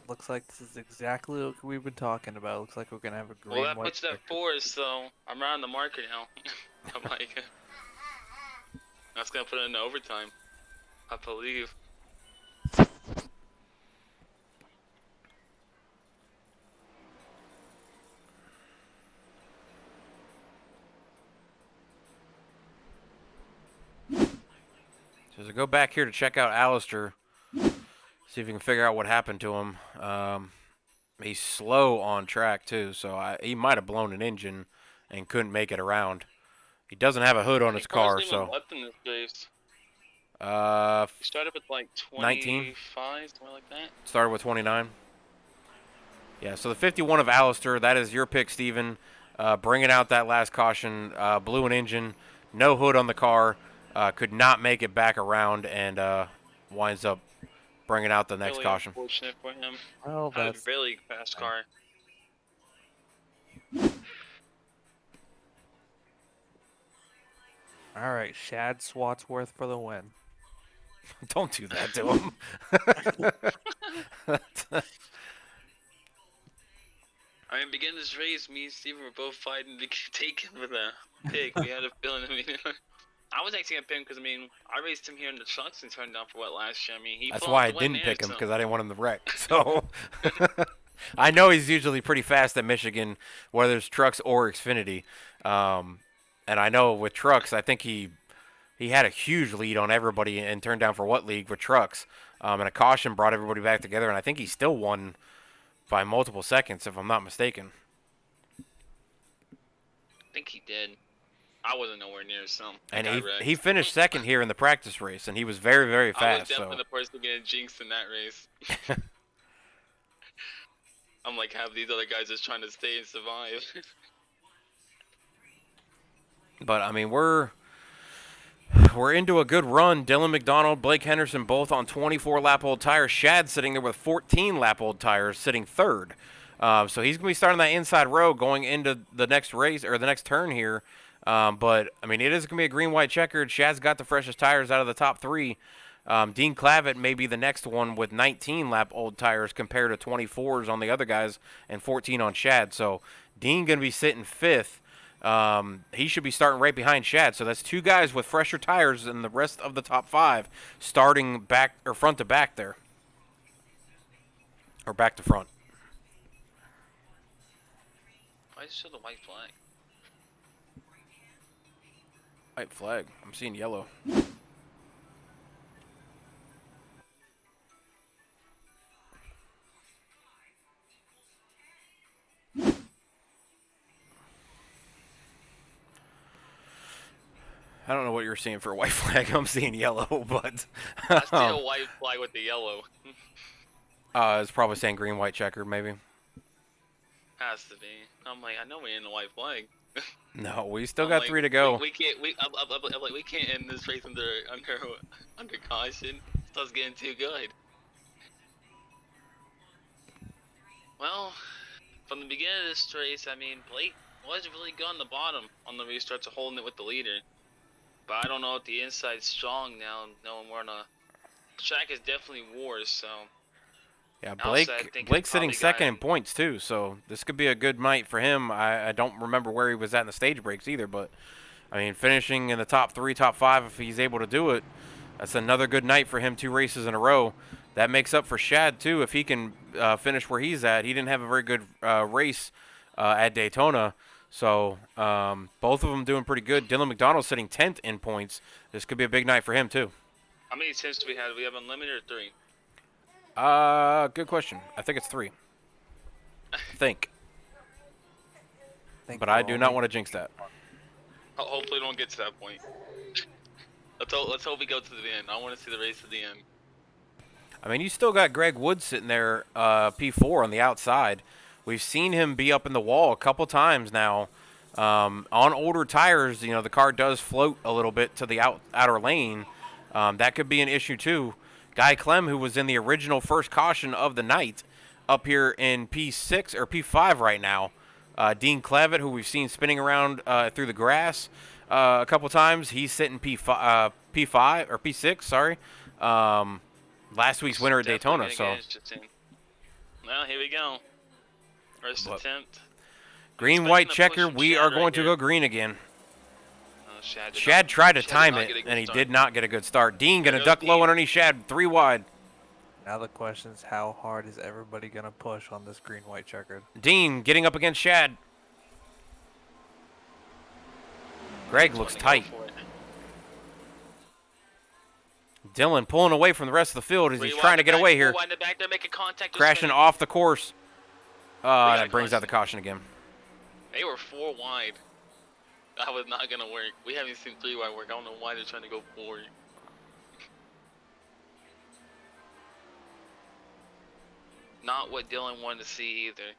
Looks like this is exactly what we've been talking about. Looks like we're gonna have a green. Well, that white puts that checker. 4, so I'm around the marker now. I'm like, that's gonna put it into overtime, I believe. So as I go back here to check out Alistair, see if we can figure out what happened to him. He's slow on track too, so he might have blown an engine and couldn't make it around. He doesn't have a hood on his car, so. Left in this race. Uh, He started with like 19? 25, something like that. started with 29. Yeah, so the 51 of Alistair, that is your pick, Steven. Bringing out that last caution, blew an engine, no hood on the car, could not make it back around, and winds up bringing out the next Really caution. unfortunate for him. Well, Had a that's really fast car. all right. Shad Swatsworth for the win. Don't do that to him. I mean, beginning this race, me and Steven were both fighting to take him for the pick. We had a feeling. I mean, I was actually gonna pick him because I mean, I raced him here in the trucks and turned down for what last year. I mean, he. That's pulled why I off the win didn't there, pick him, so- because I didn't want him to wreck. So I know he's usually pretty fast at Michigan, whether it's trucks or Xfinity. And I know with trucks, I think he had a huge lead on everybody and turned down for what league with trucks. And a caution brought everybody back together, and I think he still won by multiple seconds, if I'm not mistaken. I think he did. I wasn't nowhere near some. And he finished second here in the practice race, and he was very, very I was fast. definitely So the person getting jinxed in that race. I'm like half these other guys just trying to stay and survive. But I mean, we're into a good run. Dylan McDonald, Blake Henderson, both on 24 lap old tires. Shad sitting there with 14 lap old tires, sitting third. So he's gonna be starting that inside row going into the next race or the next turn here. But I mean, it is gonna be a green white checkered. Shad's got the freshest tires out of the top 3. Dean Clavitt may be the next one with 19 lap old tires compared to 24s on the other guys and 14 on Shad. So Dean gonna be sitting 5th. He should be starting right behind Shad. So that's 2 guys with fresher tires than the rest of the top 5 starting back or front to back there. Or back to front. Why is it still the white flag? White flag. I'm seeing yellow. I don't know what you're seeing for a white flag. I'm seeing yellow, but I see a white flag with the yellow. it's probably saying green, white checker, maybe. Has to be. I'm like, I know we in the white flag. No, we still I'm got like, 3 to go. We can't. I'm like, we can't end this race under caution. Stuff's getting too good. Well, from the beginning of this race, I mean, Blake was really good on the bottom on the restarts of holding it with the leader. But I don't know if the inside's strong now, knowing we're on a track is definitely wars, so. Yeah, Outside, I think Blake's it's sitting probably second got in him. points too, so this could be a good night for him. I don't remember where he was at in the stage breaks either, but I mean, finishing in the top 3, top 5, if he's able to do it, that's another good night for him. 2 races in a row. that makes up for Shad too if he can finish where he's at. He didn't have a very good race at Daytona, so both of them doing pretty good. Dylan McDonald sitting 10th in points. This could be a big night for him too. How many attempts do we have? Do we have unlimited or 3? Good question. I think it's 3. I think. Think But we're I do not only- want to jinx that. Hopefully, we don't get to that point. Let's hope we go to the end. I want to see the race to the end. I mean, you still got Greg Wood sitting there, P4 on the outside. We've seen him be up in the wall a couple times now. On older tires, you know, the car does float a little bit to the outer lane. That could be an issue too. Guy Clem, who was in the original first caution of the night, up here in P6 or P5 right now. Dean Clavitt, who we've seen spinning around through the grass a couple times, he's sitting P5 or P6. Sorry, last week's winner at Daytona. So, well, here we go. First But- attempt. green, Expecting white a push checker. from We Shad are right going to here. go green again. Oh, Shad did Shad not- tried to Shad did time not it, get a good and he start. did not get a good start. Dean gonna There duck goes low Dean. underneath Shad, 3 wide. Now the question is, how hard is everybody gonna push on this green white checkered? Dean getting up against Shad. Greg looks Just wanna tight. go for it. Dylan pulling away from the rest of the field as he's Rewind trying to the get back, away here. rewind the back there, making contact with Crashing Spinning. off the course. got That brings out the caution. caution again. They were 4 wide. That was not gonna work. We haven't seen 3 wide work. I don't know why they're trying to go 4. Not what Dylan wanted to see either.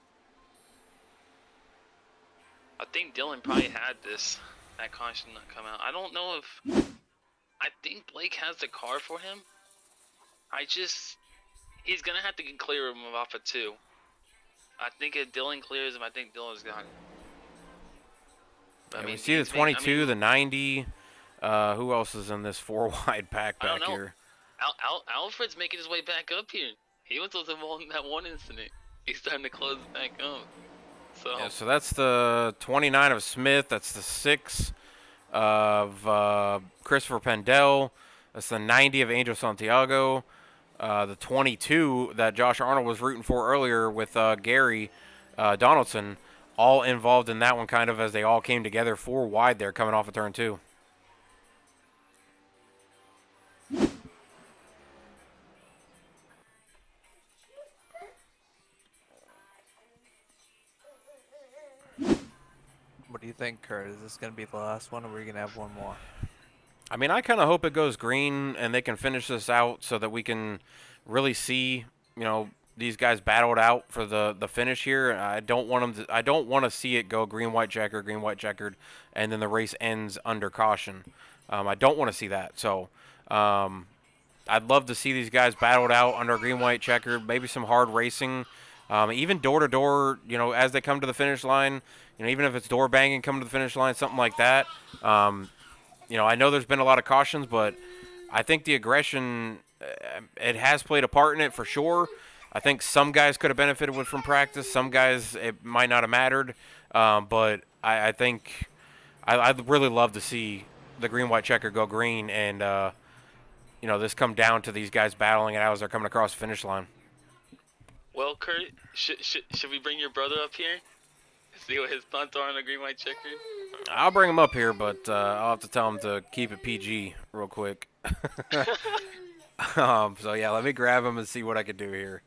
I think Dylan probably had that caution not come out. I don't know if, I think Blake has the car for him. He's gonna have to get clear of him off of 2. I think if Dylan clears him, I think Dylan's got him. But, I Yeah, mean, we see the Dean's making- 22, the 90. Who else is in this 4 wide pack I don't back know. here? Alfred's making his way back up here. He was involved in that one incident. He's starting to close it back up. So, Yeah, so that's the 29 of Smith. That's the 6 of Christopher Pendell. That's the 90 of Angel Santiago. The 22 that Josh Arnold was rooting for earlier with Gary Donaldson. All involved in that one kind of as they all came together 4 wide there coming off of turn 2. What do you think, Kurt? Is this gonna be the last one, or are we gonna have one more? I mean, I kind of hope it goes green and they can finish this out so that we can really see, you know, these guys battled out for the finish here. I don't want them to, I don't want to see it go green, white, checkered, and then the race ends under caution. I don't want to see that. So, I'd love to see these guys battled out under a green, white, checkered, maybe some hard racing, even door to door. You know, as they come to the finish line, you know, even if it's door banging, coming to the finish line, something like that. You know, I know there's been a lot of cautions, but I think the aggression, it has played a part in it for sure. I think some guys could have benefited from practice. Some guys, it might not have mattered. But I think I'd really love to see the green, white checker go green and, you know, this come down to these guys battling it out as they're coming across the finish line. well, Kurt, should we bring your brother up here? See what his thoughts are on the green, white checkered? I'll bring him up here, but I'll have to tell him to keep it PG real quick. So, yeah, let me grab him and see what I can do here.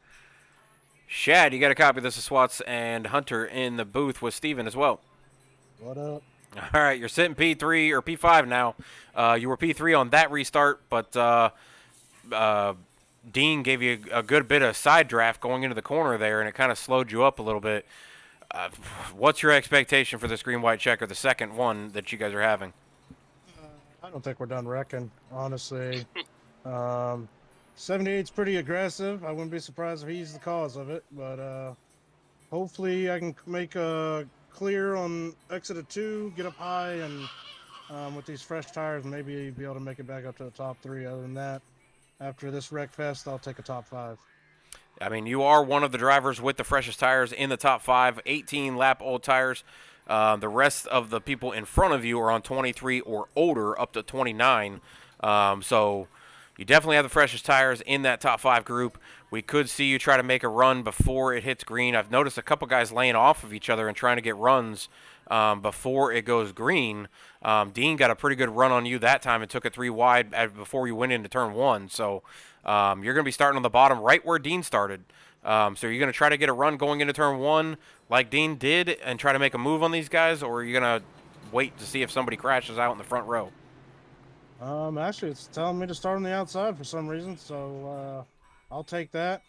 Shad, you got a copy of this of Swats and Hunter in the booth with Steven as well. What up? All right, you're sitting P3 or P5 now. You were P3 on that restart, but Dean gave you a good bit of side draft going into the corner there, and it kind of slowed you up a little bit. What's your expectation for this green, white checker, the second one that you guys are having? I don't think we're done wrecking, honestly. 78's pretty aggressive. I wouldn't be surprised if he's the cause of it, but hopefully I can make a clear on exit of 2, get up high, and with these fresh tires, maybe be able to make it back up to the top 3. Other than that, after this wreck fest, I'll take a top 5. I mean, you are one of the drivers with the freshest tires in the top 5, 18 lap old tires. The rest of the people in front of you are on 23 or older, up to 29. So, You definitely have the freshest tires in that top 5 group. We could see you try to make a run before it hits green. I've noticed a couple guys laying off of each other and trying to get runs before it goes green. Dean got a pretty good run on you that time and took it 3 wide before you went into turn 1. So you're going to be starting on the bottom right where Dean started. So you're going to try to get a run going into turn 1 like Dean did and try to make a move on these guys, or are you going to wait to see if somebody crashes out in the front row? Actually, it's telling me to start on the outside for some reason, so I'll take that.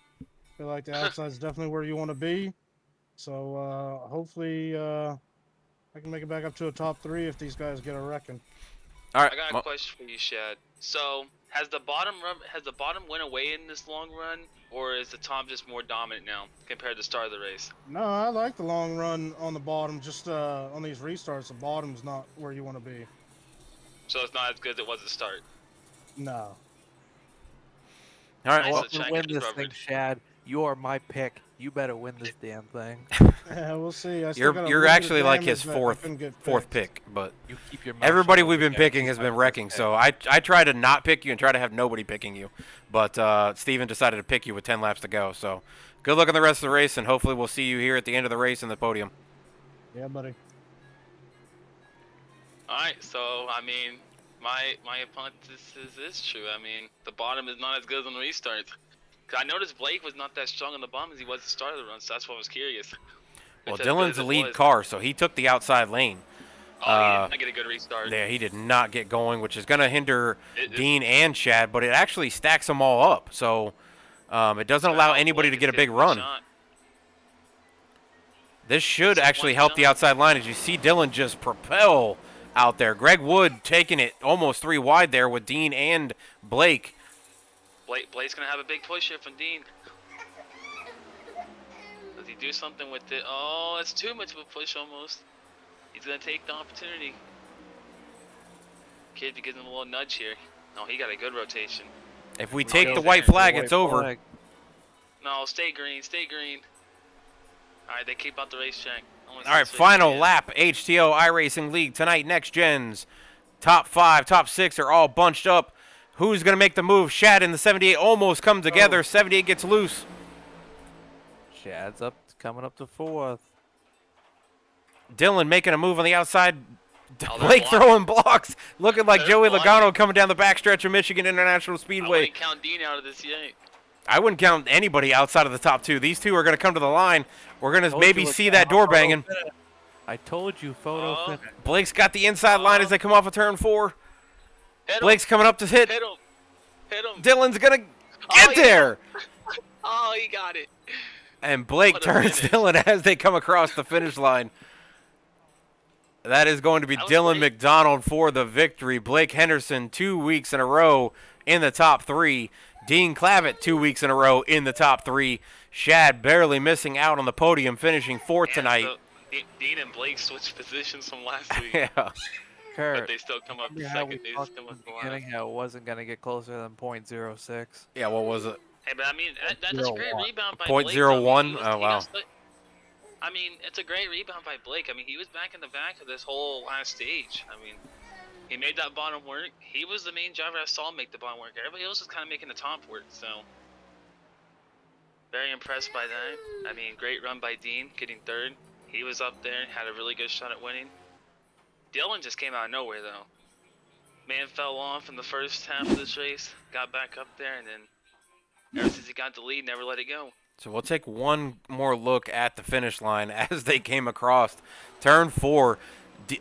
Feel like the outside is definitely where you want to be. So hopefully I can make it back up to a top 3 if these guys get a wrecking. All right. I got a question for you, Shad. So has the bottom went away in this long run, or is the top just more dominant now compared to the start of the race? No, I like the long run on the bottom. Just on these restarts, the bottom's not where you want to be. So it's not as good as it was at the start. No. All right. Nice Well, to To check win it this covered. thing, Shad, you are my pick. You better win this damn thing. Yeah, we'll see. I still got a you're little bit of actually like his damage that I couldn't get fourth fixed. pick, but You keep your mouth everybody shut we've over been there. picking has He's been my wrecking. pick. So I try to not pick you and try to have nobody picking you, but Steven decided to pick you with 10 laps to go. So good luck on the rest of the race, and hopefully we'll see you here at the end of the race in the podium. Yeah, buddy. Alright, so I mean, my hypothesis is true. I mean, the bottom is not as good as on the restarts. Cause I noticed Blake was not that strong on the bottom as he was at the start of the run, so that's why I was curious. Well, It's as good Dylan's as the it lead was. car, so he took the outside lane. Oh, he did not get a good restart. Yeah, he did not get going, which is going to hinder It- Dean and Shad, but it actually stacks them all up. So it doesn't allow anybody to Blake get a is big getting one run. shot. This should It's actually one help the shot. outside line as you see Dylan just propel out there. Greg Wood taking it almost 3 wide there with Dean and Blake. Blake's gonna have a big push here from Dean. Does he do something with it? Oh, it's too much of a push almost. He's gonna take the opportunity. Kid gives him a little nudge here. No, he got a good rotation. If we No, take no, the no, white no, flag, White it's over. flag. No, stay green, stay green. Alright, they keep out the racetrack. All right, final lap, HTL iRacing League tonight. Next gens, top 5, top 6 are all bunched up. Who's gonna make the move? Shad in the 78 almost come together. 78 gets loose. Shad's coming up to 4th. Dylan making a move on the outside. Oh, they're Blake blocking. throwing blocks, looking like They're Joey blocking. Logano coming down the backstretch of Michigan International I Speedway. wouldn't count Dean out of this yet. I wouldn't count anybody outside of the top 2. These 2 are going to come to the line. We're going to Told maybe you see it's that door photo banging. finish. I told you, photo Oh. finish. Blake's got the inside line as they come off of turn 4. Hit him, Blake's coming up to hit. hit him, hit him. Dylan's going to Oh, get yeah. there. Oh, he got it. And Blake What a turns finish. Dylan as they come across the finish line. That is going to be That was Dylan great. McDonald for the victory. Blake Henderson 2 weeks in a row in the top 3. Dean Clavitt 2 weeks in a row in the top 3. Shad barely missing out on the podium, finishing 4th And tonight. so Dean and Blake switched positions from last week, Yeah. but Kurt, they still come up remember how second. we They just talked come in the up the beginning line. how it wasn't going to get closer than .06? Yeah, what was it? Hey, but I mean, that's a great 0.01. rebound by 0.01? Blake. though. I mean, he was- Oh, he wow. was the- I mean, it's a great rebound by Blake. I mean, he was back in the back of this whole last stage. I mean, he made that bottom work. He was the main driver I saw make the bottom work. Everybody else was kind of making the top work, so very impressed by that. I mean, great run by Dean, getting 3rd. He was up there, had a really good shot at winning. Dylan just came out of nowhere, though. Man fell off in the first half of this race, got back up there, and then ever since he got the lead, never let it go. So we'll take one more look at the finish line as they came across turn 4.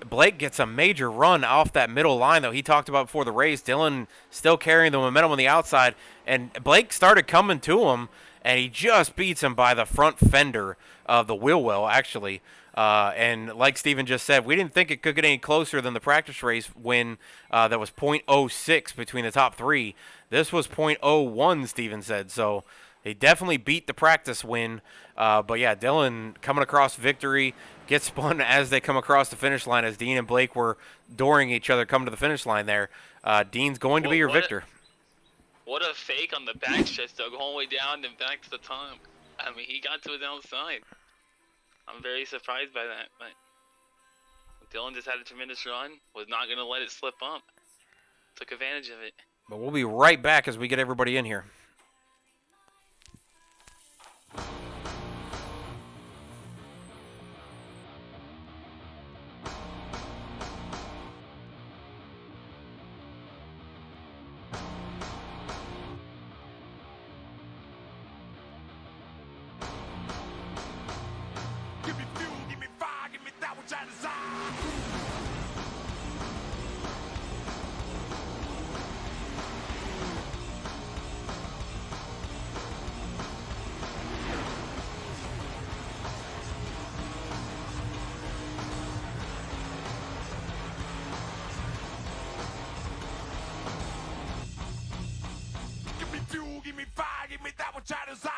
Blake gets a major run off that middle line that he talked about before the race. Dylan still carrying the momentum on the outside, and Blake started coming to him, and he just beats him by the front fender of the wheel well, actually. And like Steven just said, we didn't think it could get any closer than the practice race when that was .06 between the top 3. This was .01, Steven said. So he definitely beat the practice win. But yeah, Dylan coming across victory, gets spun as they come across the finish line as Dean and Blake were dooring each other come to the finish line there. Dean's going to be your victor. What a fake on the backstretch, though, going all the way down and back to the top. I mean, he got to his outside. I'm very surprised by that, but Dylan just had a tremendous run, was not going to let it slip up. Took advantage of it. But we'll be right back as we get everybody in here. Give me fuel, give me fire, give me that which I desire. Give me fuel, give me fire, give me that which I desire.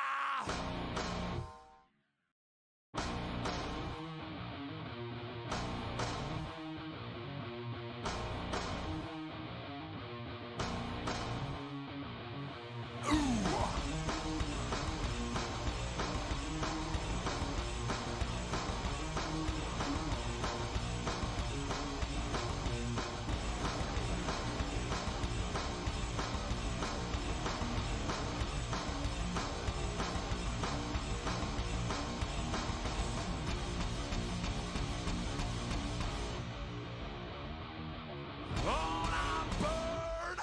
On a bird.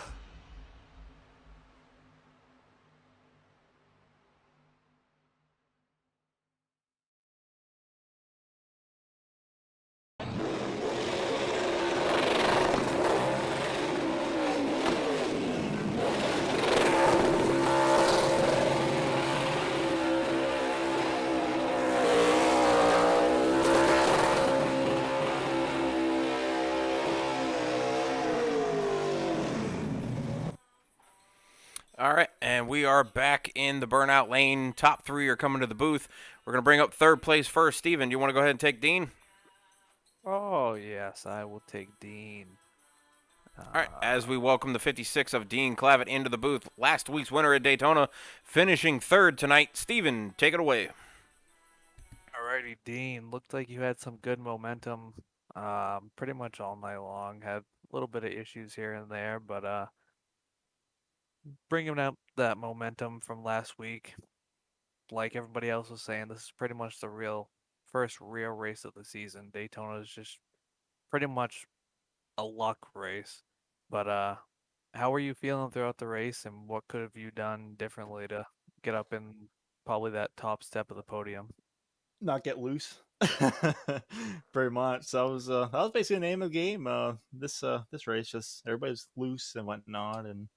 All right, and we are back in the burnout lane. Top 3 are coming to the booth. We're going to bring up third place first. Steven, do you want to go ahead and take Dean? Oh, yes, I will take Dean. All right, as we welcome the 56 of Dean Clavitt into the booth, last week's winner at Daytona, finishing third tonight. Steven, take it away. Alrighty, Dean. Looked like you had some good momentum pretty much all night long. Had a little bit of issues here and there, but bringing up that momentum from last week, like everybody else was saying, this is pretty much the first real race of the season. Daytona is just pretty much a luck race. But how were you feeling throughout the race, and what could have you done differently to get up in probably that top step of the podium? Not get loose. Pretty much. So that was basically the name of the game. This race, just everybody's loose and whatnot, and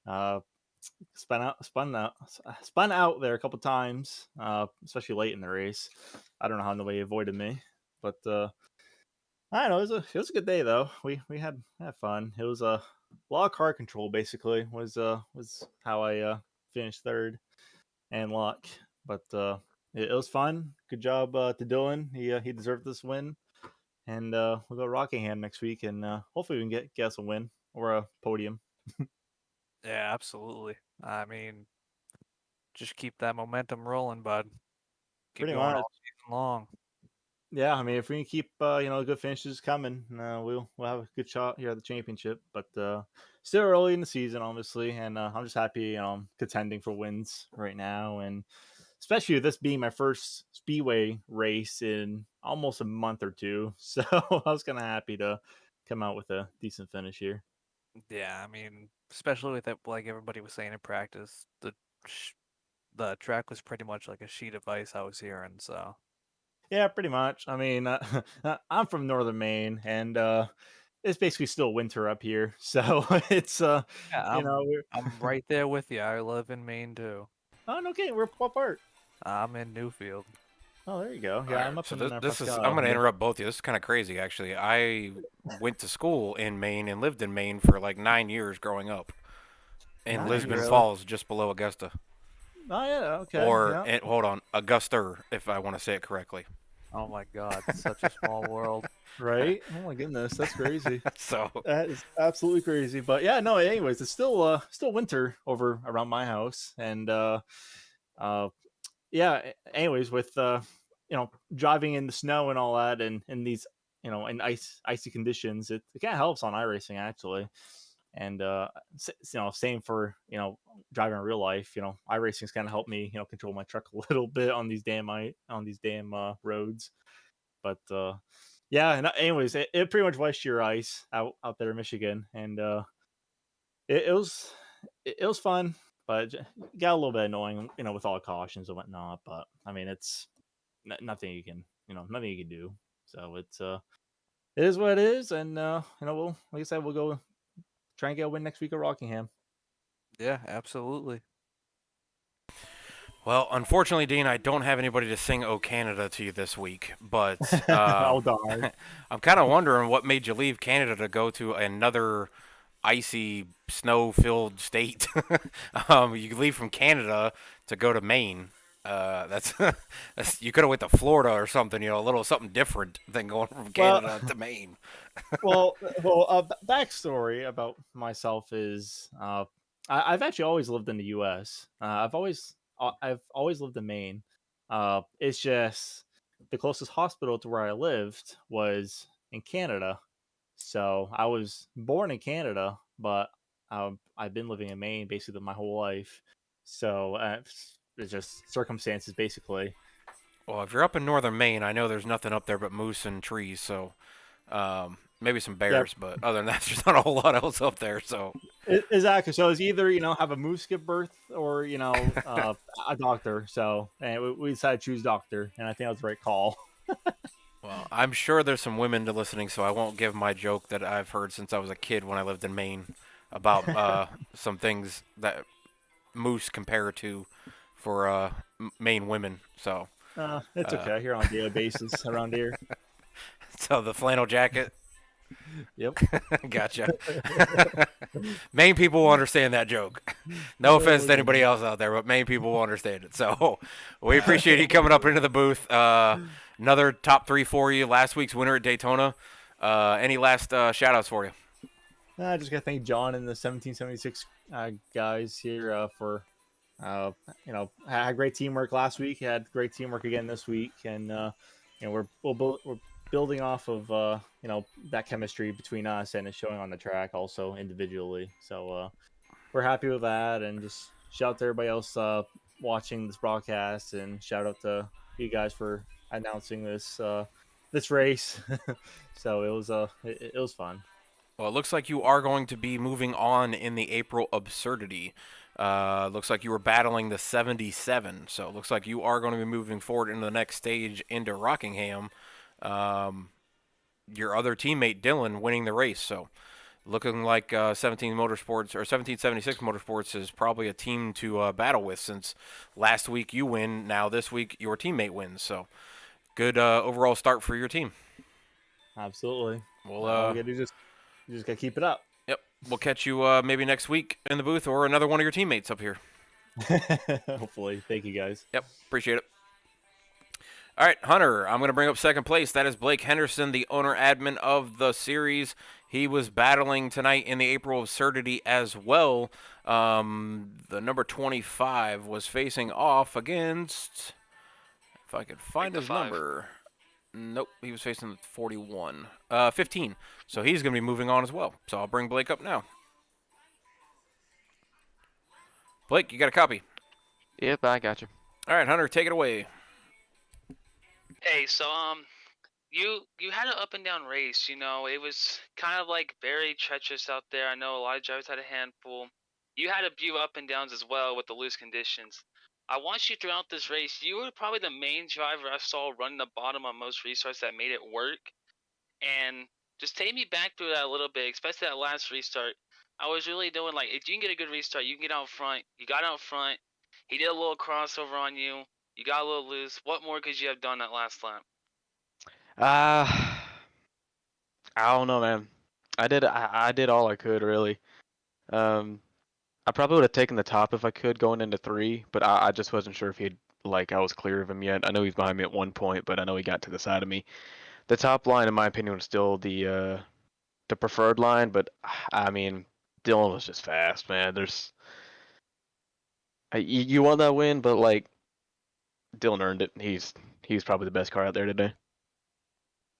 uh spun out there a couple times, especially late in the race. I don't know how nobody avoided me, but I don't know. It was a good day though. We had fun. It was a lot of car control basically was how I finished third, and luck. But it was fun. Good job to Dylan. He deserved this win, and we'll go Rockingham next week, and hopefully we can get us a win or a podium. Yeah, absolutely. I mean, just keep that momentum rolling, bud. Keep Pretty going much. all season long. Yeah, I mean, if we can keep good finishes coming, we'll have a good shot here at the championship. But still early in the season, obviously, and I'm just happy I'm contending for wins right now, and especially with this being my first speedway race in almost a month or two. So I was kind of happy to come out with a decent finish here. Yeah, I mean, especially with that, like everybody was saying in practice, the track was pretty much like a sheet of ice I was hearing. So Yeah, pretty much. I mean, I'm from northern Maine, and it's basically still winter up here. So it's yeah, you know, I'm right there with you. I live in Maine too. oh, no kidding, we're what part? I'm in Newfield. Oh, there you go. All Yeah, right, I'm up so in this is, Prescott I'm out going to here. interrupt both of you. This is kind of crazy, actually. I went to school in Maine and lived in Maine for like 9 years growing up in Nice. Lisbon Really? Falls, just below Augusta. Oh yeah, okay, yeah. Hold on, Augusta, if I want to say it correctly. Oh my God, such a small world. Right? Oh my goodness, that's crazy. So, That is absolutely crazy. But yeah, no. Anyways, it's still winter over around my house, and uh yeah. Anyways, with driving in the snow and all that, and in these in icy conditions, it kind of helps on iRacing actually. And same for driving in real life. iRacing's kind of helped me control my truck a little bit on these damn roads. But yeah, and anyways, it pretty much was sheer ice out there in Michigan, and it was it was fun, but it got a little bit annoying, with all the cautions and whatnot. But I mean, it's nothing you can nothing you can do. So it is what it is, and we'll, like I said, we'll go try and get a win next week at Rockingham. Yeah, absolutely. Well, unfortunately, Dean, I don't have anybody to sing "O Canada" to you this week, but Oh darn! I'm kind of wondering what made you leave Canada to go to another icy, snow-filled state. You leave from Canada to go to Maine. That's you could have went to Florida or something, a little something different than going from Well, Canada to Maine. Backstory about myself is I've actually always lived in the U.S. I've always lived in Maine. It's just the closest hospital to where I lived was in Canada. So I was born in Canada, but I've been living in Maine basically my whole life. So it's just circumstances, basically. Well, if you're up in northern Maine, I know there's nothing up there but moose and trees, so maybe some Yep. bears, but other than that, there's not a whole lot else up there. So Exactly. So it's either have a moose give birth or a doctor. So and we decided to choose doctor, and I think that was the right call. well, I'm sure there's some women to listening, so I won't give my joke that I've heard since I was a kid when I lived in Maine about some things that moose compare to for Maine women. So It's okay. I hear on a daily basis around here. so the flannel jacket. Yep. Gotcha. Maine people will understand that joke. No offense to anybody else out there, but Maine people will understand it. So we appreciate you coming up into the booth. Another top 3 for you. Last week's winner at Daytona. Any last shout outs for you? I just got to thank John and the 1776 guys here for, had great teamwork last week. Had great teamwork again this week, and we're building off of that chemistry between us, and it's showing on the track also individually. So we're happy with that, and just shout out to everybody else watching this broadcast, and shout out to you guys for announcing this race. So it was fun. Well, it looks like you are going to be moving on in the April Absurdity. Looks like you were battling the 77, so it looks like you are going to be moving forward into the next stage into Rockingham. Your other teammate Dylan winning the race, so looking like 1776 Motorsports is probably a team to battle with, since last week you win, now this week your teammate wins. So good overall start for your team. Absolutely. Well, you just gotta keep it up. Yep, we'll catch you maybe next week in the booth, or another one of your teammates up here. Hopefully. Thank you, guys. Yep, appreciate it. All right, Hunter, I'm going to bring up second place. That is Blake Henderson, the owner-admin of the series. He was battling tonight in the April Absurdity as well. The number 25 was facing off against, if I could find his number. Nope, he was facing 41. 15. So he's going to be moving on as well. So I'll bring Blake up now. Blake, you got a copy? Yep, I got you. All right, Hunter, take it away. Hey, so you had an up and down race. It was kind of like very treacherous out there. I know a lot of drivers had a handful. You had a few up and downs as well with the loose conditions. I watched you throughout this race. You were probably the main driver I saw running the bottom on most restarts that made it work. And just take me back through that a little bit, especially that last restart. I was really doing like, if you can get a good restart, you can get out front. You got out front. He did a little crossover on you. You got a little loose. What more could you have done that last lap? I don't know, man. I did all I could, really. I probably would have taken the top if I could going into 3, but I just wasn't sure if I was clear of him yet. I know he's behind me at one point, but I know he got to the side of me. The top line, in my opinion, was still the preferred line, but I mean, Dylan was just fast, man. You won that win, but Dylan earned it. He's probably the best car out there today.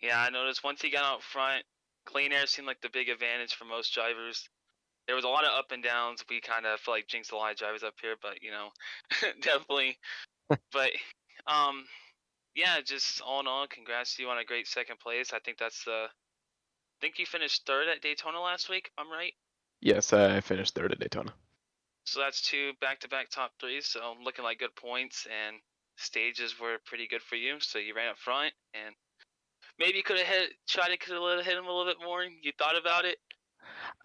Yeah, I noticed once he got out front, clean air seemed like the big advantage for most drivers. there was a lot of up and downs. We kind of feel like jinxed a lot of drivers up here, but definitely. But yeah, just all in all, congrats to you on a great second place. I think you finished third at Daytona last week. If I'm right. Yes, I finished third at Daytona. So that's 2 back-to-back top threes. So looking like good points, and stages were pretty good for you. So you ran up front, and maybe you could have hit him a little bit more. You thought about it.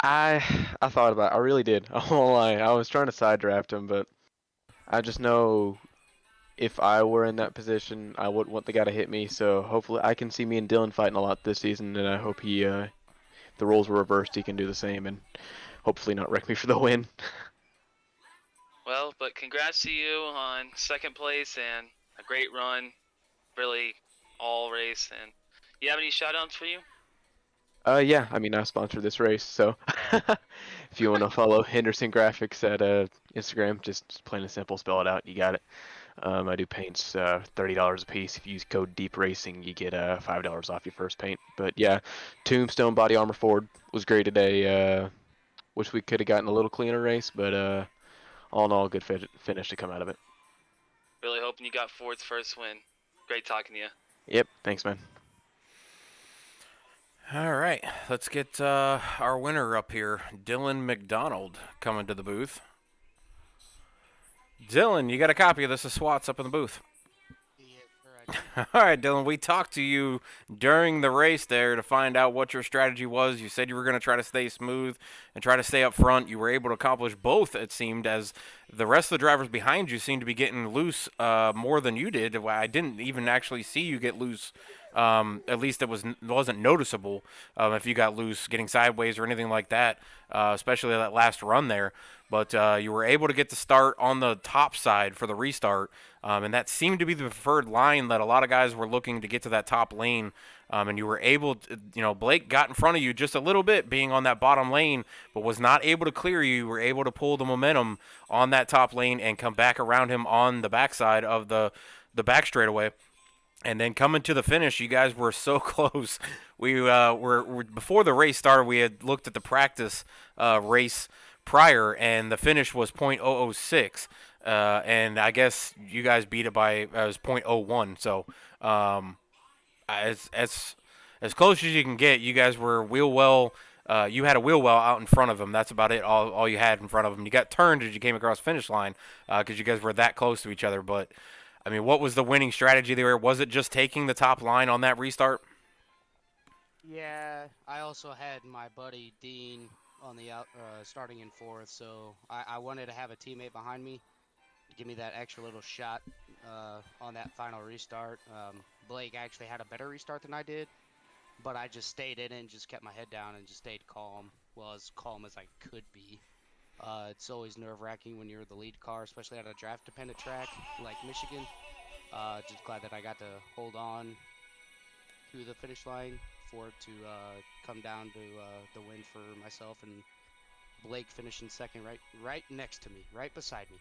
I thought about it. I really did. I won't lie. I was trying to side draft him, but I just know if I were in that position, I wouldn't want the guy to hit me. So hopefully, I can see me and Dylan fighting a lot this season, and I hope the roles were reversed, he can do the same, and hopefully not wreck me for the win. Well, but congrats to you on second place and a great run, really all race. And you have any shout-outs for you? Yeah, I mean, I sponsored this race, so if you want to follow Henderson Graphics at Instagram, just plain and simple, spell it out, you got it. I do paints, $30 a piece. If you use code Deep Racing, you get $5 off your first paint. But yeah, Tombstone Body Armor Ford was great today. Wish we could have gotten a little cleaner race, but all in all, good finish to come out of it. Really hoping you got Ford's first win. Great talking to you. Yep, thanks, man. All right, let's get our winner up here, Dylan McDonald, coming to the booth. Dylan, you got a copy of this? The SWAT's up in the booth. All right, Dylan, we talked to you during the race there to find out what your strategy was. You said you were going to try to stay smooth and try to stay up front. You were able to accomplish both, it seemed, as the rest of the drivers behind you seemed to be getting loose more than you did. I didn't even actually see you get loose. At least it wasn't noticeable if you got loose, getting sideways or anything like that, especially that last run there. But you were able to get the start on the top side for the restart, and that seemed to be the preferred line that a lot of guys were looking to get to that top lane. And you were able to, Blake got in front of you just a little bit being on that bottom lane, but was not able to clear you. You were able to pull the momentum on that top lane and come back around him on the backside of the back straightaway. And then coming to the finish, you guys were so close. We were before the race started, we had looked at the practice race prior, and the finish was .006. And I guess you guys beat it by it was .01. So as close as you can get, you guys were wheel well. You had a wheel well out in front of him. That's about it. All you had in front of him. You got turned as you came across the finish line because you guys were that close to each other. But I mean, what was the winning strategy there? Was it just taking the top line on that restart? Yeah, I also had my buddy Dean on the starting in fourth, so I wanted to have a teammate behind me to give me that extra little shot on that final restart. Blake actually had a better restart than I did, but I just stayed in it and just kept my head down and just stayed calm. Well, as calm as I could be. It's always nerve-wracking when you're the lead car, especially at a draft-dependent track like Michigan. Just glad that I got to hold on to the finish line for it to come down to the win for myself and Blake finishing second right next to me, right beside me.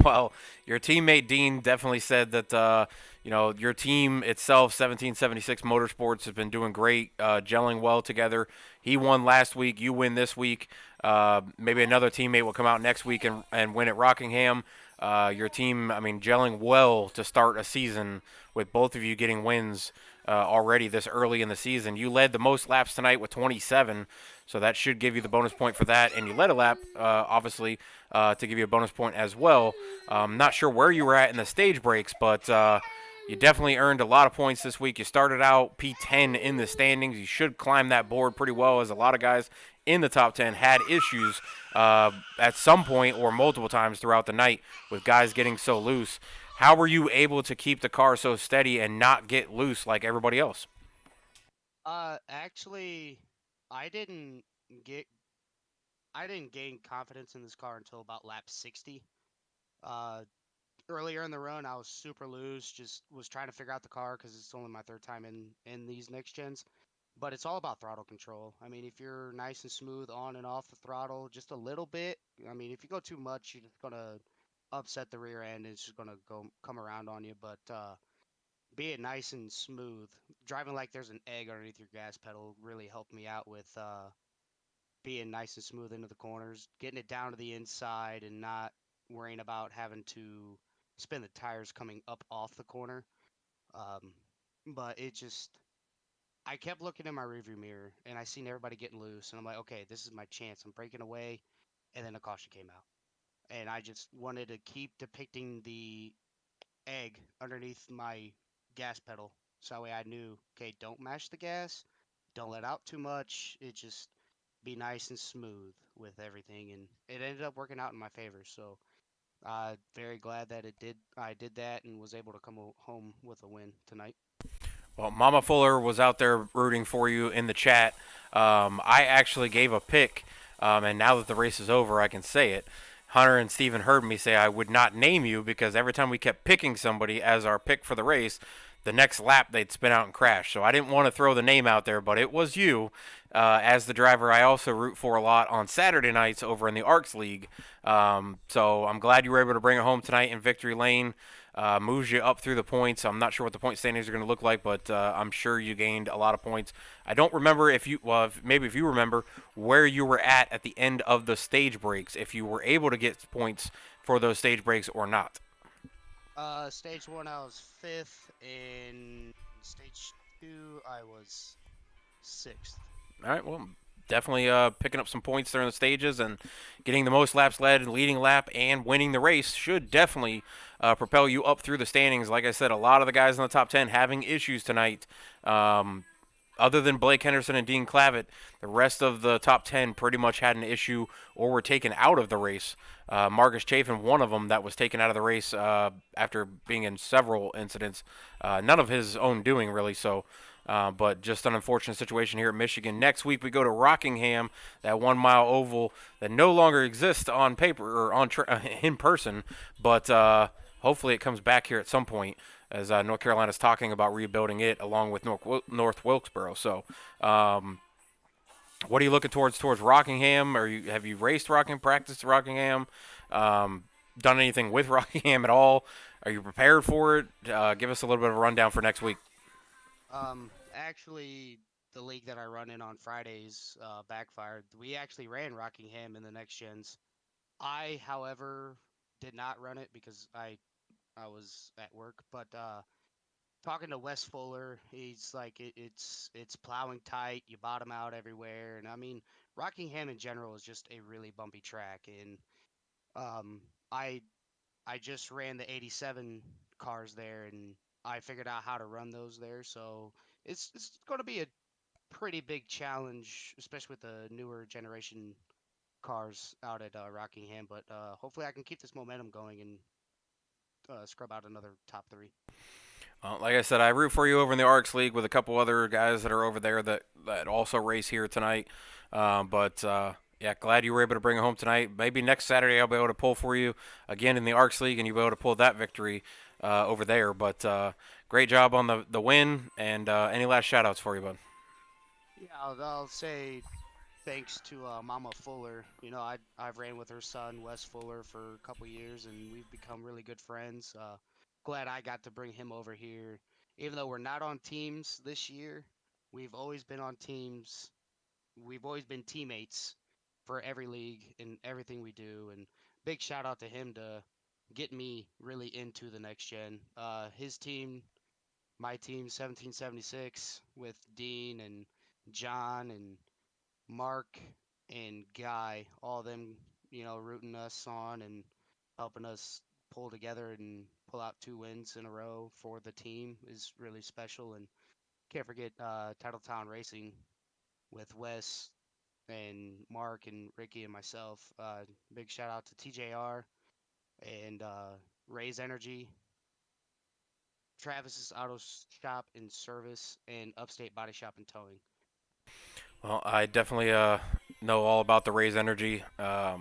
Well, your teammate Dean definitely said that your team itself, 1776 Motorsports, has been doing great, gelling well together. He won last week. You win this week. Maybe another teammate will come out next week and win at Rockingham. Your team, gelling well to start a season with both of you getting wins already this early in the season. You led the most laps tonight with 27, so that should give you the bonus point for that. And you led a lap, obviously, to give you a bonus point as well. Not sure where you were at in the stage breaks, but you definitely earned a lot of points this week. You started out P10 in the standings. You should climb that board pretty well, as a lot of guys in the top 10 had issues at some point or multiple times throughout the night with guys getting so loose. How were you able to keep the car so steady and not get loose like everybody else? Actually, I didn't gain confidence in this car until about lap 60. Earlier in the run, I was super loose, just was trying to figure out the car because it's only my third time in these next gens. But it's all about throttle control. I mean, if you're nice and smooth on and off the throttle just a little bit, if you go too much, you're just gonna upset the rear end and it's just gonna come around on you. But being nice and smooth, driving like there's an egg underneath your gas pedal really helped me out with being nice and smooth into the corners, getting it down to the inside, and not worrying about having to spin the tires coming up off the corner. Um, but it just, I kept looking in my rearview mirror and I seen everybody getting loose, and I'm like, okay, this is my chance. I'm breaking away, and then a caution came out, and I just wanted to keep depicting the egg underneath my gas pedal, so that way I knew, okay, don't mash the gas, don't let out too much. It just be nice and smooth with everything, and it ended up working out in my favor. So very glad that it did. I did that and was able to come home with a win tonight. Well, Mama Fuller was out there rooting for you in the chat. I actually gave a pick, and now that the race is over, I can say it. Hunter and Steven heard me say I would not name you because every time we kept picking somebody as our pick for the race, the next lap they'd spin out and crash. So I didn't want to throw the name out there, but it was you. As the driver I also root for a lot on Saturday nights over in the ARCS League. So I'm glad you were able to bring it home tonight in Victory Lane. Moves you up through the points. I'm not sure what the point standings are going to look like, but I'm sure you gained a lot of points. I don't remember if you, well, maybe if you remember where you were at the end of the stage breaks, if you were able to get points for those stage breaks or not. Stage 1, I was 5th. In stage 2, I was 6th. All right, well, definitely picking up some points during the stages and getting the most laps led, leading lap, and winning the race should definitely propel you up through the standings. Like I said, a lot of the guys in the top 10 having issues tonight. Other than Blake Henderson and Dean Clavitt, the rest of the top 10 pretty much had an issue or were taken out of the race. Marcus Chafin, one of them that was taken out of the race after being in several incidents. None of his own doing, really, so... but just an unfortunate situation here at Michigan. Next week we go to Rockingham, that 1 mile oval that no longer exists on paper or on in person, but hopefully it comes back here at some point as North Carolina's talking about rebuilding it along with North Wilkesboro. So, what are you looking towards Rockingham? Have you raced Rockingham, practiced Rockingham, done anything with Rockingham at all? Are you prepared for it? Give us a little bit of a rundown for next week. Actually, the league that I run in on Fridays backfired. We actually ran Rockingham in the next gens. I, however, did not run it because I was at work. But talking to Wes Fuller, he's like it's plowing tight. You bottom out everywhere, and I mean Rockingham in general is just a really bumpy track. And um, I I just ran the 87 cars there, and I figured out how to run those there. So it's going to be a pretty big challenge, especially with the newer generation cars out at Rockingham. But hopefully, I can keep this momentum going and scrub out another top 3. Like I said, I root for you over in the ARCS League with a couple other guys that are over there that also race here tonight. Yeah, glad you were able to bring it home tonight. Maybe next Saturday I'll be able to pull for you again in the ARCS League, and you'll be able to pull that victory over there. But great job on the win, and any last shout-outs for you, bud? Yeah, I'll say thanks to Mama Fuller. You know, I've ran with her son Wes Fuller for a couple years, and we've become really good friends. Glad I got to bring him over here. Even though we're not on teams this year, we've always been on teams. We've always been teammates for every league and everything we do. And big shout out to him to get me really into the next gen. His team, my team, 1776 with Dean and John and Mark and Guy, all of them, you know, rooting us on and helping us pull together and pull out 2 wins in a row for the team is really special. And can't forget Titletown Racing with Wes and Mark and Ricky and myself. Big shout out to TJR and Ray's Energy, Travis's Auto Shop and Service, and Upstate Body Shop and Towing. Well, I definitely know all about the Raise Energy. My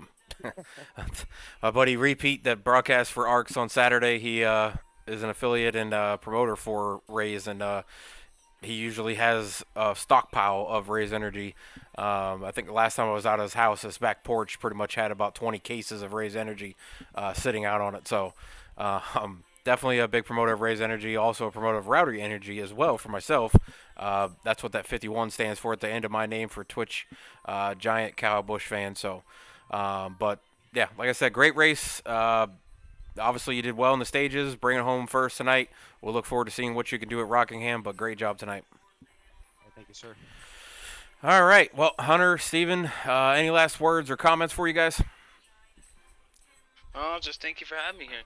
buddy Repeat that broadcasts for ARCS on Saturday, he is an affiliate and promoter for Raise, and he usually has a stockpile of Raise Energy. I think the last time I was out of his house, his back porch pretty much had about 20 cases of Raise Energy sitting out on it. So definitely a big promoter of Raise Energy, also a promoter of Rowdy Energy as well for myself. That's what that 51 stands for at the end of my name for Twitch, giant Kyle Busch fan. So, but yeah, like I said, great race. Obviously, you did well in the stages, bringing home first tonight. We'll look forward to seeing what you can do at Rockingham, but great job tonight. Thank you, sir. All right. Well, Hunter, Steven, any last words or comments for you guys? Oh, just thank you for having me here.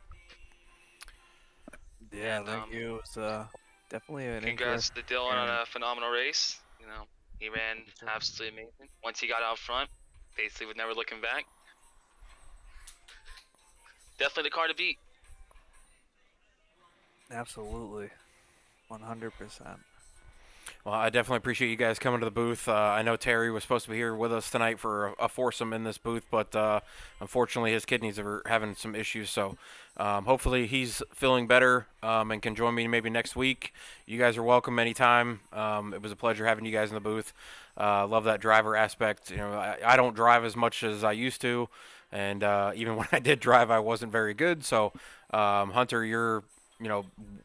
Yeah, And, thank you. It was definitely an Congrats to Dylan on and- a phenomenal race. You know, he ran absolutely amazing. Once he got out front, basically was never looking back. Definitely the car to beat. Absolutely, 100%. Well, I definitely appreciate you guys coming to the booth. I know Terry was supposed to be here with us tonight for a foursome in this booth, but unfortunately his kidneys are having some issues. So hopefully he's feeling better and can join me maybe next week. You guys are welcome anytime. It was a pleasure having you guys in the booth. Love that driver aspect. You know, I don't drive as much as I used to, and even when I did drive, I wasn't very good. So Hunter, you're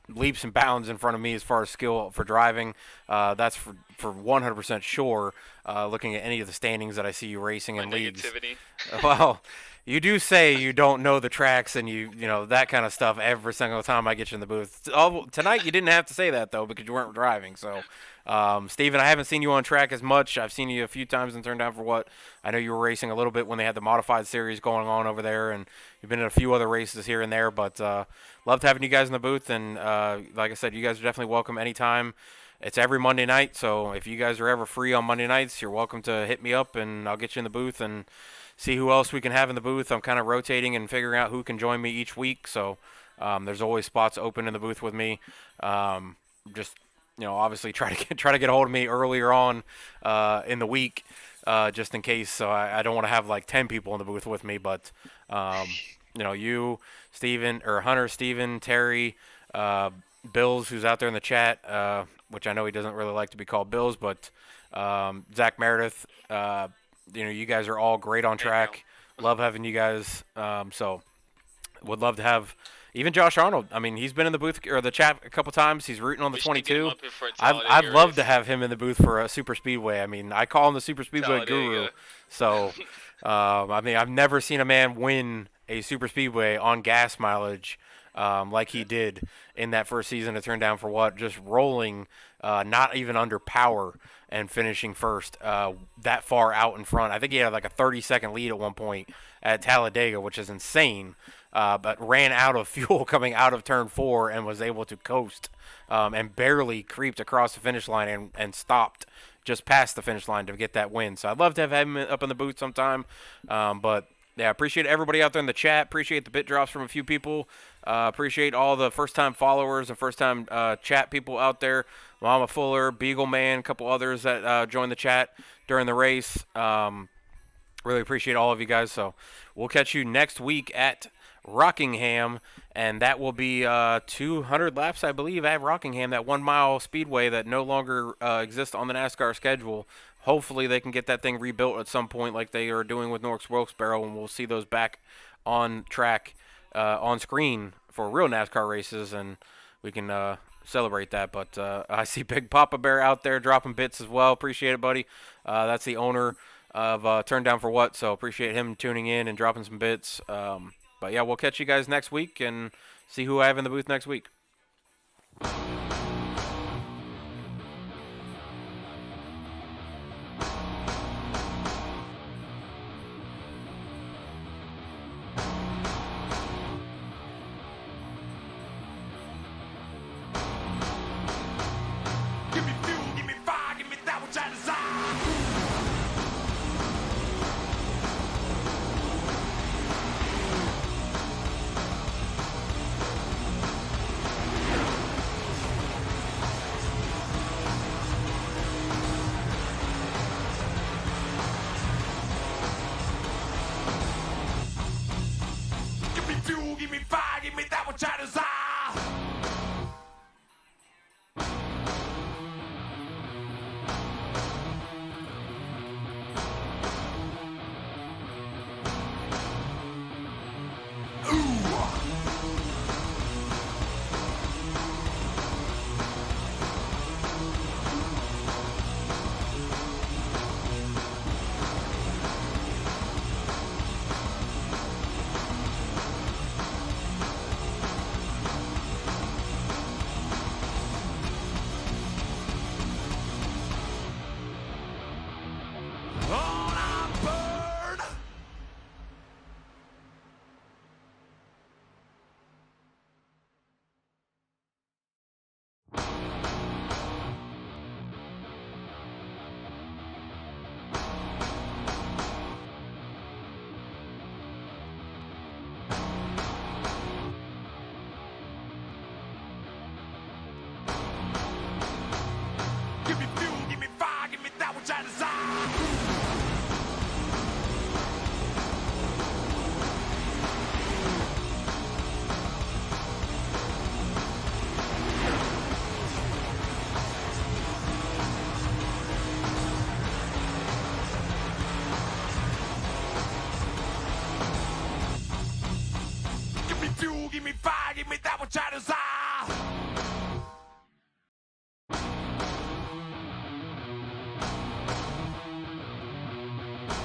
leaps and bounds in front of me as far as skill for driving. That's for 100% sure. Looking at any of the standings that I see you racing in leagues. Negativity. Well, you do say you don't know the tracks and you know that kind of stuff every single time I get you in the booth. Tonight you didn't have to say that though because you weren't driving. So, Steven, I haven't seen you on track as much. I've seen you a few times in Turn Down for What. I know you were racing a little bit when they had the modified series going on over there, and you've been in a few other races here and there. But loved having you guys in the booth, and like I said, you guys are definitely welcome anytime. It's every Monday night, so if you guys are ever free on Monday nights, you're welcome to hit me up, and I'll get you in the booth and see who else we can have in the booth. I'm kind of rotating and figuring out who can join me each week, so there's always spots open in the booth with me. Just obviously try to get a hold of me earlier on in the week, just in case. So I don't want to have like 10 people in the booth with me, but you, Steven, or Hunter, Steven, Terry, Bills, who's out there in the chat, which I know he doesn't really like to be called Bills, but Zach Meredith, you guys are all great on track. Love having you guys. So would love to have even Josh Arnold. I mean, he's been in the booth or the chat a couple times. He's rooting on the 22. I'd love to have him in the booth for a super speedway. I mean, I call him the super speedway guru. So, I mean, I've never seen a man win a super speedway on gas mileage like he did in that first season to Turn Down for What, just rolling, not even under power and finishing first that far out in front. I think he had like a 30-second lead at one point at Talladega, which is insane, but ran out of fuel coming out of Turn 4 and was able to coast and barely creeped across the finish line and stopped just past the finish line to get that win. So I'd love to have him up in the booth sometime, but yeah, appreciate everybody out there in the chat. Appreciate the bit drops from a few people. Appreciate all the first-time followers and first-time chat people out there. Mama Fuller, Beagle Man, a couple others that joined the chat during the race. Really appreciate all of you guys. So we'll catch you next week at Rockingham, and that will be 200 laps, I believe, at Rockingham, that 1 mile speedway that no longer exists on the NASCAR schedule. Hopefully they can get that thing rebuilt at some point like they are doing with North Wilkes-Barre, and we'll see those back on track on screen for real NASCAR races, and we can celebrate that. But I see Big Papa Bear out there dropping bits as well. Appreciate it, buddy. That's the owner of Turn Down for What, so appreciate him tuning in and dropping some bits. But yeah, we'll catch you guys next week and see who I have in the booth next week.